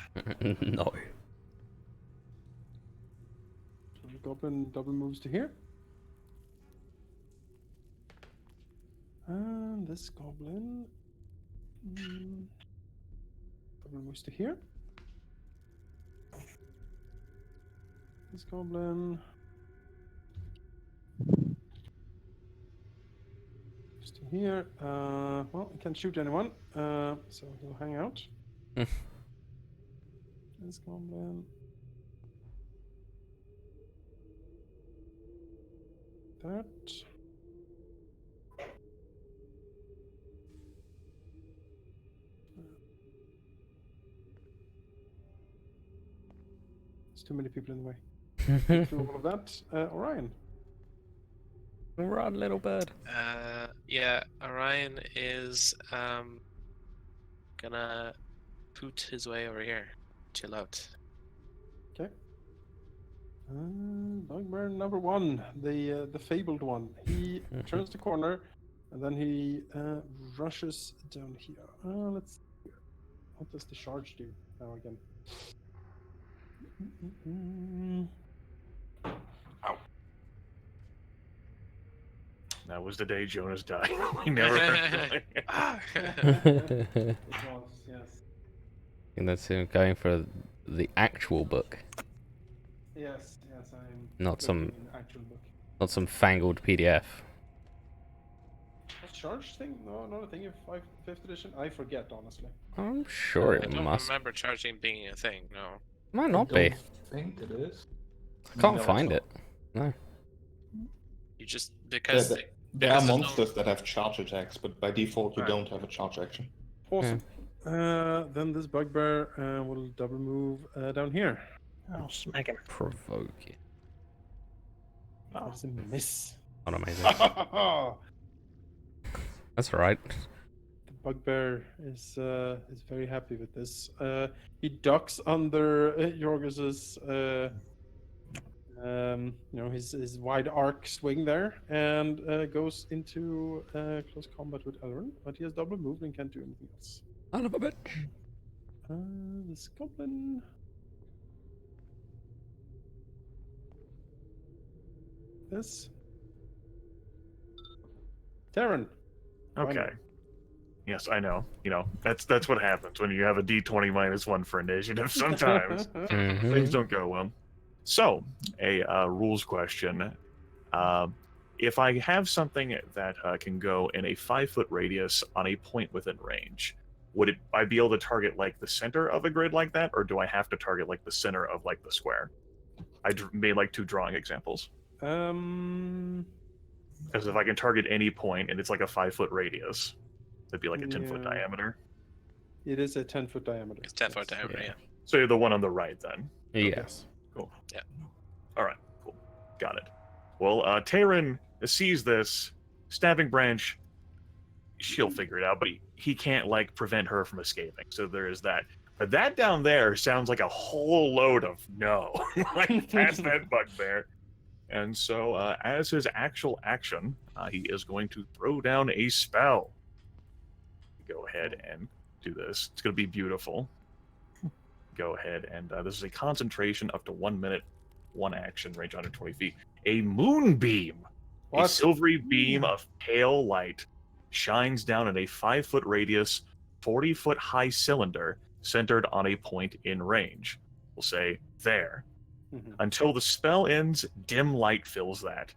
No. So the goblin double moves to here. And this goblin double moves to here. This goblin moves to here. Well, he can't shoot anyone, so he'll hang out. This goblin. That. There's too many people in the way. Through all of that. Orion. Run, little bird. Yeah, Orion is gonna poot his way over here. Chill out. Okay. Bugbear number 1, the fabled one. He turns the corner, and then he rushes down here. Let's see. What does the charge do now again? Ow. That was the day Jonas died. We never heard It was, yes. And that's him going for the actual book, Yes, I'm not some looking in actual book. not some fangled PDF. A charge thing? No, not a thing in 5th edition. I forget, honestly. I'm sure I it don't must. remember charging being a thing. No. Might not be. I think it is. I can't No, it's find not. it. No. You just because There are because there's no- monsters that have charge attacks, but by default you Right. don't have a charge action. Awesome. Then this bugbear will double move down here. I'll smack him. Provoke it. Oh, it's a miss. Not amazing. The That's alright. bugbear is very happy with this. He ducks under Yorgos's his wide arc swing there, and goes into close combat with Eleran, but he has double move and can't do anything else. Son of a bitch. This goblin. This. Taerin. Okay. Yes, I know. You know, that's what happens when you have a D20 -1 for initiative. Sometimes Mhm. things don't go well. So, a rules question. If I have something that can go in a 5-foot radius on a point within range, would I be able to target like the center of a grid like that, or do I have to target like the center of like the square? I made like 2 drawing examples. Because if I can target any point and it's like a 5-foot radius, that'd be like a 10-foot Yeah. diameter. It is a 10-foot diameter. It's 10-foot Yes. diameter. yeah. Yeah. So you're the one on the right then. Yes. Cool. Yeah. All right. Cool. Got it. Well, Taerin sees this stabbing branch. She'll figure it out, but he can't like prevent her from escaping. So there is that. But that down there sounds like a whole load of no, like past that bugbear. And so, as his actual action, he is going to throw down a spell. Go ahead and do this. It's going to be beautiful. Go ahead and this is a concentration up to 1 minute, 1 action, range 120 feet. A moonbeam, a What? silvery beam of pale light, shines down in a 5-foot radius, 40-foot high cylinder centered on a point in range. We'll say there. Mhm. Until the spell ends, dim light fills that.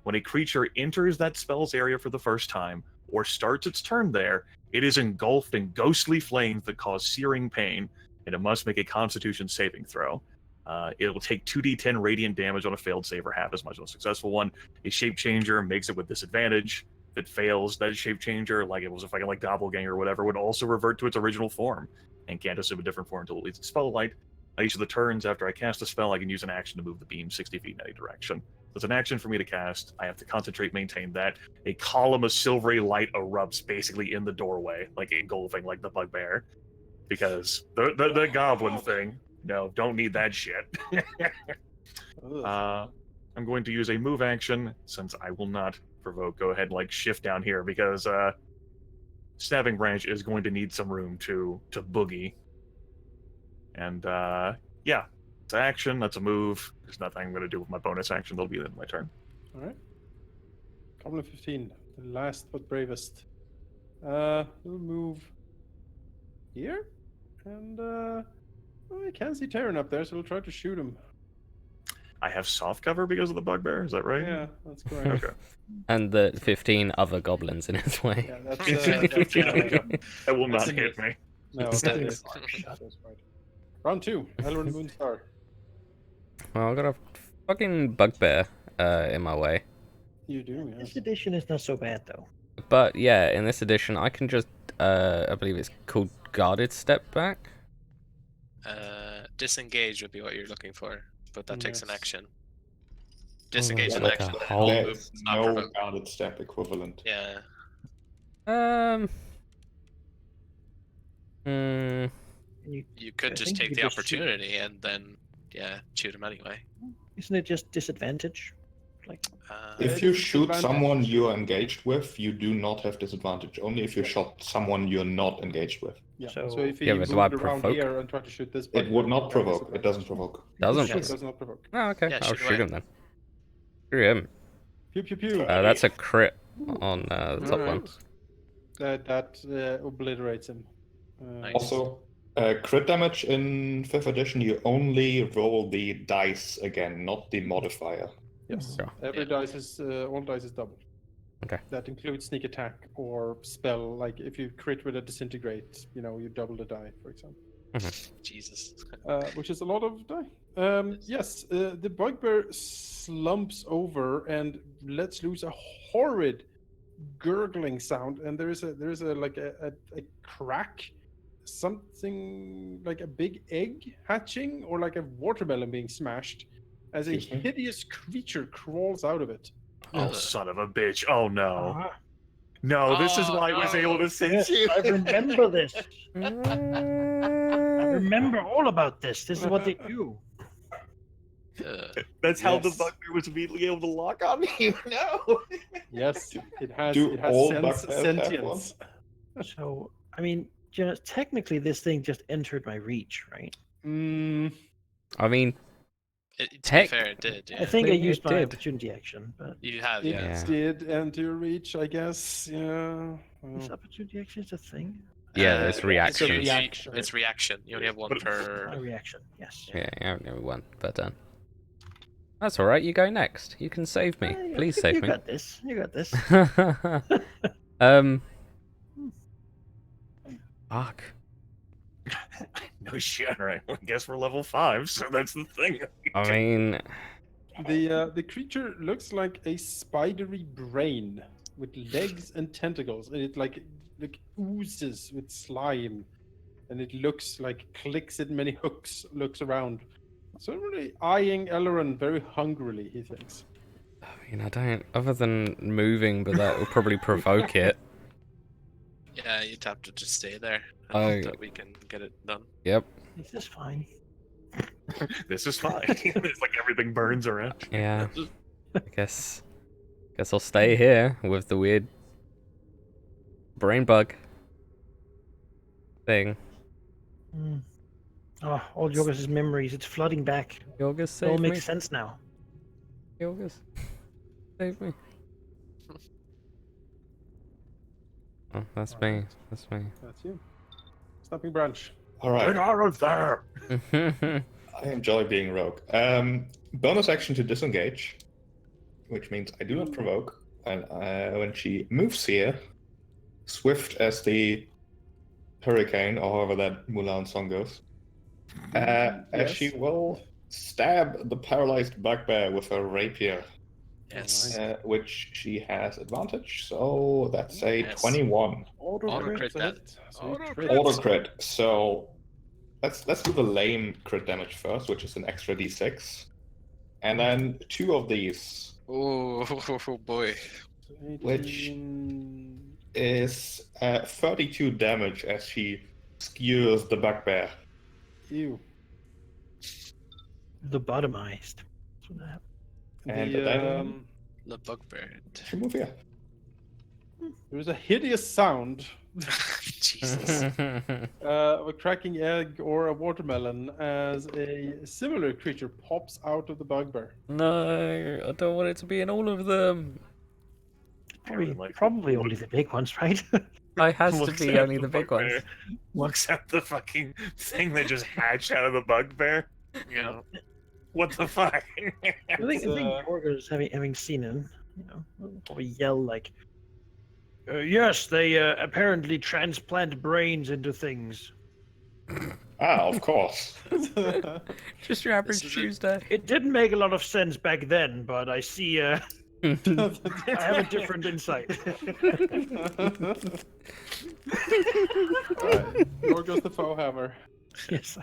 When a creature enters that spell's area for the first time, or starts its turn there, it is engulfed in ghostly flames that cause searing pain, and it must make a Constitution saving throw. It will take 2d10 radiant damage on a failed save, or half as much on a successful one. A shape changer makes it with disadvantage. If it fails, that shape changer, like it was a fucking like doppelganger or whatever, would also revert to its original form, and can't assume a different form until it leaves its spell light. Each of the turns after I cast a spell, I can use an action to move the beam 60 feet in any direction. So it's an action for me to cast. I have to concentrate, maintain that. A column of silvery light erupts basically in the doorway, like engulfing like the bugbear. Because the goblin thing, no, don't need that shit. Ugh. I'm going to use a move action, since I will not provoke. Go ahead and like shift down here, because Stabbing Branch is going to need some room to boogie. And yeah, it's an action. That's a move. There's nothing I'm going to do with my bonus action. That'll be in my turn. All right. Goblin 15, the last but bravest. We'll move here, and I can't see Taerin up there, so we'll try to shoot him. I have soft cover because of the bugbear. Is that right? Yeah, that's correct. Okay. And the 15 other goblins in its way. Yeah, that's, That will not That's a hit me. no, That's that it. is right. Round 2, Eleran Moonstar. Well, I've got a fucking bugbear in my way. You do, This yes. edition is not so bad though. But yeah, in this edition, I can just, I believe it's called Guarded Step Back. Disengage would be what you're looking for, but that takes an Yes. action. Disengage an like a action. whole- There Move, is not no provoke. guarded step equivalent. Yeah. And you, You could I just think you take could the just shoot. opportunity and then, yeah, shoot him anyway. isn't it just disadvantage? Like If you It's shoot advantage. someone you are engaged with, you do not have disadvantage. Only if you shot someone you're not engaged with. Yeah. So- So if he Yeah, but moved do I around provoke? here and tried to shoot this, It bugbear, would he not has provoke. It disadvantage. doesn't provoke. Doesn't It provoke. does not provoke. Oh, okay. Yeah, I'll shoot shoot away. him then. Screw him. Pew pew pew. That's a crit on the top one. That obliterates him. Nice. Also, crit damage in 5th edition, you only roll the dice again, not the modifier. Yes. Sure. Every dice is all dice is doubled. Okay. That includes sneak attack or spell. Like if you crit with a disintegrate, you double the die, for example. Jesus. Which is a lot of die. Yes, the bugbear slumps over and lets loose a horrid gurgling sound, and there is a crack, something like a big egg hatching or like a watermelon being smashed, as a Excuse me? hideous creature crawls out of it. Oh, son of a bitch. Oh, no. Ah, No, this is Oh, why I was no. able to sense yes, you. I remember this. I remember all about this. This is what they do. That's how the Yes. bugbear was immediately able to lock on you. No. Yes, it has. Do It has all bugbears have sentience. So, I mean, technically, this thing just entered my reach, right? I mean, To be Tech- fair, it did. I Yeah. think I It used my did. opportunity action, but You have, It yeah. Yeah. did enter your reach, I guess. Yeah. is opportunity action a thing? yeah, there's It's a reactions. reaction. It's reaction. You only have one But- My per. reaction, yes. Yeah, I only one, but that's all right. You go next. You can save me. Yeah, Please you save me. got this. You got this. Fuck. No shit, right? I guess we're level 5, so that's the thing. I mean, The creature looks like a spidery brain with legs and tentacles, and it like oozes with slime, and it looks like clicks at many hooks, looks around. Suddenly eyeing Eleran very hungrily, he thinks. I don't. Other than moving, but that will probably provoke it. Yeah, you'd have to just stay there. Oh. And hope that we can get it done. Yep. This is fine. This is fine. It's like everything burns around. Yeah. I guess I'll stay here with the weird brain bug thing. Mm. Oh, all Yorgos' memories, it's flooding back. Yorgos, It all save me. makes sense now. Yorgos, save me. Oh, that's me. That's me. That's you. Snapping branch. All right. Get out of there! I enjoy being rogue. Bonus action to disengage, which means I do not provoke. And when she moves here, swift as the hurricane, or however that Mulan song goes, as Yes. she will stab the paralyzed bugbear with her rapier, Yes. which she has advantage. So that's a Yes. 21 Auto crit That's a that. hit. So Auto you crit. auto crit. So let's do the lame crit damage first, which is an extra d6, and then 2 of these Oh, boy. Which- 18. is 32 damage as she skewers the bugbear. Ew. Lobotomized. That's what happened. And The, then- The bugbear. She move here. There's a hideous sound Jesus. of a cracking egg or a watermelon as a similar creature pops out of the bugbear. No, I don't want it to be in all of them. Probably only the big ones, right? It has to Looks be at only the big ones. bugbear, Looks at the fucking thing that just hatched out of the bugbear. You know, what the fuck? I think uh, Yorgos, having seen him, will probably yell like, "Yes, they apparently transplant brains into things. Of course. Just your average This is it. Tuesday. It didn't make a lot of sense back then, but I see. I have a different insight." Yorgos the Foehammer. Yes,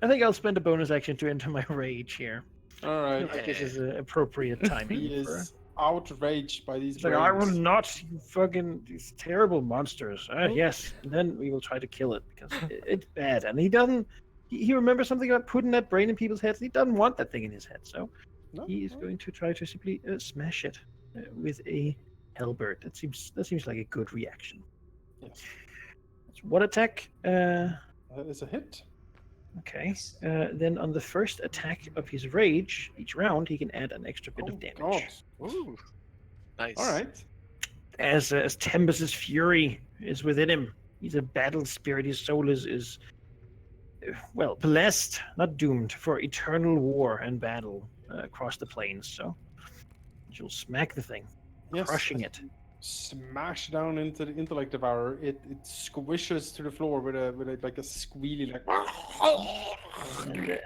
I think I'll spend a bonus action to enter my rage here. All I right. feel like this is an appropriate timing. He for- is outraged by these It's like, I will brains. not, you fucking these terrible monsters. Yes, and then we will try to kill it because it's bad. And he doesn't. He remembers something about putting that brain in people's heads. He doesn't want that thing in his head, so No, he is no. going to try to simply smash it with a halberd. That seems like a good reaction. Yes. So what attack? That is a hit. Okay. Then on the first attack of his rage, each round he can add an extra bit of damage. God. Ooh. Nice. All right. as Tempest's fury is within him. He's a battle spirit. His soul is well, blessed, not doomed, for eternal war and battle across the plains. So you'll smack the thing, Yes, crushing as it. you smash down into the intellect devourer. It squishes to the floor with a like a squealy like.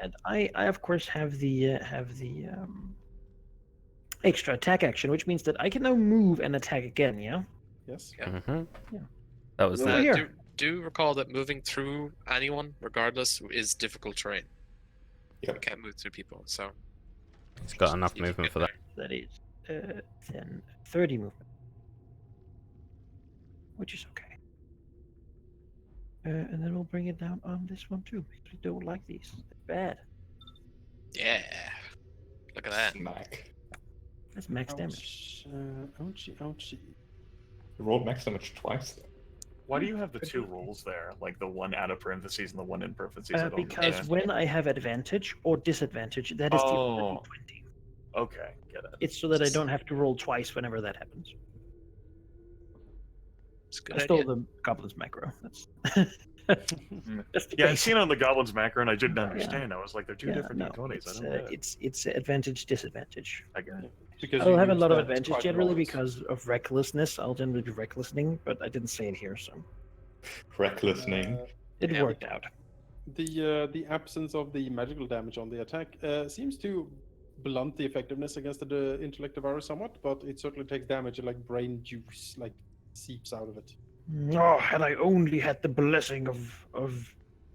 And I of course have the extra attack action, which means that I can now move and attack again. Yeah. Yes. Yeah. Mm-hmm. Yeah. That was Over the here. Do recall that moving through anyone, regardless, is difficult terrain. Yep. You can't move through people, so It's got just enough need to movement get for that. That is then 30 movement, which is okay. And then we'll bring it down on this one too, because we don't like these. They're bad. Yeah. Look at that. Smack. That's max damage. Ouchie, ouchie. You rolled max damage twice. Though. Why do you have the two rolls there? Like the one out of parentheses and the one in parentheses? I don't Because understand. when I have advantage or disadvantage, that is the Oh. 20. Okay, get it. It's so that I don't have to roll twice whenever that happens. It's a good I stole idea. the goblin's macro. That's just the Yeah, I've case. seen it on the Goblin's macro and I didn't understand. I was like, they're two Yeah, different no, D20s. I it's, don't get it. it's advantage disadvantage. I get it. Because I'll you have a use lot of that advantage quite a generally lot. because of recklessness. I'll generally be recklessing, but I didn't say it here, so Reckless name. it Yeah. worked out. The absence of the magical damage on the attack seems to blunt the effectiveness against the intellect devourer somewhat, but it certainly takes damage and like brain juice like seeps out of it. Oh, had I only had the blessing of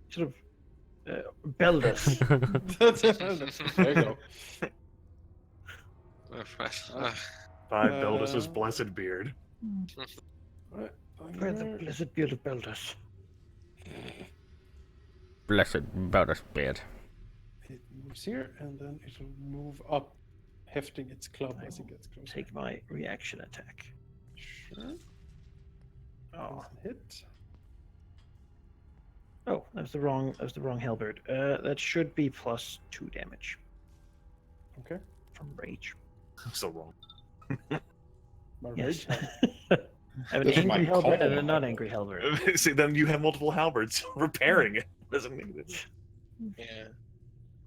sort of Beldas. There you go. By Beldas's blessed beard. Right, Where the blessed beard of Beldas. Blessed about us beard. It moves here and then it'll move up, hefting its club as it gets closer. Take my reaction attack. Sure. Oh, Hit. oh, that was the wrong halberd. That should be plus 2 damage Okay. from rage. I'm so wrong. My Yes. rage. I have an This is my angry halberd and common a not halberd. angry halberd. See, then you have multiple halberds. Repairing it doesn't mean it. Yeah.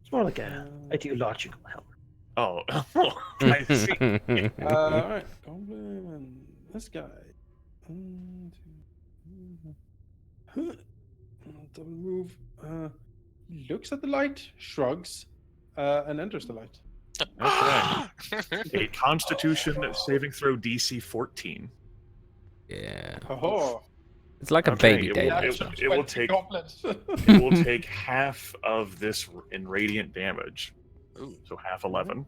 It's more like a ideological halberd. Oh, I see. Alright, Goblin and this guy. One, two, double move. He looks at the light, shrugs, and enters the light. Okay. A Constitution saving throw DC 14. Yeah. Oh, It's like a Okay, baby it day. will- it will take- goblins. It will take half of this in radiant damage. Ooh. So half 11.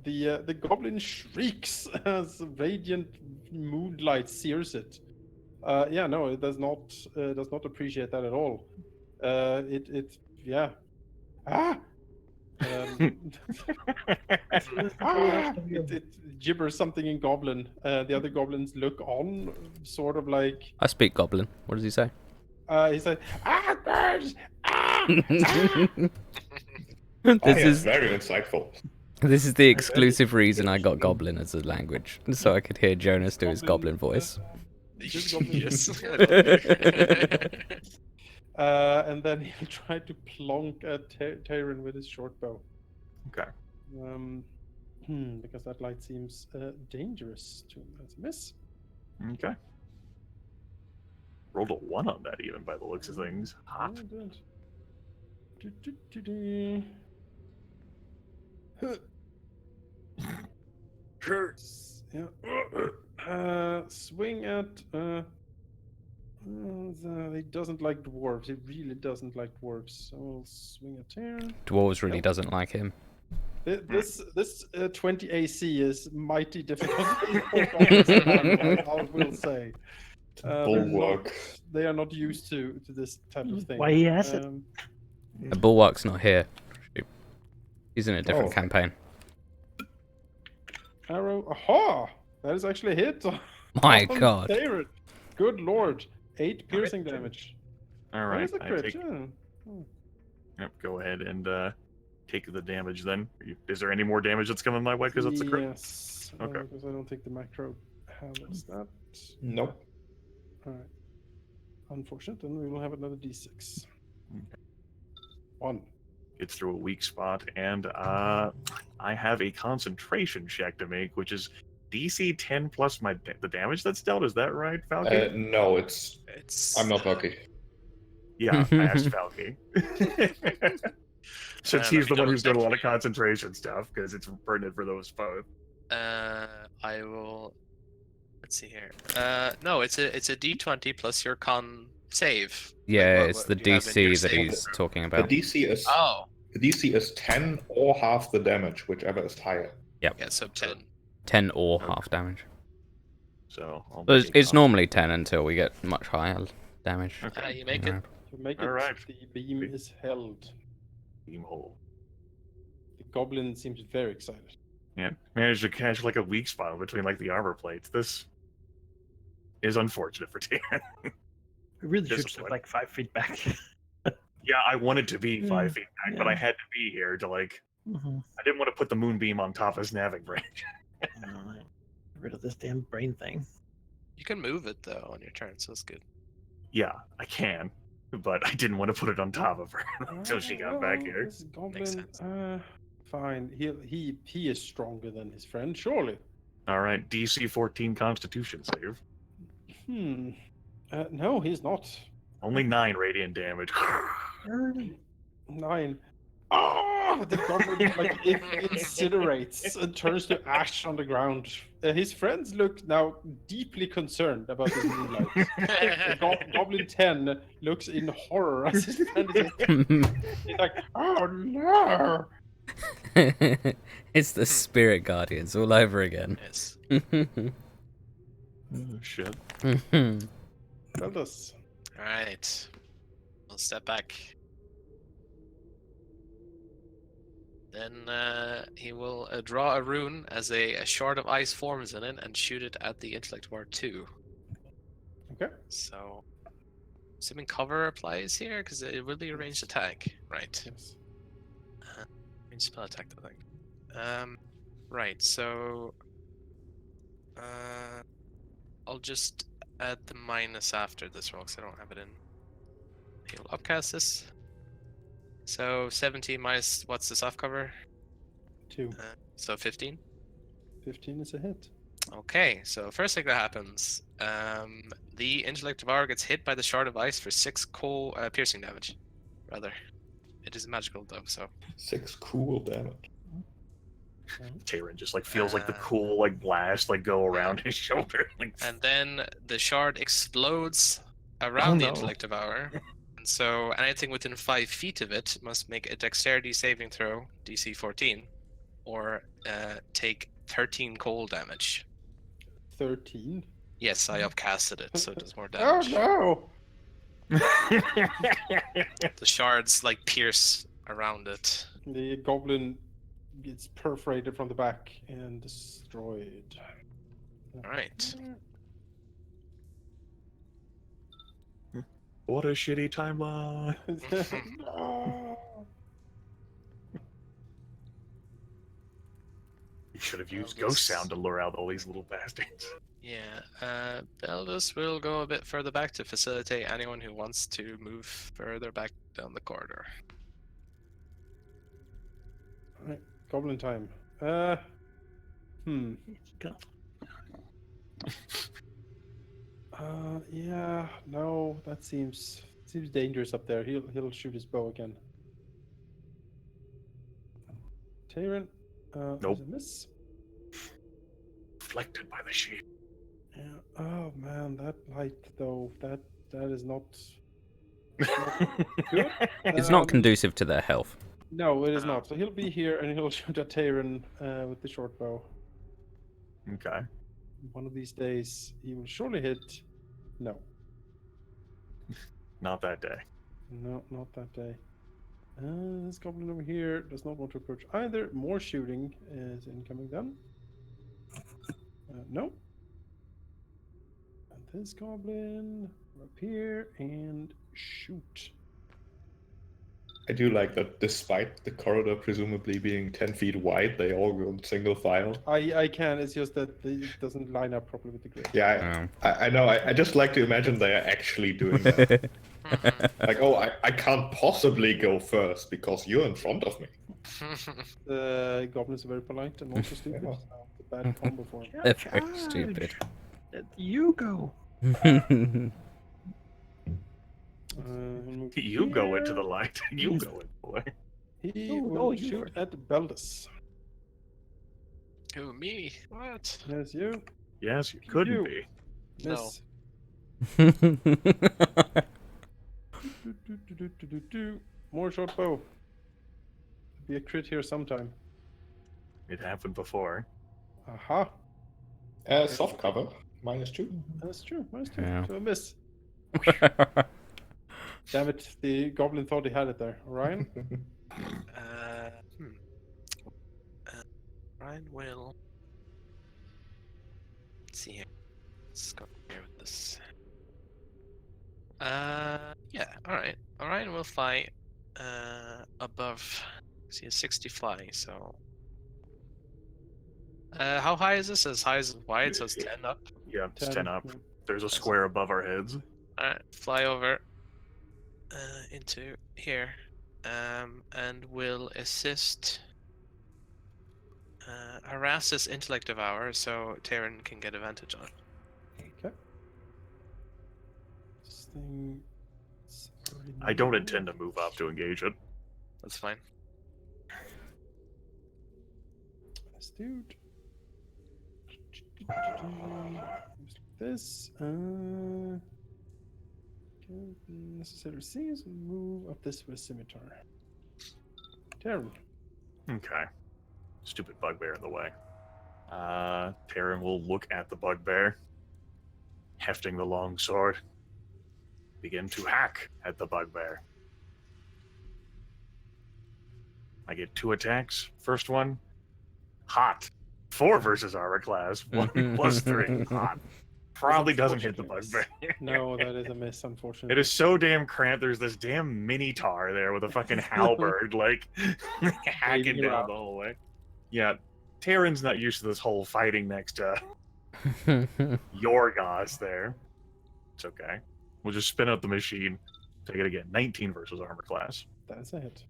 The goblin shrieks as radiant moonlight sears it. Yeah, no, it does not appreciate that at all. Yeah. Ah. It gibbers something in goblin. The other goblins look on, sort of like I speak goblin. What does he say? he said, "Ah, birds! Ah!" This Yeah, is very insightful. this is the exclusive reason I got goblin as a language, so I could hear Jonas do his goblin voice. Just goblin. Yes. And then he'll try to plonk at Taerin with his short bow. Okay. Because that light seems dangerous to him. That's a miss. Okay. Rolled a 1 on that, even by the looks of things. Hot. Yeah, good. Do-do-do-do. Sure. Yeah. Swing at. He doesn't like dwarves. He really doesn't like dwarves. So I'll swing at Taerin. Dwarves really Nope. doesn't like him. This 20 AC is mighty difficult. I will say. Bulwark. They are not used to this type of thing. Why he has it? The bulwark's not here. He's in a different Oh. campaign. Arrow. Aha! That is actually a hit. My on God. Taerin. Good lord. 8 piercing damage. All That right. is a I crit. take, Yeah. yep, go ahead and take the damage then. Is there any more damage that's coming my way because it's a crit? Yes. Okay. Because I don't think the macro handles that. Nope. All right. Unfortunate, and we will have another d6. Okay. 1. It's through a weak spot, and I have a concentration check to make, which is DC 10 plus the damage that's dealt. Is that right, Falky? No, it's. I'm not lucky. Yeah, I asked Falky. Since he's the one who's doing a lot of concentration stuff, because it's pertinent for those both. I will. Let's see here. No, it's a D20 plus your con save. Yeah, Like, it's what the do you have in your DC that save? he's talking The about. DC is Oh, the DC is 10 or half the damage, whichever is higher. yeah, so 10. 10 or Okay. half damage. So I'll But make a it's con- normally 10 until we get much higher damage. Okay. You make it. To make it, All right. the beam is held. Beam hole. The goblin seems very excited. Yeah, managed to catch like a weak spot between like the armor plates. This is unfortunate for Taerin. We really should Disappointing. step like 5 feet back. Yeah, I wanted to be 5 feet back, but I Yeah. had to be here to like. Mm-hmm. I didn't want to put the moonbeam on top of Snaving Brain. Get rid of this damn brain thing. You can move it though on your turn, so it's good. Yeah, I can, but I didn't want to put it on top of her until she got back here. This goblin, sense. fine. He is stronger than his friend, surely. All right, DC 14 Constitution save. No, he's not. Only 9 radiant damage. 9. Oh, the goblin like incinerates and turns to ash on the ground. His friends look now deeply concerned about this moonlight. Goblin 10 looks in horror as his friend is. He's like, oh no! It's the Spirit Guardians all over again. Yes. Oh, shit. Beldas. All right. We'll step back. Then he will draw a rune as a shard of ice forms in it and shoot it at the intellect bar 2. Okay. So, assuming cover applies here, because it will be a ranged attack, right? Yes. Ranged spell attack, I think. Right. So, I'll just add the minus after this roll, because I don't have it in. He'll upcast this. So 17 minus what's the soft cover? 2. So 15. 15 is a hit. Okay, so first thing that happens, the intellect devour gets hit by the shard of ice for 6 piercing damage. Rather, it is magical though. So 6 cool damage. Taerin just like feels like the cool like blast like go around his shoulder. Like, and then the shard explodes around the intellect devour. And so anything within 5 feet of it must make a dexterity saving throw, DC 14, or take 13 cold damage. 13. Yes, I upcasted it, so it does more Oh damage. no! The shards like pierce around it. The goblin gets perforated from the back and destroyed. Alright. what a shitty timeline. No. You should have used ghost sound to lure out all these little bastards. Yeah, Beldas will go a bit further back to facilitate anyone who wants to move further back down the corridor. Alright, goblin time. Yeah, no, that seems dangerous up there. He'll shoot his bow again. Taerin, Nope. is a miss. Reflected by the sheet. Yeah. Oh man, that light though, that is not good. It's not conducive to their health. No, it is not. So he'll be here and he'll shoot at Taerin with the short bow. Okay. One of these days, he will surely hit. No, Not that day. no, not that day. This goblin over here does not want to approach either. More shooting is incoming then. No. And this goblin up here and shoot. I do like that despite the corridor presumably being 10 feet wide, they all go in single file. I can, it's just that it doesn't line up properly with the grid. Yeah, I know. I just like to imagine they are actually doing that. Like, oh, I can't possibly go first because you're in front of me. The goblins are very polite and also stupid. Yeah. So it's a bad combo for them. They're very stupid. Let you go. You go into the light. You go into the light. He Oh, will you shoot first. at Beldas. Who, me? What? Yes, you. Yes, you couldn't You. be. No. Miss. Do. More short bow. Be a crit here sometime. It happened before. Aha. Soft cover, -2. That's true. Nice too. Yeah. So a miss. Damn it, the goblin thought he had it there. Orion? Ryan will. Let's see here. Let's go here with this. Yeah, alright. Orion will fly above. See a 60 fly, so. How high is this? As high as wide, so it's 10 up. Yeah, it's 10 up. Yeah. There's a square above our heads. Alright, fly over into here. And will assist. Harass this intellect devour so Taerin can get advantage on it. Okay. This thing is already I don't moved. intend to move up to engage it. That's fine. This dude. This. Necessary scenes. Move up this with a scimitar. Taerin. Okay. Stupid bugbear in the way. Taerin will look at the bugbear, hefting the long sword, begin to hack at the bugbear. I get 2 attacks. First one, hot. 4 versus armor class. 1 plus 3, hot. Probably doesn't hit the bugbear. No, that is a miss, unfortunately. It is so damn cramped. There's this damn Minotaur there with a fucking halberd, like, hacking you down out. the whole way. Yeah, Taerin's not used to this whole fighting next to Yorgos there. It's okay. We'll just spin out the machine. Take it again. 19 versus armor class. That's a hit.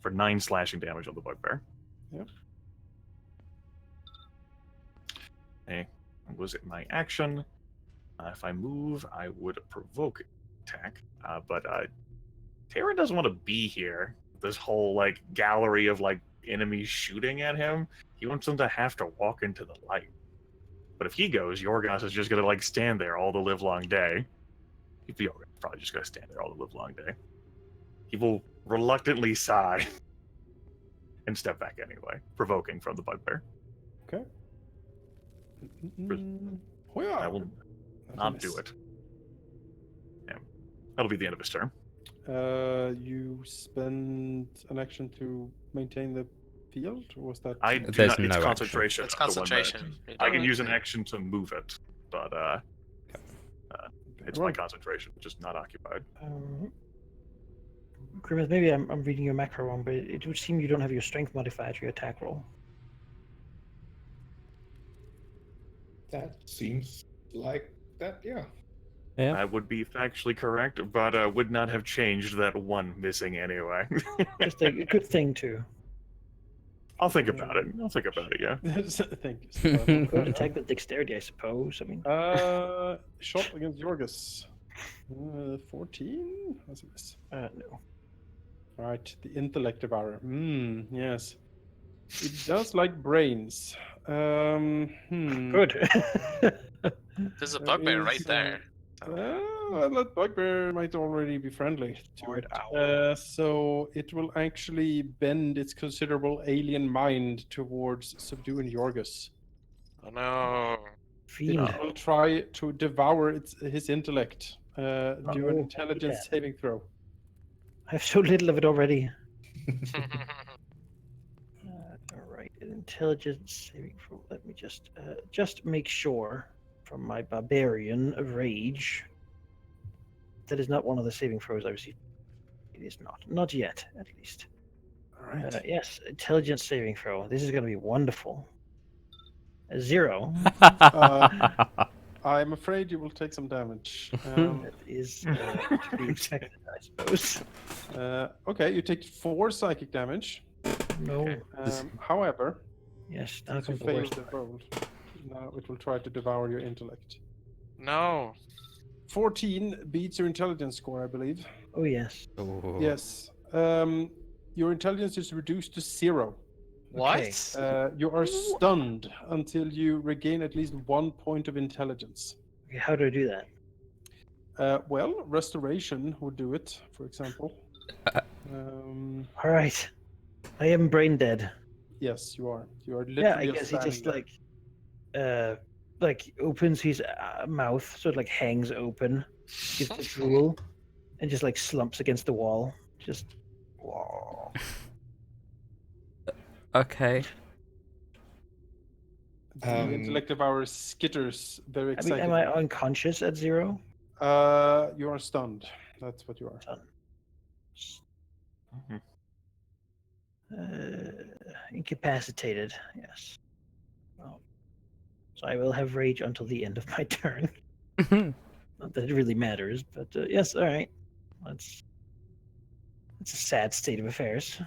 For 9 slashing damage on the bugbear. Yep. Okay. Was it my action? If I move, I would provoke attack. But Taerin doesn't want to be here. This whole like gallery of like enemies shooting at him. He wants them to have to walk into the light. But if he goes, Yorgos is just gonna like stand there all the live long day. Yorgos is probably just gonna stand there all the live long day. He will reluctantly sigh and step back anyway, provoking from the bugbear. Okay. I will not do it. Yeah. That'll be the end of his turn. You spend an action to maintain the field, or was that? I do There's not, it's no concentration. It's the one that- concentration. I can use an action to move it, but it's my Right. concentration, just not occupied. Grimmeth, maybe I'm reading your macro wrong, but it would seem you don't have your strength modifier to your attack roll. That seems like that, yeah. Yeah. That would be factually correct, but would not have changed that 1 missing anyway. Just a good thing too. I'll think about it. Yeah. Thank you. Good attack with dexterity, I suppose. I mean, Shot against Yorgos. 14? What's this? no. All right, the intellect devourer. Yes. It does like brains. Good. There's a There bugbear is, right there. Well, that bugbear might already be friendly to it. So it will actually bend its considerable alien mind towards subduing Yorgos. Oh no. Fiend. It will try to devour his intellect. Do an Oh, intelligence yeah. saving throw. I have so little of it already. All right, an intelligence saving throw. Let me just make sure from my barbarian rage. That is not one of the saving throws I received. it is not. Not yet, at least. All right. Yes, intelligence saving throw. This is going to be wonderful. A 0. I'm afraid you will take some damage. That is to be expected, I suppose. Okay, you take 4 psychic damage. No. However, Yes, now since you comes the failed worst the part. roll, now it will try to devour your intellect. No. 14 beats your intelligence score, I believe. Oh, yes. Ooh. Yes. Your intelligence is reduced to 0. What? You are stunned until you regain at least 1 point of intelligence. Okay, how do I do that? Well, restoration would do it, for example. All right. I am brain dead. Yes, you are. You are literally Yeah, I guess he standing just there. like opens his mouth, so it like hangs open, gives the drool, and just like slumps against the wall. Just. Whoa. Okay. The intellect of our skitters very I mean, excited. am I unconscious at 0? You are stunned. That's what you are. Incapacitated. Yes. Well, so I will have rage until the end of my turn. Not that it really matters, but yes. All right. It's a sad state of affairs.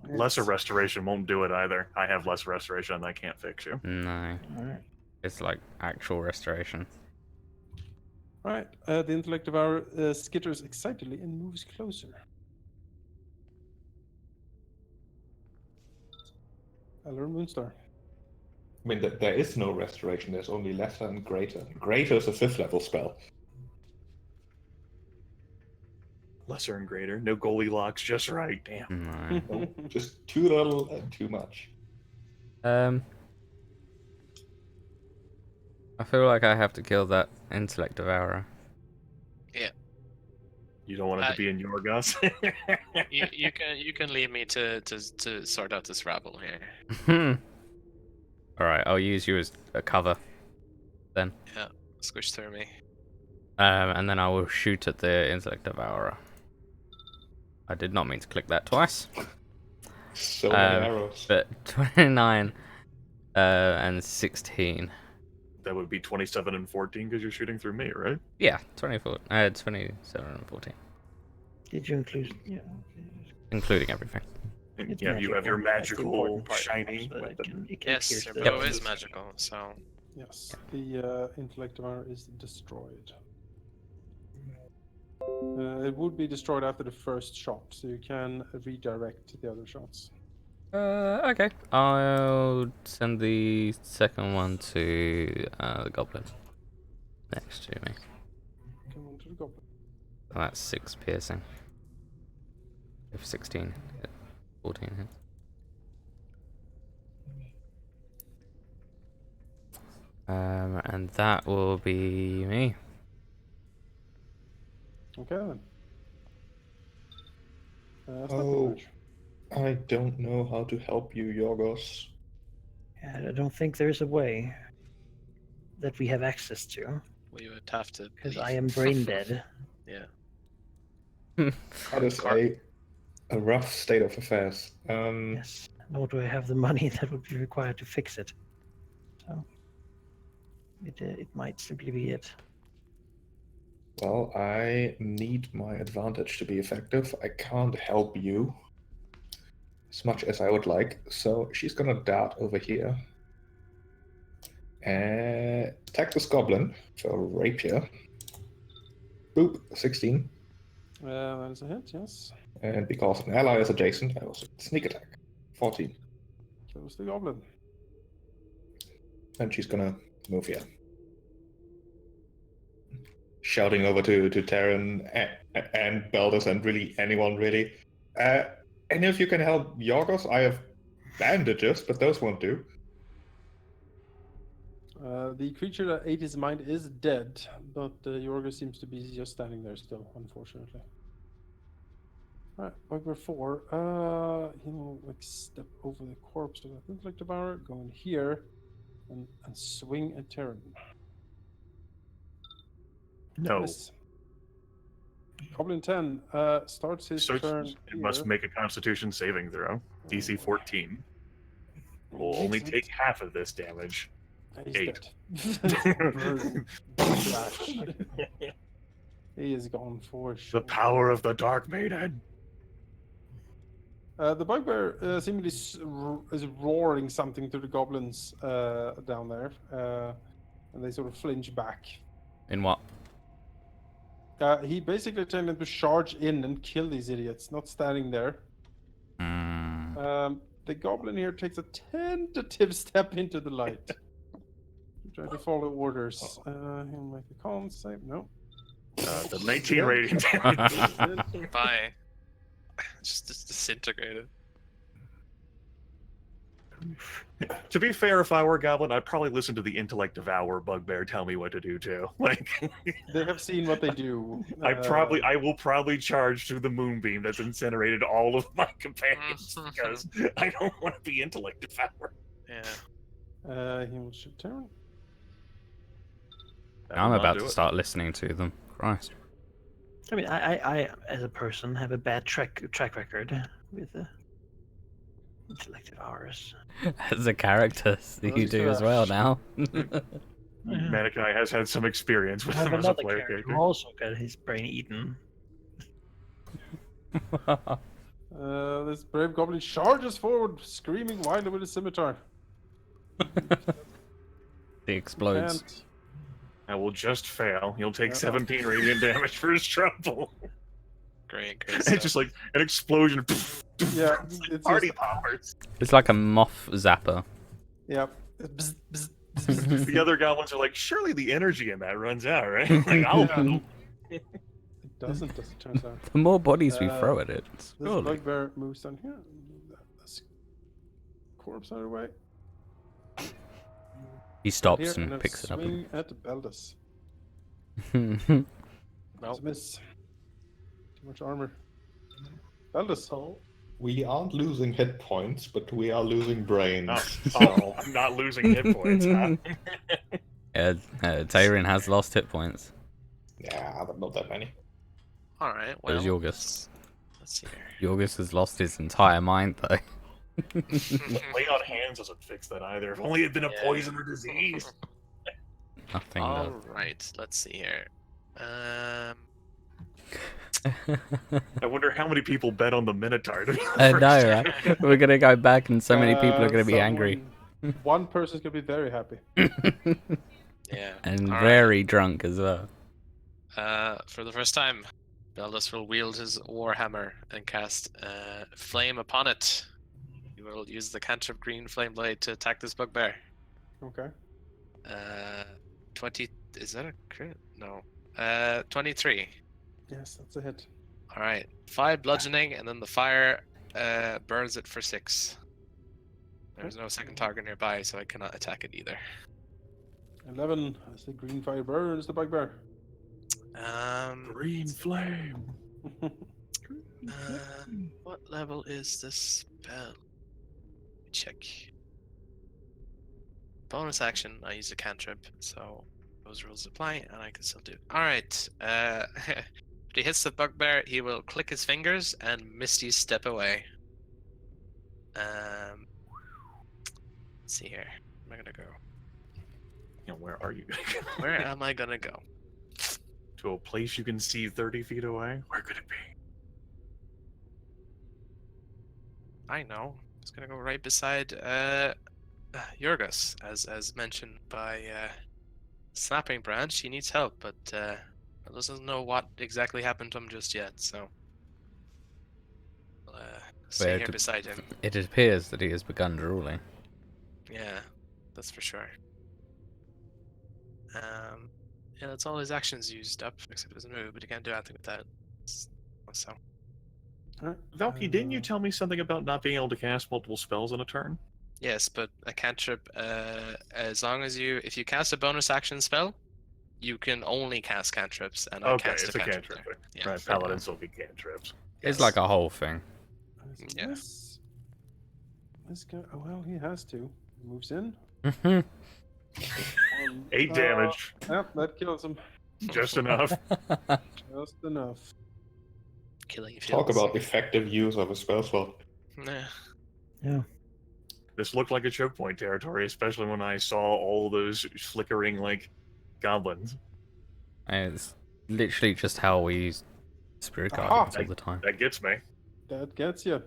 Lesser restoration won't do it either. I have lesser restoration and I can't fix you. No. All right. It's like actual restoration. All right. The intellect of our skitters excitedly and moves closer. Eleran Moonstar. I mean, there is no restoration. There's only lesser and greater. Greater is a 5th level spell. Lesser and greater. No Goldilocks, just right. Damn. No. No, just too little and too much. I feel like I have to kill that intellect devourer. You don't want it to be in Yorgos? You can leave me to sort out this rabble here. Alright, I'll use you as a cover then. Yeah, squish through me. And then I will shoot at the intellect devourer. I did not mean to click that twice. So many arrows. But 29 and 16. That would be 27 and 14 because you're shooting through me, right? Yeah, 27 and 14. Did you include? Yeah. Including everything. And It's yeah, you have your magical. That's the magical, important part, shiny so that weapon. it can Yes, pierce your the- bow is magical, so Yes, the intellect of our is destroyed. It would be destroyed after the first shot, so you can redirect the other shots. Okay. I'll send the second one to the goblin next to me. Come on to the goblin. And that's 6 piercing. If 16, 14 hits. And that will be me. Okay then. Oh, I don't know how to help you, Yorgos. I don't think there's a way that we have access to, we would have to. because leave. I am brain dead. Yeah. That is a rough state of affairs. Yes. Nor do I have the money that would be required to fix it. So it might simply be it. Well, I need my advantage to be effective. I can't help you as much as I would like. So she's gonna dart over here and attack this goblin for a rapier. Boop, 16. That is a hit, yes. And because an ally is adjacent, I also sneak attack. 14. Kills the goblin. And she's gonna move here. Shouting over to Taerin and Beldas and really anyone really. Any of you can help Yorgos? I have bandages, but those won't do. The creature that ate his mind is dead, but Yorgos seems to be just standing there still, unfortunately. Alright, Bugbear 4. He will like step over the corpse of that intellect devourer, go in here, and swing at Taerin. No. Miss. Goblin 10 starts his So turn. it must here. make a Constitution saving throw. DC 14. Will only Makes it. take half of this damage. He's 8. dead. Burn. Flash. He is gone for sure. The power of the Dark Maiden. The bugbear seemingly is roaring something to the goblins down there, and they sort of flinch back. In what? He basically telling them to charge in and kill these idiots, not standing there. The goblin here takes a tentative step into the light. Trying to follow orders. He'll make a con save. No. The 19 rating damage. Bye. Just disintegrated. To be fair, if I were a goblin, I'd probably listen to the intellect devour bugbear tell me what to do too. Like, They have seen what they do. I will probably charge through the moonbeam that's incinerated all of my companions because I don't want to be intellect devour. Yeah. He will shoot Taerin. That I'm will not about do to it. start listening to them. Christ. I mean, I as a person have a bad track record with intellective hours. As a character, you do as well now. Manaki has had some experience with I have him as a another player character character. who also got his brain eaten. This brave goblin charges forward, screaming wildly with his scimitar. He explodes. Can't. I will just fail. He'll take Yeah. 17 radiant damage for his trouble. Great It's stuff. just like an explosion. Yeah, it's Party just, poppers. It's like a moth zapper. yeah. Bzz, bzz, bzz, bzz. The other goblins are like, surely the energy in that runs out, right? Like, I'll It doesn't, as it turns out. The more bodies we Uh, throw at it, This surely. bugbear moves down here. This corpse out of the way. He stops Here, and then picks it up. swing at Beldas. And... That's a miss. Too much armor. Beldas. We aren't losing hit points, but we are losing brains. Oh, I'm not losing hit points, huh? Taerin has lost hit points. Yeah, but not that many. All right. Well, There's Yorgos. let's see here. Yorgos has lost his entire mind, though. Lay on hands doesn't fix that either. If only it had been a Yeah. poison or disease. Nothing All does. right. Let's see here. I wonder how many people bet on the Minotaur to be the I first know, champion. right? We're gonna go back and so many people are gonna be angry. One person's gonna be very happy. Yeah. And All right. very drunk as well. For the first time, Beldas will wield his warhammer and cast flame upon it. He will use the cantrip green flame blade to attack this bugbear. Okay. 20. Is that a crit? No. 23. Yes, that's a hit. All right. 5 bludgeoning, and then the fire burns it for 6. There's no second target nearby, so I cannot attack it either. 11. As the green fire burns the bugbear. Green flame. What level is this spell? Let me check. Bonus action, I use a cantrip, so those rules apply, and I can still do it. Alright, if he hits the bugbear, he will click his fingers and Misty step away. Let's see here. Where am I gonna go? Yeah, where are you? Where am I gonna go? To a place you can see 30 feet away? Where could it be? I know. It's gonna go right beside Yorgos, as mentioned by Snapping Branch. He needs help, but doesn't know what exactly happened to him just yet. So stay Where here to- beside him. It appears that he has begun drooling. Yeah, that's for sure. Yeah, that's all his actions used up, except his move, but he can't do anything with that. So. Alright. Valky, didn't you tell me something about not being able to cast multiple spells in a turn? Yes, but a cantrip, as long as if you cast a bonus action spell, you can only cast cantrips, and I Okay, cast it's a cantrip cantrip. there. Yeah. Right, paladins will be cantrips. It's Yes. like a whole thing. Yeah. This guy. Oh well, he has to. He moves in. 8 damage. Yep, that kills him. Just enough. Just enough. killing fields. Talk about effective use of a spell slot. Nah. Yeah. This looked like a choke point territory, especially when I saw all those flickering like goblins. And it's literally just how we use Spirit Aha! Guardians all the time. That gets me. That gets you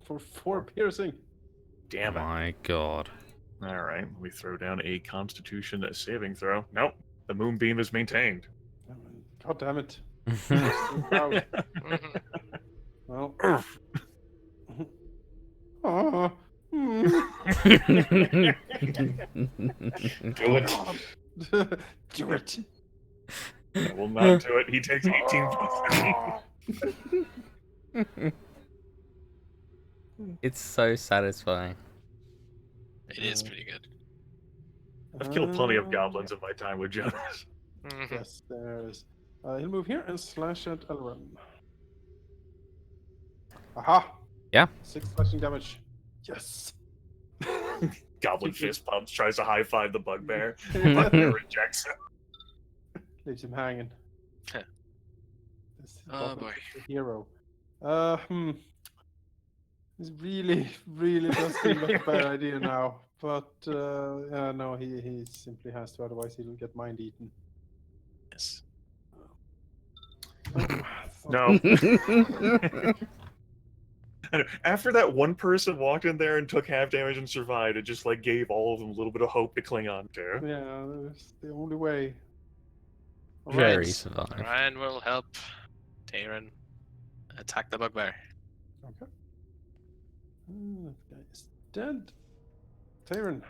for 4 piercing. Damn it. My god. All right, we throw down a Constitution saving throw. Nope, the moonbeam is maintained. God damn it. Mhm. Well. Ah. Do it. Do it. I will not do it. He takes 18 points. It's so satisfying. It is pretty good. I've killed plenty of goblins in my time with Jonas. Mhm. Yes, there is. He'll move here and slash at Eleran. Aha! Yeah. 6 slashing damage. Yes. Goblin fist pumps, tries to high five the bugbear. Bugbear rejects him. Leaves him hanging. Heh. This Oh, goblin boy. is a hero. This really, really does seem like a bad idea now. But yeah, no, he simply has to, otherwise he'll get mind eaten. Yes. No. After that one person walked in there and took half damage and survived, it just like gave all of them a little bit of hope to cling on to. Yeah, that's the only way. Very Alright. survive. Ryan will help Taerin attack the bugbear. Okay. That guy is dead. Taerin.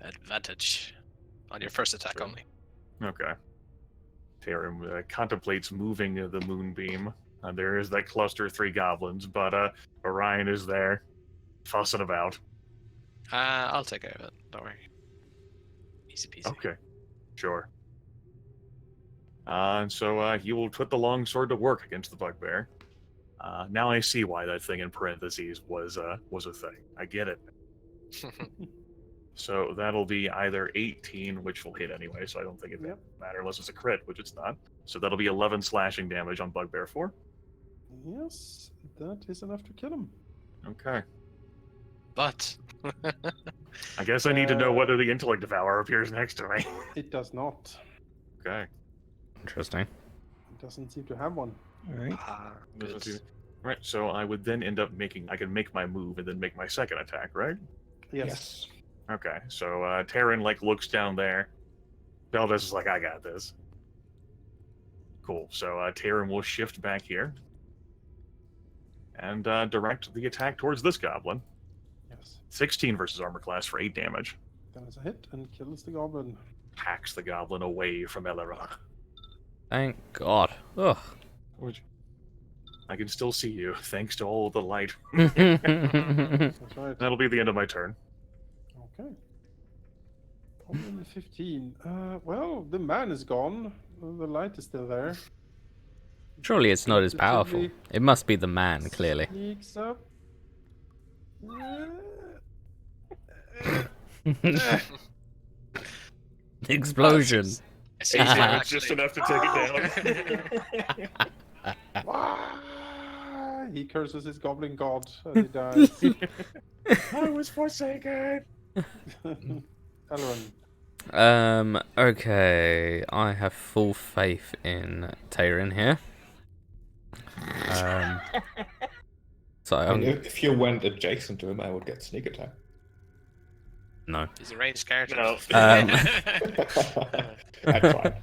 Advantage on your first attack Sure. only. Okay. Taerin contemplates moving the moonbeam. There is that cluster of 3 goblins, but Orion is there, fussing about. I'll take care of it. Don't worry. Easy peasy. Okay, sure. And so he will put the longsword to work against the bugbear. Now I see why that thing in parentheses was a thing. I get it. So that'll be either 18, which will hit anyway, so I don't think it Yep. matter unless it's a crit, which it's not. So that'll be 11 slashing damage on Bugbear 4. Yes, that is enough to kill him. Okay. But I guess I need to know whether the Intellect Devourer appears next to me. It does not. Okay. Interesting. It doesn't seem to have one. Alright. good. Right, so I would then end up I can make my move and then make my second attack, right? Yes. Okay, so Taerin like looks down there. Beldas is like, I got this. Cool. So Taerin will shift back here and direct the attack towards this goblin. Yes. 16 versus armor class for 8 damage. That is a hit and kills the goblin. Hacks the goblin away from Eleran. Thank God. Ugh. I can still see you, thanks to all the light. That's right. That'll be the end of my turn. Okay. Goblin 15. Well, the man is gone. The light is still there. Surely it's not as powerful. Tentatively It must be the man, clearly. Sneaks up. Explosion. I see 8 you damage, actually- just enough to take it down. Wah! He curses his goblin god as he dies. I was forsaken. Eleran. Okay. I have full faith in Taerin here. So I mean, I'm... if you went adjacent to him, I would get sneak attack. No. He's a ranged character. No. I tried.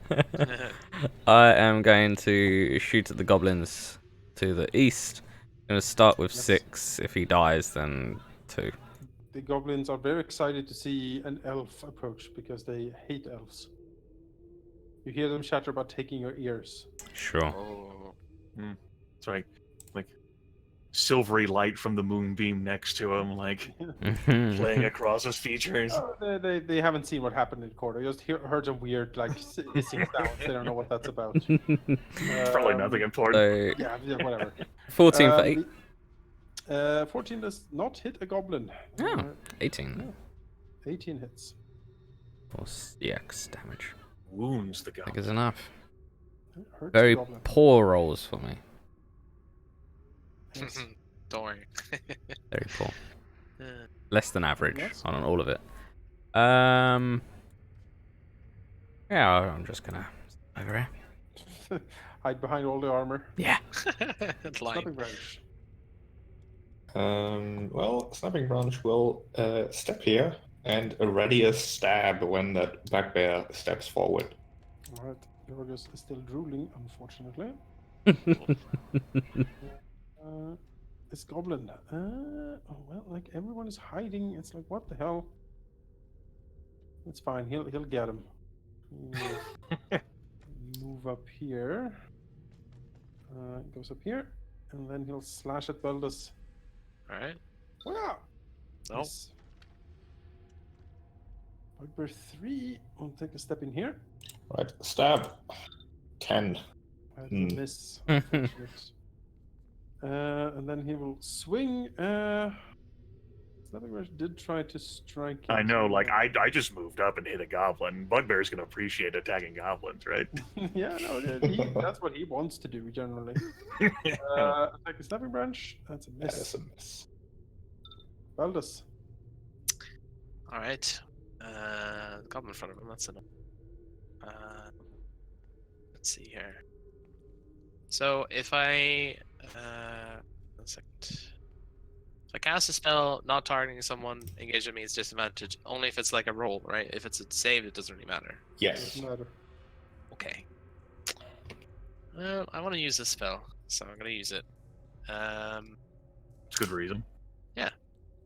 I am going to shoot at the goblins to the east. I'm going to start with Yes. 6. If he dies, then 2. The goblins are very excited to see an elf approach because they hate elves. You hear them chatter about taking your ears. Sure. Oh. It's like silvery light from the moonbeam next to him, like playing across his features. Oh, they haven't seen what happened in court. They just heard some weird like hissing sounds. They don't know what that's about. It's probably nothing important. So, Yeah, whatever. 14 for 8. 14 does not hit a goblin. Oh, 18. 18 hits. Or 6 damage. Wounds the I think goblin. is enough. Hurts Very the goblin. poor rolls for me. Yes. Don't worry. Very poor. Uh, Less than average Yes. on all of it. Yeah, I'm just gonna over here. Hide behind all the armor. Yeah. Lying. Snapping branch. Well, Snapping Branch will step here and ready a stab when that Bugbear steps forward. Alright, Yorgos is still drooling, unfortunately. This goblin. Oh, well, like everyone is hiding. It's like, what the hell? It's fine. He'll get him. Move up here. Goes up here, and then he'll slash at Beldas. All right. Wow. No. Yes. Bugbear 3 will take a step in here. Right, stab. 10. That's Hmm. a miss. Unfortunate. And then he will swing. Snapping Branch did try to strike. I know, into- like I just moved up and hit a goblin. Bugbear's gonna appreciate attacking goblins, right? Yeah, no, that's what he wants to do generally. Attack a Snapping Branch. That's a That is miss. a miss. Beldas. All right. Goblin in front of him. That's enough. Let's see here. So if I 1 second. If I cast a spell not targeting someone, engagement means disadvantage only if it's like a roll, right? If it's a save, it doesn't really matter. Yes. Doesn't matter. Okay. Well, I want to use this spell, so I'm gonna use it. It's good reason.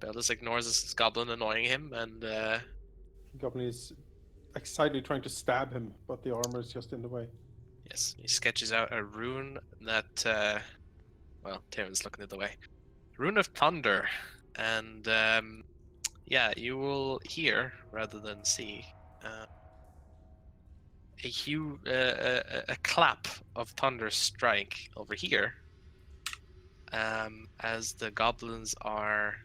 Beldas ignores this goblin annoying him, and Goblin is excitedly trying to stab him, but the armor is just in the way. yes, he sketches out a rune that, well, Taerin's looking the way. Rune of Thunder, and yeah, you will hear rather than see a clap of thunder strike over here, as the goblins are,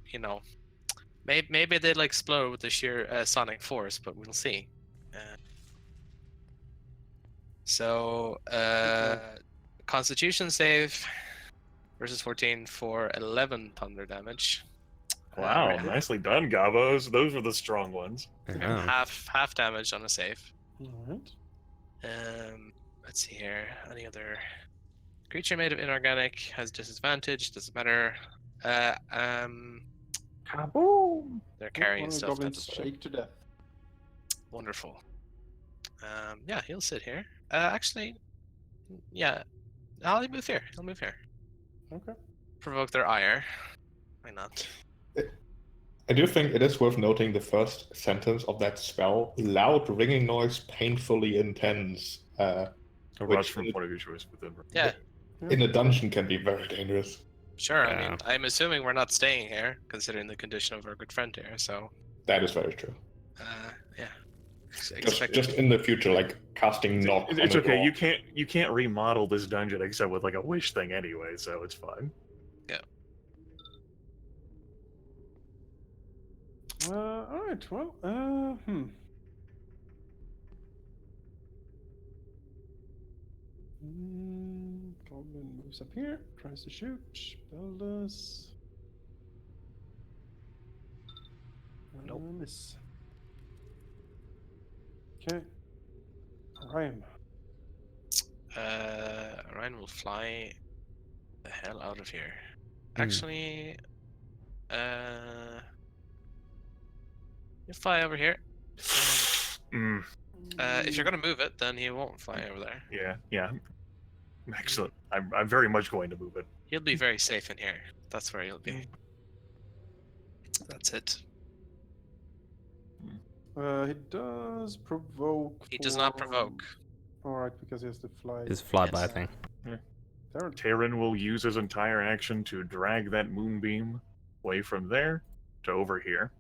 you know, maybe they'll explode with the sheer sonic force, but we'll see. So, Constitution save versus 14 for 11 thunder damage. Wow, Right. nicely done, Gabos. Those were the strong ones. Yeah. Half damage on a save. Alright. Let's see here. Any other creature made of inorganic has disadvantage. Doesn't matter. Kaboom! They're carrying One of the stuff. goblins That's shake to death. wonderful. Yeah, he'll sit here. Actually, yeah, I'll move here. He'll move here. Okay. Provoke their ire. Why not? I do think it is worth noting the first sentence of that spell. Loud ringing noise, painfully intense. A Which rush from is- point of view choice within. Yeah, In a dungeon can be very dangerous. sure. I Yeah. mean, I'm assuming we're not staying here, considering the condition of our good friend here. So, That is very true. yeah. Just in the future, like casting knock. It's on a okay. door. You can't remodel this dungeon except with like a wish thing anyway, so it's fine. Alright, well, Goblin moves up here, tries to shoot. Beldas. Nope. Miss. Okay. Ryan. Ryan will fly the hell out of here. Hmm. Actually, you fly over here. Mm, If you're gonna move it, then he won't fly over there. yeah. Excellent. I'm very much going to move it. He'll be very safe in here. That's where he'll be. That's it. He does provoke. He does not provoke. Alright, because he has to fly. His flyby Yes. thing. Taerin. Taerin will use his entire action to drag that moonbeam away from there to over here.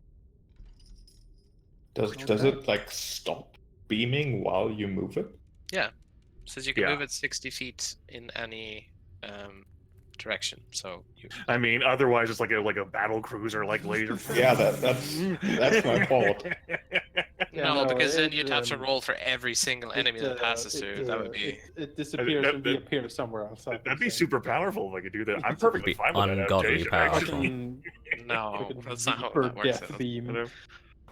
Does it like stop beaming while you move it? Says you can Yeah. move it 60 feet in any direction. So you. I mean, otherwise it's like a battle cruiser, like laser. Yeah, that's my fault. Yeah, no, because then it, you'd have to roll for every single enemy that passes through. That would be. It disappears and that- reappears somewhere else. That'd be super powerful if I could do that. I'm It'd perfectly be fine with that ungodly adaptation, powerful. actually. Fucking No, fucking that's not how Reaper that works. death beam. Whatever.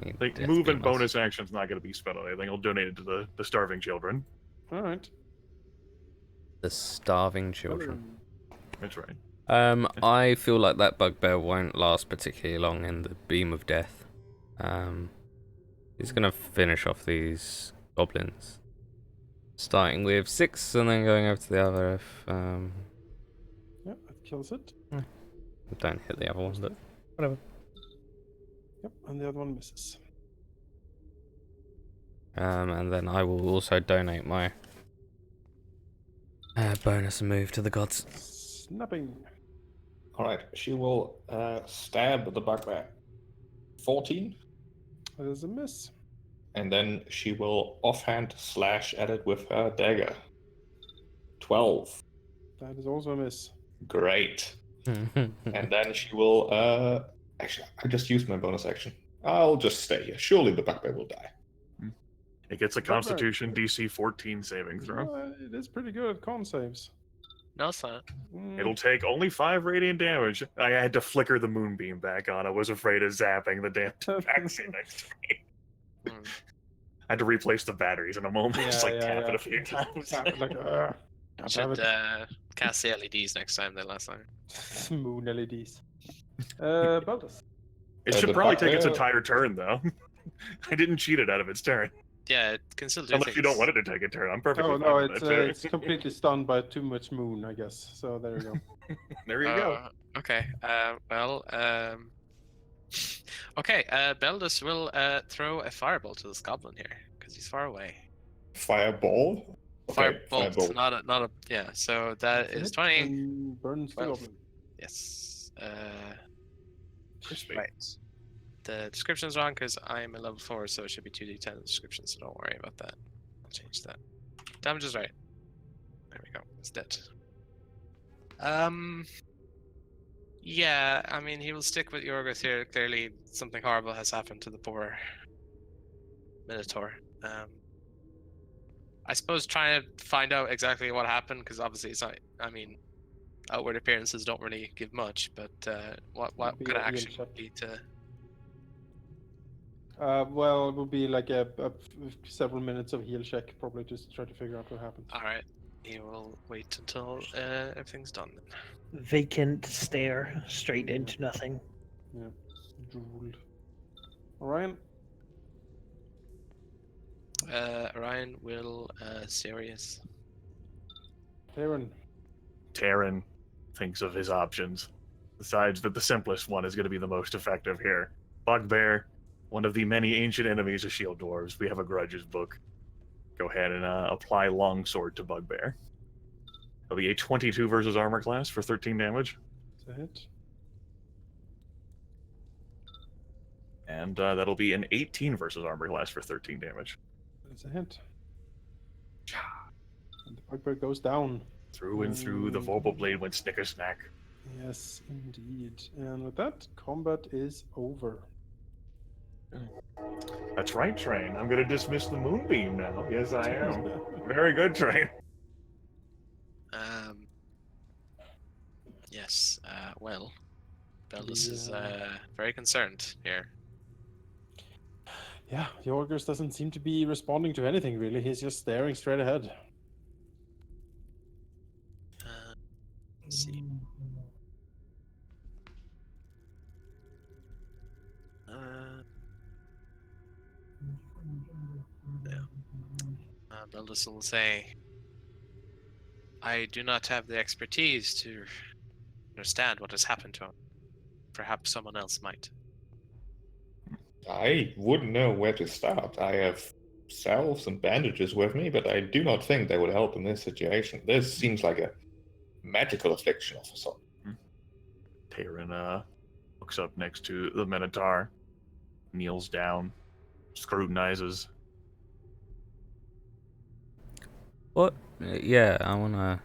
Need Like, death move and beamers. bonus action's not going to be spent on anything. I'll donate it to the starving children. All right. The starving children. That's right. I feel like that bugbear won't last particularly long in the beam of death. He's gonna finish off these goblins, starting with 6 and then going over to the other. If Yep, that kills it. don't hit the other one, but whatever. Yep, and the other one misses. And then I will also donate my bonus and move to the gods. Snapping. All right, she will stab the bugbear. 14, That is a miss. and then she will offhand slash at it with her dagger. 12. That is also a miss. Great. And then she will. Actually, I just used my bonus action. I'll just stay here. Surely the bugbear will die. It gets a Bugbear. Constitution DC 14 saving throw. It is pretty good at con saves. No, it's not. It'll take only 5 radiant damage. I had to flicker the moonbeam back on. I was afraid of zapping the damn Tabaxi next to me. Mm. I had to replace the batteries in a moment. Just tap it a few times. Tap it like, God damn Should it. cast the LEDs next time than last time. Moon LEDs. Beldas. It The should probably take its bugbear- entire turn, though. I didn't cheat it out of its turn. Yeah, it can still do Unless things. you don't want it to take a turn. I'm perfectly Oh fine no, with it's that, too. it's completely stunned by too much moon, I guess. So there you go. There you go. Okay. Okay. Beldas will throw a fireball to this goblin here because he's far away. Fireball? Okay, Firebolt, not a. Yeah. So that is 20. And burns the 12. goblin. Yes. Crispy. Right. The description's wrong because I'm a level 4, so it should be 2d10 in the description, so don't worry about that. I'll change that. Damage is right. There we go. It's dead. Yeah, I mean, he will stick with Yorgos here. Clearly, something horrible has happened to the poor Minotaur. I suppose trying to find out exactly what happened, because obviously it's not. I mean, outward appearances don't really give much, but what Be kind of a heal action check. would be to? Well, it would be like several minutes of heal check, probably just try to figure out what happened. All right, he will wait until everything's done. Then. Vacant stare straight into nothing. Yeah, drooled. Orion. Orion will serious. Taerin. Taerin thinks of his options. Decides that the simplest one is going to be the most effective here. Bugbear, one of the many ancient enemies of shield dwarves. We have a grudges book. Go ahead and apply longsword to Bugbear. It'll be a 22 versus armor class for 13 damage. It's a hit. And that'll be an 18 versus armor class for 13 damage. It's a hit. And the bugbear goes down. Through and through, the Vorpal Blade went snicker-snack. Yes, indeed. And with that, combat is over. That's right, Train. I'm going to dismiss the Moonbeam now. Yes, I am. Very good, Train. Yes. Well, Beldas is very concerned here. Yeah, Yorgos doesn't seem to be responding to anything really. He's just staring straight ahead. Let's see. Beldas will say, I do not have the expertise to understand what has happened to him. Perhaps someone else might. I wouldn't know where to start. I have salves and bandages with me, but I do not think they would help in this situation. This seems like a magical affliction of a sort. Taerin looks up next to the Minotaur, kneels down, scrutinizes. What? Yeah, I wanna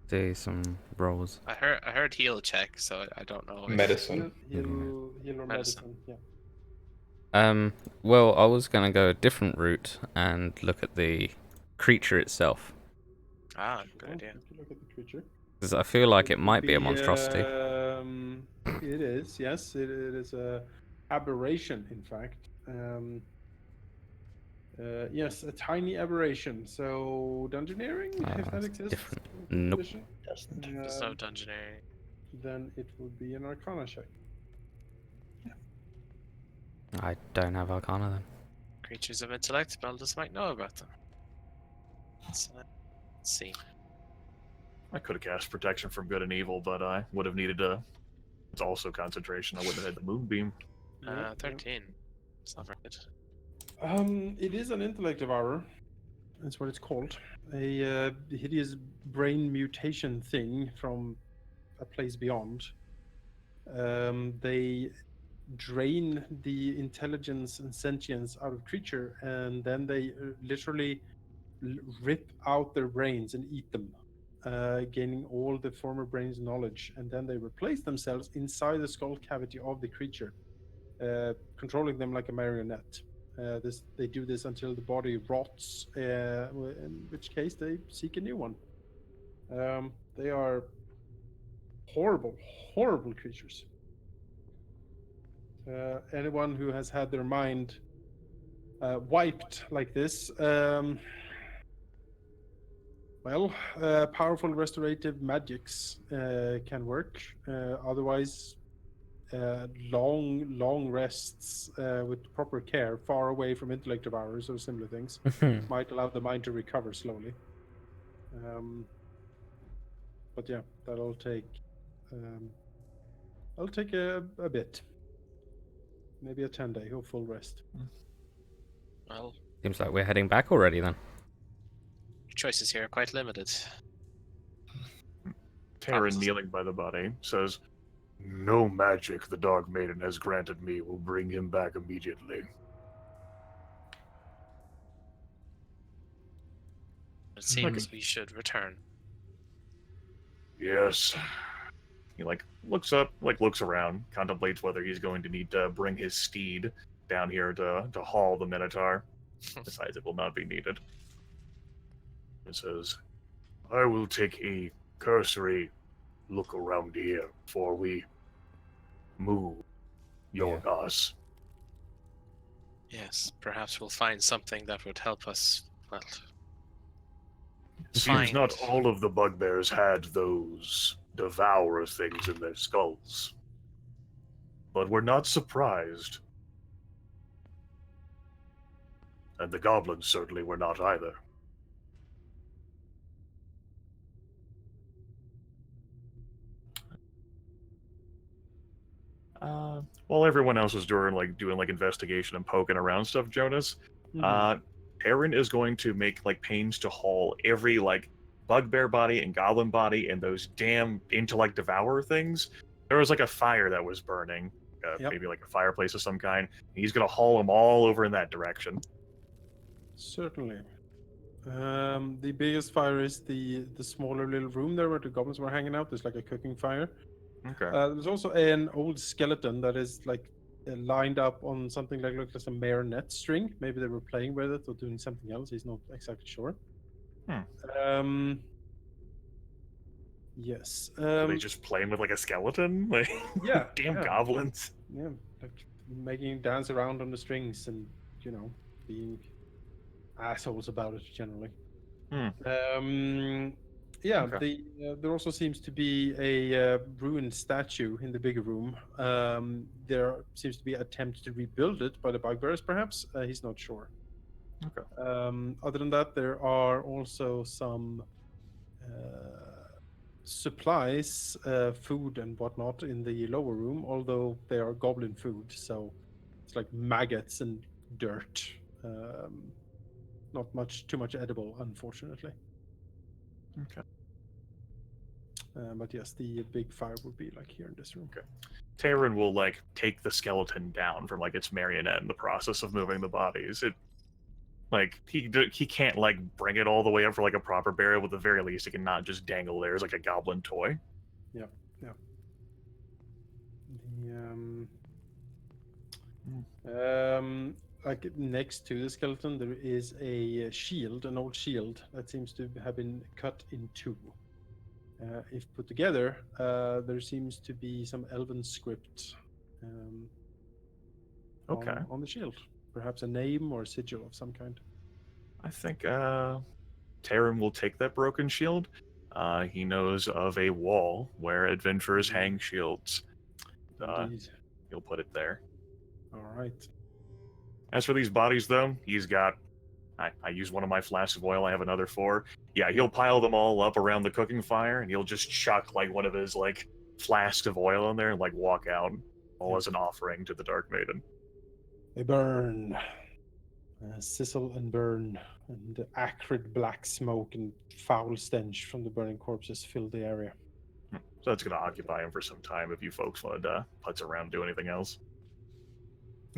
do some rolls. I heard heal check, so I don't know. If... Medicine. Heal or Medicine. medicine. Yeah. Well, I was gonna go a different route and look at the creature itself, Ah, good idea. If you look at the creature. because I feel like it would might be a monstrosity. It is, yes. It is a aberration, in fact. Yes, a tiny aberration. So, dungeoneering, if that It's exists. different. in fifth Nope. edition, There's no dungeoneering. then it would be an Arcana check. I don't have Arcana then. Creatures of intellect, Beldas might know about them. Let's see. I could have cast protection from good and evil, but I would have needed a. It's also concentration. I wouldn't have had the moonbeam. 13. It's not very good. It is an intellect devourer. That's what it's called. A hideous brain mutation thing from a place beyond. They drain the intelligence and sentience out of creature, and then they literally rip out their brains and eat them, gaining all the former brain's knowledge, and then they replace themselves inside the skull cavity of the creature, controlling them like a marionette. They do this until the body rots, in which case they seek a new one. They are horrible, horrible creatures. Anyone who has had their mind wiped like this, powerful restorative magics can work. Otherwise, long rests with proper care, far away from intellect devourers or similar things, might allow the mind to recover slowly. But yeah, that'll take a bit. Maybe a 10-day or full rest. Well, Seems like we're heading back already then. choices here are quite limited. Taerin, kneeling by the body, says, "No magic the Dark Maiden has granted me will bring him back immediately." It seems we should return. Yes. He looks up, looks around, contemplates whether he's going to need to bring his steed down here to haul the Minotaur. Decides it will not be needed. It says, "I will take a cursory look around here before we move Yorgos." Yes, perhaps we'll find something that would help us, well, Seems not find- all of the bugbears had those devourer things in their skulls. But we're not surprised. And the goblins certainly were not either. While everyone else was doing investigation and poking around stuff, Jonas, Taerin is going to make pains to haul every bugbear body and goblin body and those damn intellect devourer things. There was a fire that was burning, maybe a fireplace of some kind. He's gonna haul them all over in that direction. Certainly. The biggest fire is the smaller little room there where the goblins were hanging out. There's a cooking fire. Okay. There's also an old skeleton that is lined up on something looks like a marionette string. Maybe they were playing with it or doing something else. He's not exactly sure. Yes. Are they just playing with a skeleton? Yeah. Damn yeah. goblins. Yeah, making it dance around on the strings and being assholes about it generally. Okay. There also seems to be a ruined statue in the bigger room. There seems to be attempts to rebuild it by the bugbears, perhaps. He's not sure. Okay. Other than that, there are also some supplies, food and whatnot in the lower room, although they are goblin food, so it's maggots and dirt. Not too much edible, unfortunately. Okay. But yes, the big fire would be here in this room. Okay. Taerin will take the skeleton down from its marionette in the process of moving the bodies. It he can't bring it all the way up for a proper burial. At the very least, it can not just dangle there as a goblin toy. Yeah. like next to the skeleton, there is a shield, an old shield that seems to have been cut in two. If put together, there seems to be some elven script Okay. on the shield. Perhaps a name or a sigil of some kind. I think Taerin will take that broken shield. He knows of a wall where adventurers hang shields. Indeed. He'll put it there. All right. As for these bodies, though, he's got... I use one of my flasks of oil. I have another 4. Yeah, he'll pile them all up around the cooking fire, and he'll just chuck, like, one of his, like, flasks of oil in there and, like, walk out, all as an offering to the Dark Maiden. They burn. Sizzle and burn. And acrid black smoke and foul stench from the burning corpses fill the area. So that's going to occupy him for some time if you folks want to putz around and do anything else.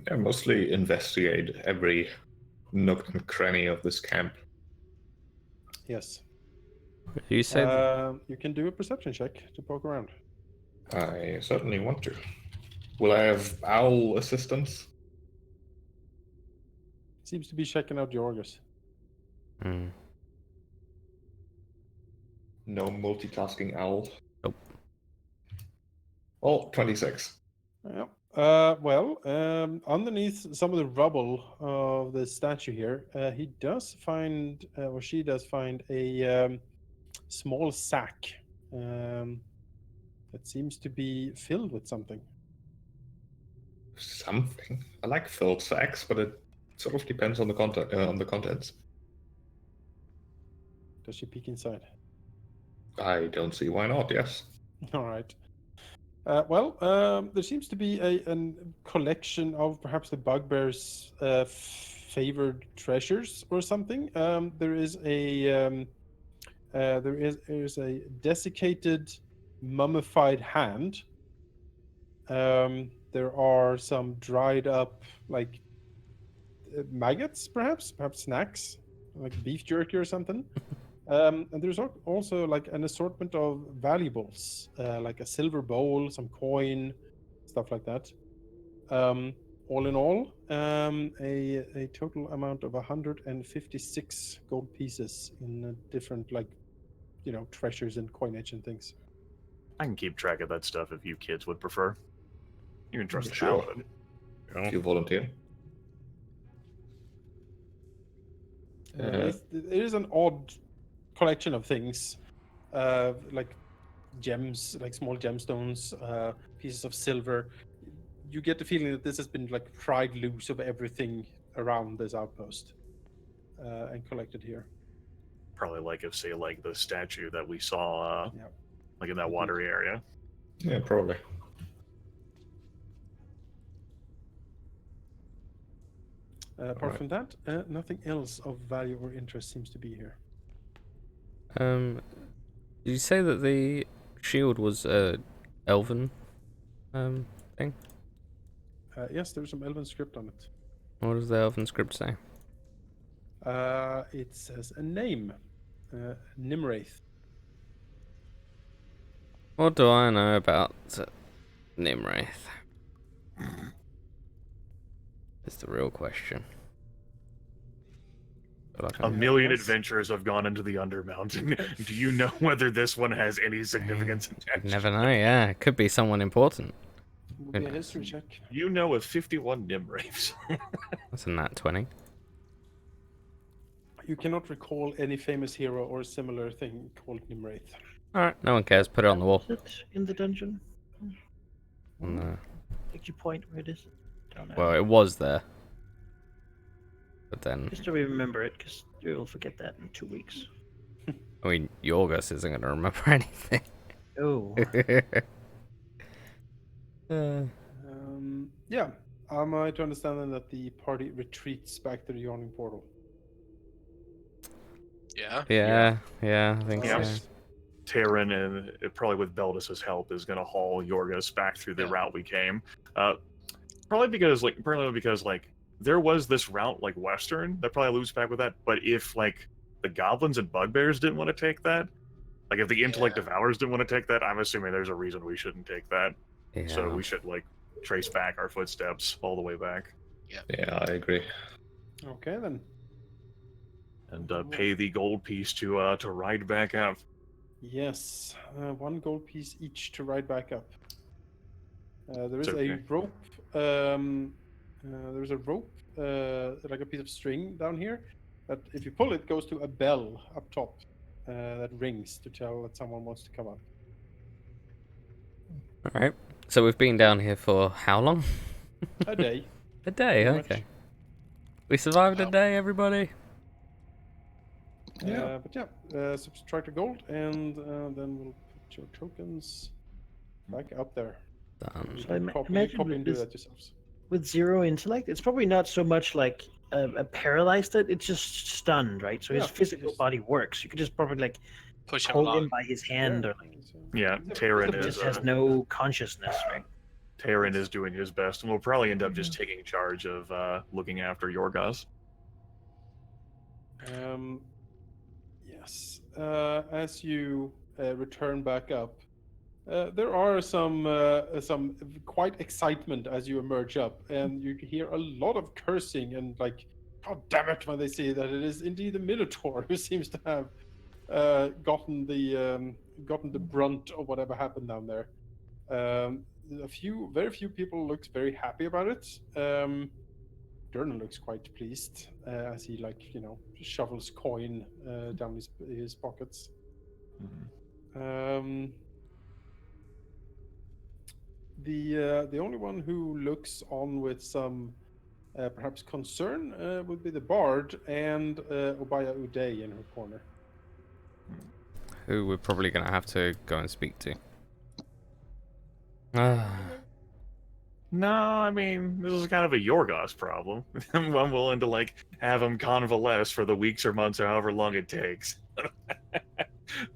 Yeah, mostly investigate every nook and cranny of this camp. Yes. You said You can do a perception check to poke around. I certainly want to. Will I have owl assistance? Seems to be checking out Yorgos. No multitasking owl. Nope. Oh, 26. Yeah. Underneath some of the rubble of the statue here, he does find, or she does find, a small sack that seems to be filled with something. Something. I like filled sacks, but it sort of depends on the contents. Does she peek inside? I don't see why not. Yes. All right. There seems to be a collection of perhaps the bugbear's favored treasures or something. There is a desiccated, mummified hand. There are some dried up, like maggots, perhaps snacks, like beef jerky or something. And there's also like an assortment of valuables, like a silver bowl, some coin, stuff like that. All in all, a total amount of 156 gold pieces in different, like, treasures and coinage and things. I can keep track of that stuff if you kids would prefer. You can trust the Sure. paladin. If you volunteer. It is an odd collection of things, like gems, like small gemstones, pieces of silver. You get the feeling that this has been like pried loose of everything around this outpost and collected here. Probably like if, say, like the statue that we saw, Yeah. like in that watery area. Yeah, probably. Apart from that, nothing else of value or interest seems to be here. did you say that the shield was elven thing? Yes, there's some elven script on it. What does the elven script say? It says a name, Nimwraith. What do I know about Nimwraith? Is the real question. A million adventurers have gone into the Undermountain. Do you know whether this one has any significance in text? Never know, yeah. It could be someone important. Will be a history check. You know of 51 Nimwraiths. That's a nat 20. You cannot recall any famous hero or similar thing called Nimwraith. Alright, no one cares. Put it on the wall. Is it in the dungeon? On the... Take your point where it is. Down there. Well, it was there. But then... Just to remember it, because you'll forget that in 2 weeks. I mean, Yorgos isn't going to remember anything. Oh. Yeah. Am I to understand then that the party retreats back to the Yawning Portal? Yeah. Yeah, I think Yeah. so. Taerin, and probably with Beldas' help, is going to haul Yorgos back through the route we came. Probably because there was this route like western that probably loops back with that. But if like the goblins and bugbears didn't want to take that, like if the intellect devourers didn't want to take that, I'm assuming there's a reason we shouldn't take that. Yeah. So we should like trace back our footsteps all the way back. Yeah, I agree. Okay then. And pay the gold piece to ride back up. Yes, 1 gold piece each to ride back up. There is It's okay. a rope. There's a rope, like a piece of string down here. That if you pull it, goes to a bell up top that rings to tell that someone wants to come up. All right. So we've been down here for how long? A day. A day. Pretty Okay. much. We survived a Wow. day, everybody. Yeah. But yeah, subtract the gold, and then we'll put your tokens back up there. Done. You So I can copy imagine and with do this- that yourselves. With 0 intellect, it's probably not so much like a paralyzed it, it's just stunned, right? So his Yeah, physical just- body works. You could just probably like Push him hold along. him by his hand, or like Yeah, It's Taerin a is, just bit- has no consciousness, right? Taerin is doing his best, and we'll probably end up just taking charge of looking after Yorgos. Yes. As you return back up, there are some quite excitement as you emerge up, and you hear a lot of cursing and like, "God damn it!" when they see that it is indeed the Minotaur who seems to have gotten the brunt of whatever happened down there. Very few people looked very happy about it. Durnan looks quite pleased as he shovels coin down his pockets. The only one who looks on with some perhaps concern would be the bard and Obaya Uday in her corner. Who we're probably gonna have to go and speak to. No, I mean, this is kind of a Yorgos problem. I'm willing to, like, have him convalesce for the weeks or months or however long it takes.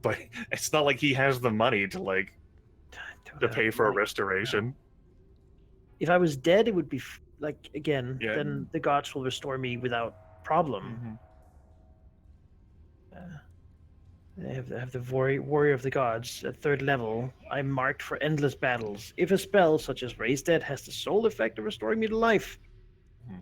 But it's not like he has the money to, like, to pay for a restoration. If I was dead, it would be like again. Yeah. Then the gods will restore me without problem. I have the warrior of the gods at 3rd level. I'm marked for endless battles. If a spell such as Raise Dead has the sole effect of restoring me to life,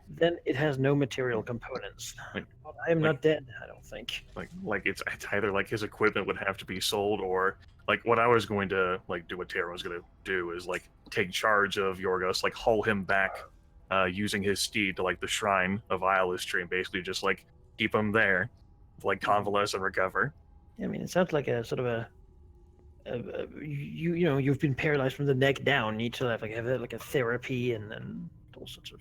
then it has no material components. Like- I am not dead, I don't think. Like it's either like his equipment would have to be sold, or like what I was going to like do, what Taerin was going to do is like take charge of Yorgos, like haul him back using his steed to like the shrine of Iolistry, and basically just like keep him there, like convalesce and recover. I mean, it sounds like a sort of you've been paralyzed from the neck down. You need to have a therapy and all sorts of.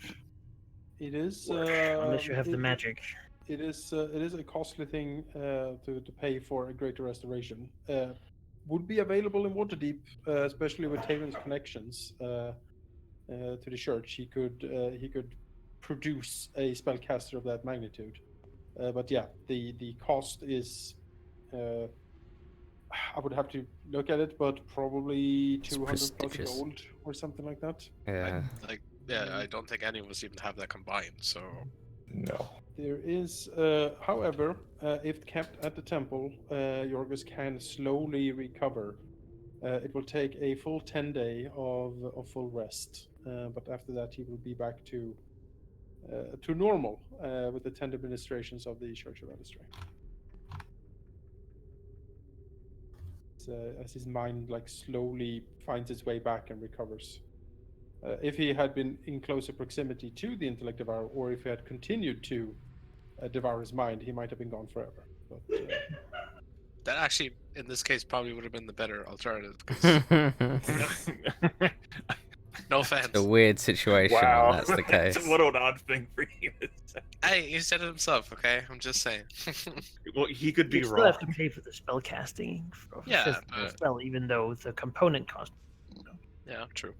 It is Unless you have the it- magic. It is a costly thing to pay for a greater restoration. Would be available in Waterdeep, especially with Taerin's connections to the church. He could produce a spellcaster of that magnitude. But yeah, the cost is. I would have to look at it, but probably 200 plus prestigious. gold or something like that. Yeah. I don't think any of us even have that combined. So No. There is, however, if kept at the temple, Yorgos can slowly recover. It will take a full 10 day of full rest, but after that he will be back to normal with the 10 administrations of the Church of Elestree. As his mind slowly finds its way back and recovers. If he had been in closer proximity to the intellect devourer, or if he had continued to devour his mind, he might have been gone forever. But that actually, in this case, probably would have been the better alternative. 'Cause, no offense. A weird situation Wow, when that's the case. what an odd thing for you to say. Hey, he said it himself. Okay, I'm just saying. Well, he could be You still wrong. have to pay for the spell casting of Yeah, the 5th but- spell, even though the component cost. Yeah, true.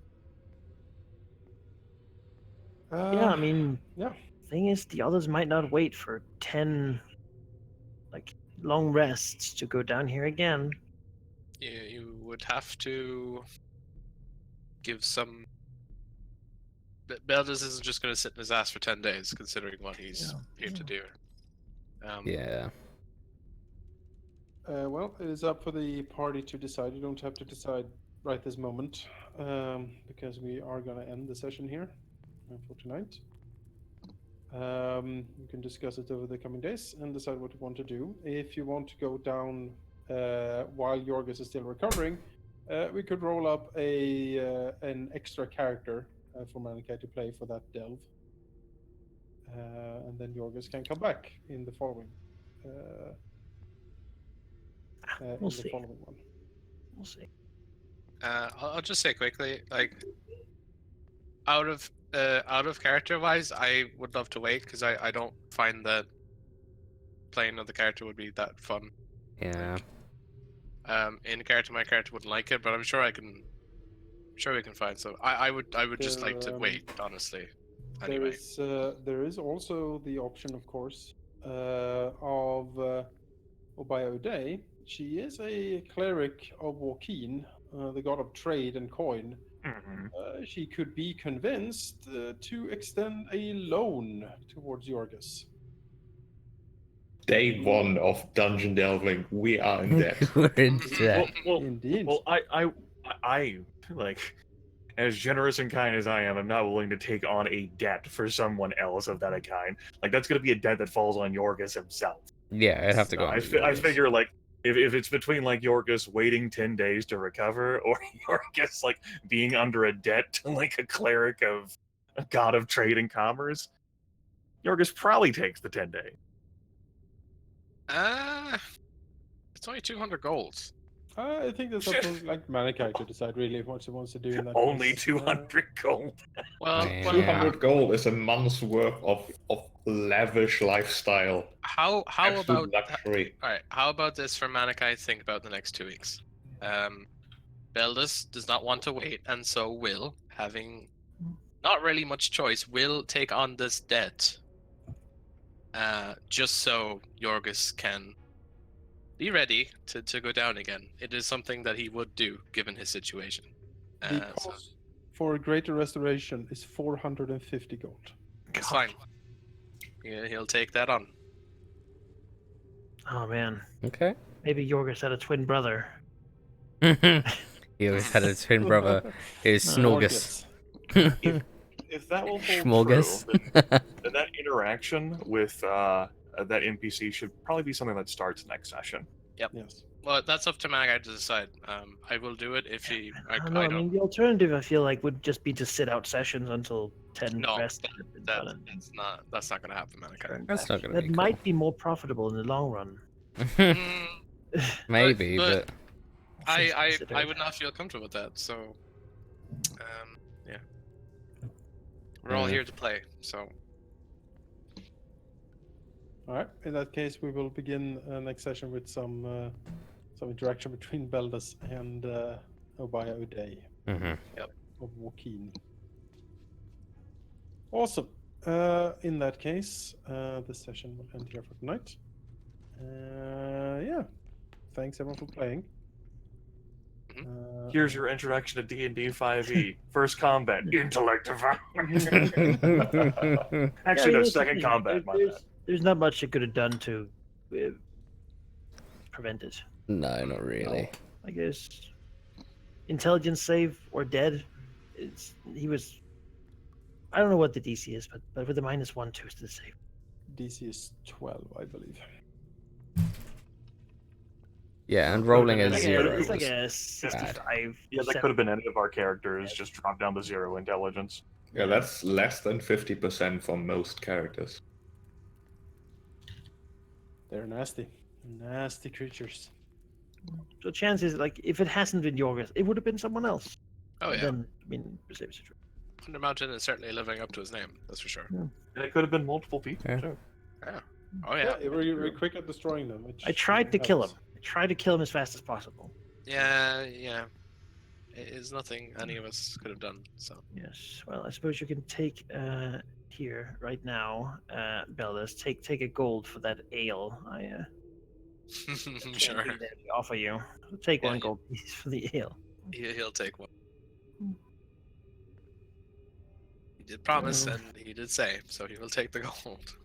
Yeah, I mean, yeah. thing is, the others might not wait for 10 long rests to go down here again. You would have to give some. Beldas isn't just going to sit in his ass for 10 days, considering what he's here to do. Yeah. Well, it is up for the party to decide. You don't have to decide right this moment, because we are going to end the session here for tonight. You can discuss it over the coming days and decide what you want to do. If you want to go down while Yorgos is still recovering, we could roll up an extra character for Manaki to play for that delve. And then Yorgos can come back in the following. We'll see. Following one. We'll see. I'll just say quickly, like, out of character wise, I would love to wait because I don't find that playing another character would be that fun. Yeah. In character, my character wouldn't like it, but I'm sure we can find some. I would just like to wait, honestly. Anyway. There is also the option, of course, of Obaya Uday. She is a cleric of Wokin, the god of trade and coin. Mhm. She could be convinced to extend a loan towards Yorgos. Day one of dungeon delving, we are in debt. We're in debt. Well, Indeed. well, I like, as generous and kind as I am, I'm not willing to take on a debt for someone else of that kind. Like, that's going to be a debt that falls on Yorgos himself. Yeah, I'd have to go. I figure, like, if it's between, like, Yorgos waiting 10 days to recover, or Yorgos, like, being under a debt to, like, a cleric of a god of trade and commerce, Yorgos probably takes the 10 days. It's only 200 gold. I think that's up to like Manaki to decide really what she wants to do in that Only case. 200 gold. Well, Yeah. well, 200 gold is a month's worth of lavish lifestyle. how Absolute about luxury. all right? How about this for Manaki? Think about the next 2 weeks. Beldas does not want to wait, and so will, having not really much choice, will take on this debt. Just so Yorgos can be ready to go down again. It is something that he would do given his situation. The cost for a greater restoration is 450 gold. It's fine. Yeah, he'll take that on. Oh man, Okay. maybe Yorgos had a twin brother. He always had a twin brother. His Snorgus. If that will hold Schmorgus. true, then that interaction with that NPC should probably be something that starts next session. Yes. Well, that's up to Manaki to decide. I will do it if he. I I mean, the alternative I feel like would just be to sit out sessions until 10 No, rest. had been done and that's not gonna happen, Manaki. turn That's back. not gonna That be cool. might be more profitable in the long run. Mm, Maybe, but- but I would not feel comfortable with that. So, yeah, we're all Yeah. here to play. So, All right. In that case, we will begin next session with some interaction between Beldas and Obaya Uday Mhm. of Wokin. Awesome. In that case, this session will end here for tonight. Yeah. Thanks everyone for playing. Here's your introduction to D&D 5e. First combat, intellect of Actually, no, second combat. My bad. There's not much you could have done to prevent it. No, not really. I guess intelligence save or dead. He was. I don't know what the DC is, but with a -1 to the save. DC is 12, I believe. Yeah, and rolling a It's like a- zero. It's like was- a 65. Yeah, that could have been any of our characters. Just drop down to 0 intelligence. Yeah, that's less than 50% for most characters. They're nasty. Nasty creatures. So chances like if it hasn't been Yorgos, it would have been someone else. oh yeah, Then I mean, same situation. Thunder Mountain is certainly living up to his name. That's for sure. And it could have been multiple people, Yeah. too. Oh yeah, We're quick at destroying them. Which I tried to kill him. helps. I tried to kill him as fast as possible. yeah. It is nothing any of us could have done. So Yes. Well, I suppose you can take here right now, Beldas. Take a gold for that ale. I sure, offer you. Take Yeah, one yeah. gold piece for the ale. he'll take one. He did promise, and he did say, so he will take the gold.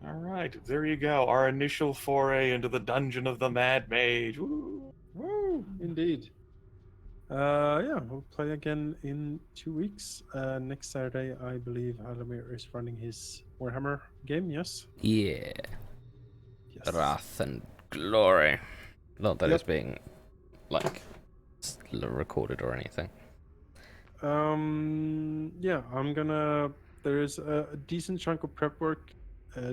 All right, there you go. Our initial foray into the dungeon of the Mad Mage. Woo! Woo! Indeed. Yeah, we'll play again in 2 weeks. Next Saturday, I believe Halldamir is running his Warhammer game. Yes. Yeah. Yes. Wrath and glory. Not that it's Yep. being like recorded or anything. Yeah, I'm gonna. There is a decent chunk of prep work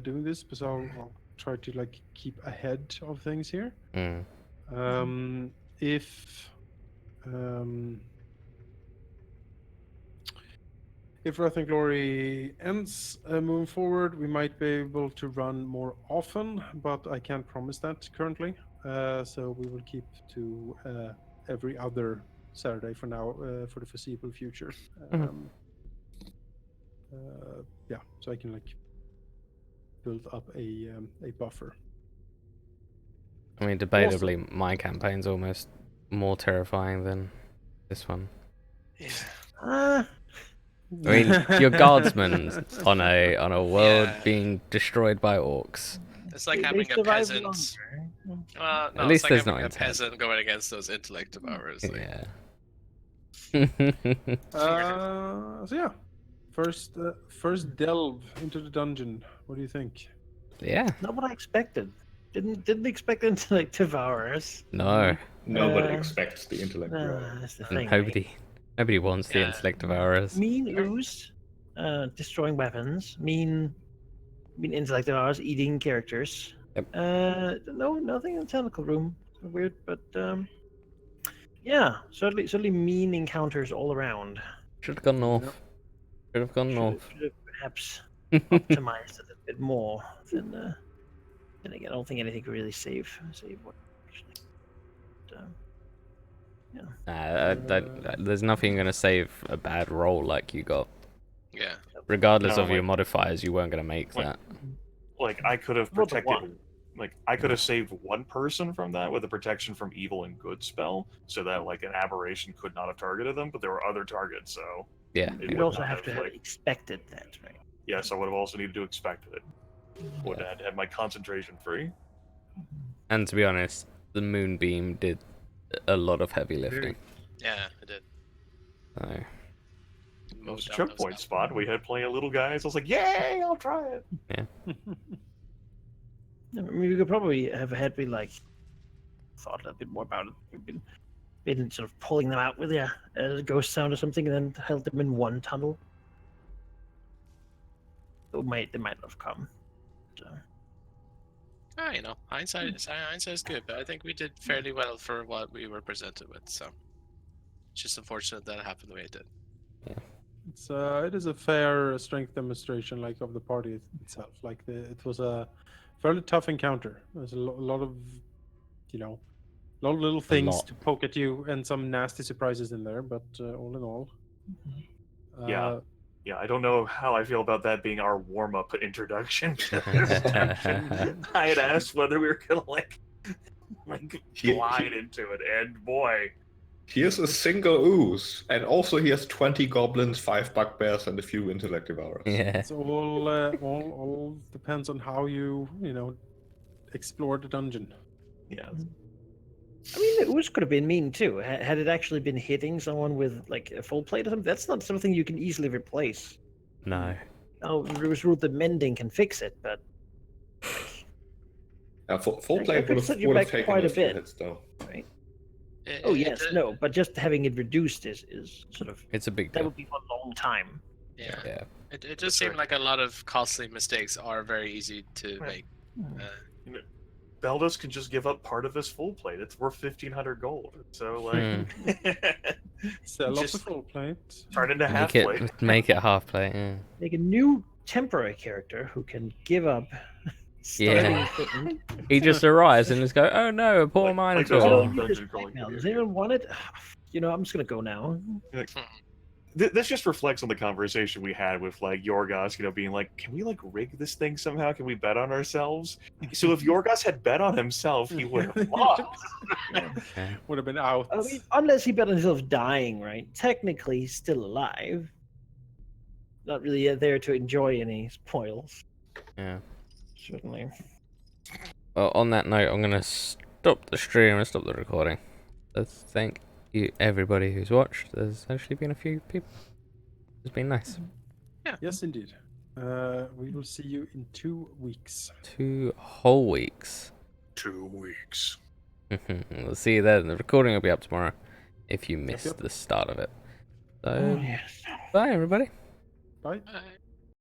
doing this, because I'll try to like keep ahead of things here. Mm. If Wrath and Glory ends moving forward, we might be able to run more often, but I can't promise that currently. So we will keep to every other Saturday for now, for the foreseeable future. Yeah, so I can like build up a buffer. I mean, debatably, my campaign's almost more terrifying than this one. Yeah. I mean, your guardsmen on a world Yeah. being destroyed by orcs. It's like They having a survive peasant. longer. No, At least it's like there's having not a intent. peasant going against those intellect devourers. Like, Yeah. So yeah, first delve into the dungeon. What do you think? Yeah. Not what I expected. Didn't expect them to like devour us. No. Nobody Uh, expects the intellect. That's the thing. Nobody wants the Yeah. intellect devourers. Mean ooze, destroying weapons. Mean intellect devourers, eating characters. Yep. No, nothing in the tentacle room. Weird, but yeah, certainly mean encounters all around. Should have gone north. Should have gone north. Should have perhaps optimized it a bit more. Then again, I don't think anything could really save what actually. But, There's nothing going to save a bad roll like you got. yeah. Regardless No, of your like- modifiers, you weren't going to make like- that. Like I could have Roll the protected, one. like I could have saved one person from that with a protection from evil and good spell, so that like an aberration could not have targeted them, but there were other targets, so Yeah. it you'd would also not have to have like, expected that, right? yes, I would have also needed to expect it. Would have had to have my concentration free. And to be honest, the moonbeam did a lot of heavy lifting. Yeah, it did. So, It Mowed was a down choke those point guys. spot. We had plenty of little guys. I was like, yay, I'll try it. I mean, we could probably have had we like thought a little bit more about it. We've been sort of pulling them out with a ghost sound or something, and then held them in one tunnel. They might have come. So, You know, hindsight is good, but I think we did fairly well for what we were presented with. So it's just unfortunate that it happened the way it did. It is a fair strength demonstration, like of the party itself. Like it was a fairly tough encounter. There's a lot of, a lot of little things lot. to poke at you, and some nasty surprises in there. But all in all, Yeah. Yeah, I don't know how I feel about that being our warm-up introduction to this dungeon. I had asked whether we were gonna like glide into it, and boy, He has a single ooze, and also he has 20 goblins, 5 bugbears, and a few intellect devourers. yeah. it's all depends on how you explore the dungeon. yeah, I mean, the ooze could have been mean too. Had it actually been hitting someone with like a full plate or something, that's not something you can easily replace. No. Oh, it was ruled that mending can fix it, but Full I play could would set have, you would have back taken quite a a few bit. hits, though. right? It- Oh it yes, did- no, but just having it reduced is sort of It's a big that deal. would be for a long time. Yeah. Yeah. It just seemed like a lot of costly mistakes are very easy to Right. make. Beldas can just give up part of his full plate. It's worth 1,500 gold. So like, Sell off the Just full plate. turn into half Make plate. make it half plate. Yeah. Make a new temporary character who can give up starting thing. He just arrives and just go, oh no, a poor Like Minotaur. those Oh, old you dungeon just crawling now. videos. Does anyone want it? I'm just gonna go now. This just reflects on the conversation we had with like Yorgos, being like, can we like rig this thing somehow? Can we bet on ourselves? So if Yorgos had bet on himself, he would have lost. Would have been out. I mean, unless he bet on himself dying, right? Technically, he's still alive. Not really there to enjoy any spoils. Yeah. Certainly. Well, on that note, I'm gonna stop the stream and stop the recording. So thank everybody who's watched. There's actually been a few people. It's been nice. Yes, indeed. We will see you in 2 weeks. 2 whole weeks. 2 weeks. We'll see you then. The recording will be up tomorrow if you missed yep. the start of it. So, Oh, yes. bye everybody. Bye. Bye.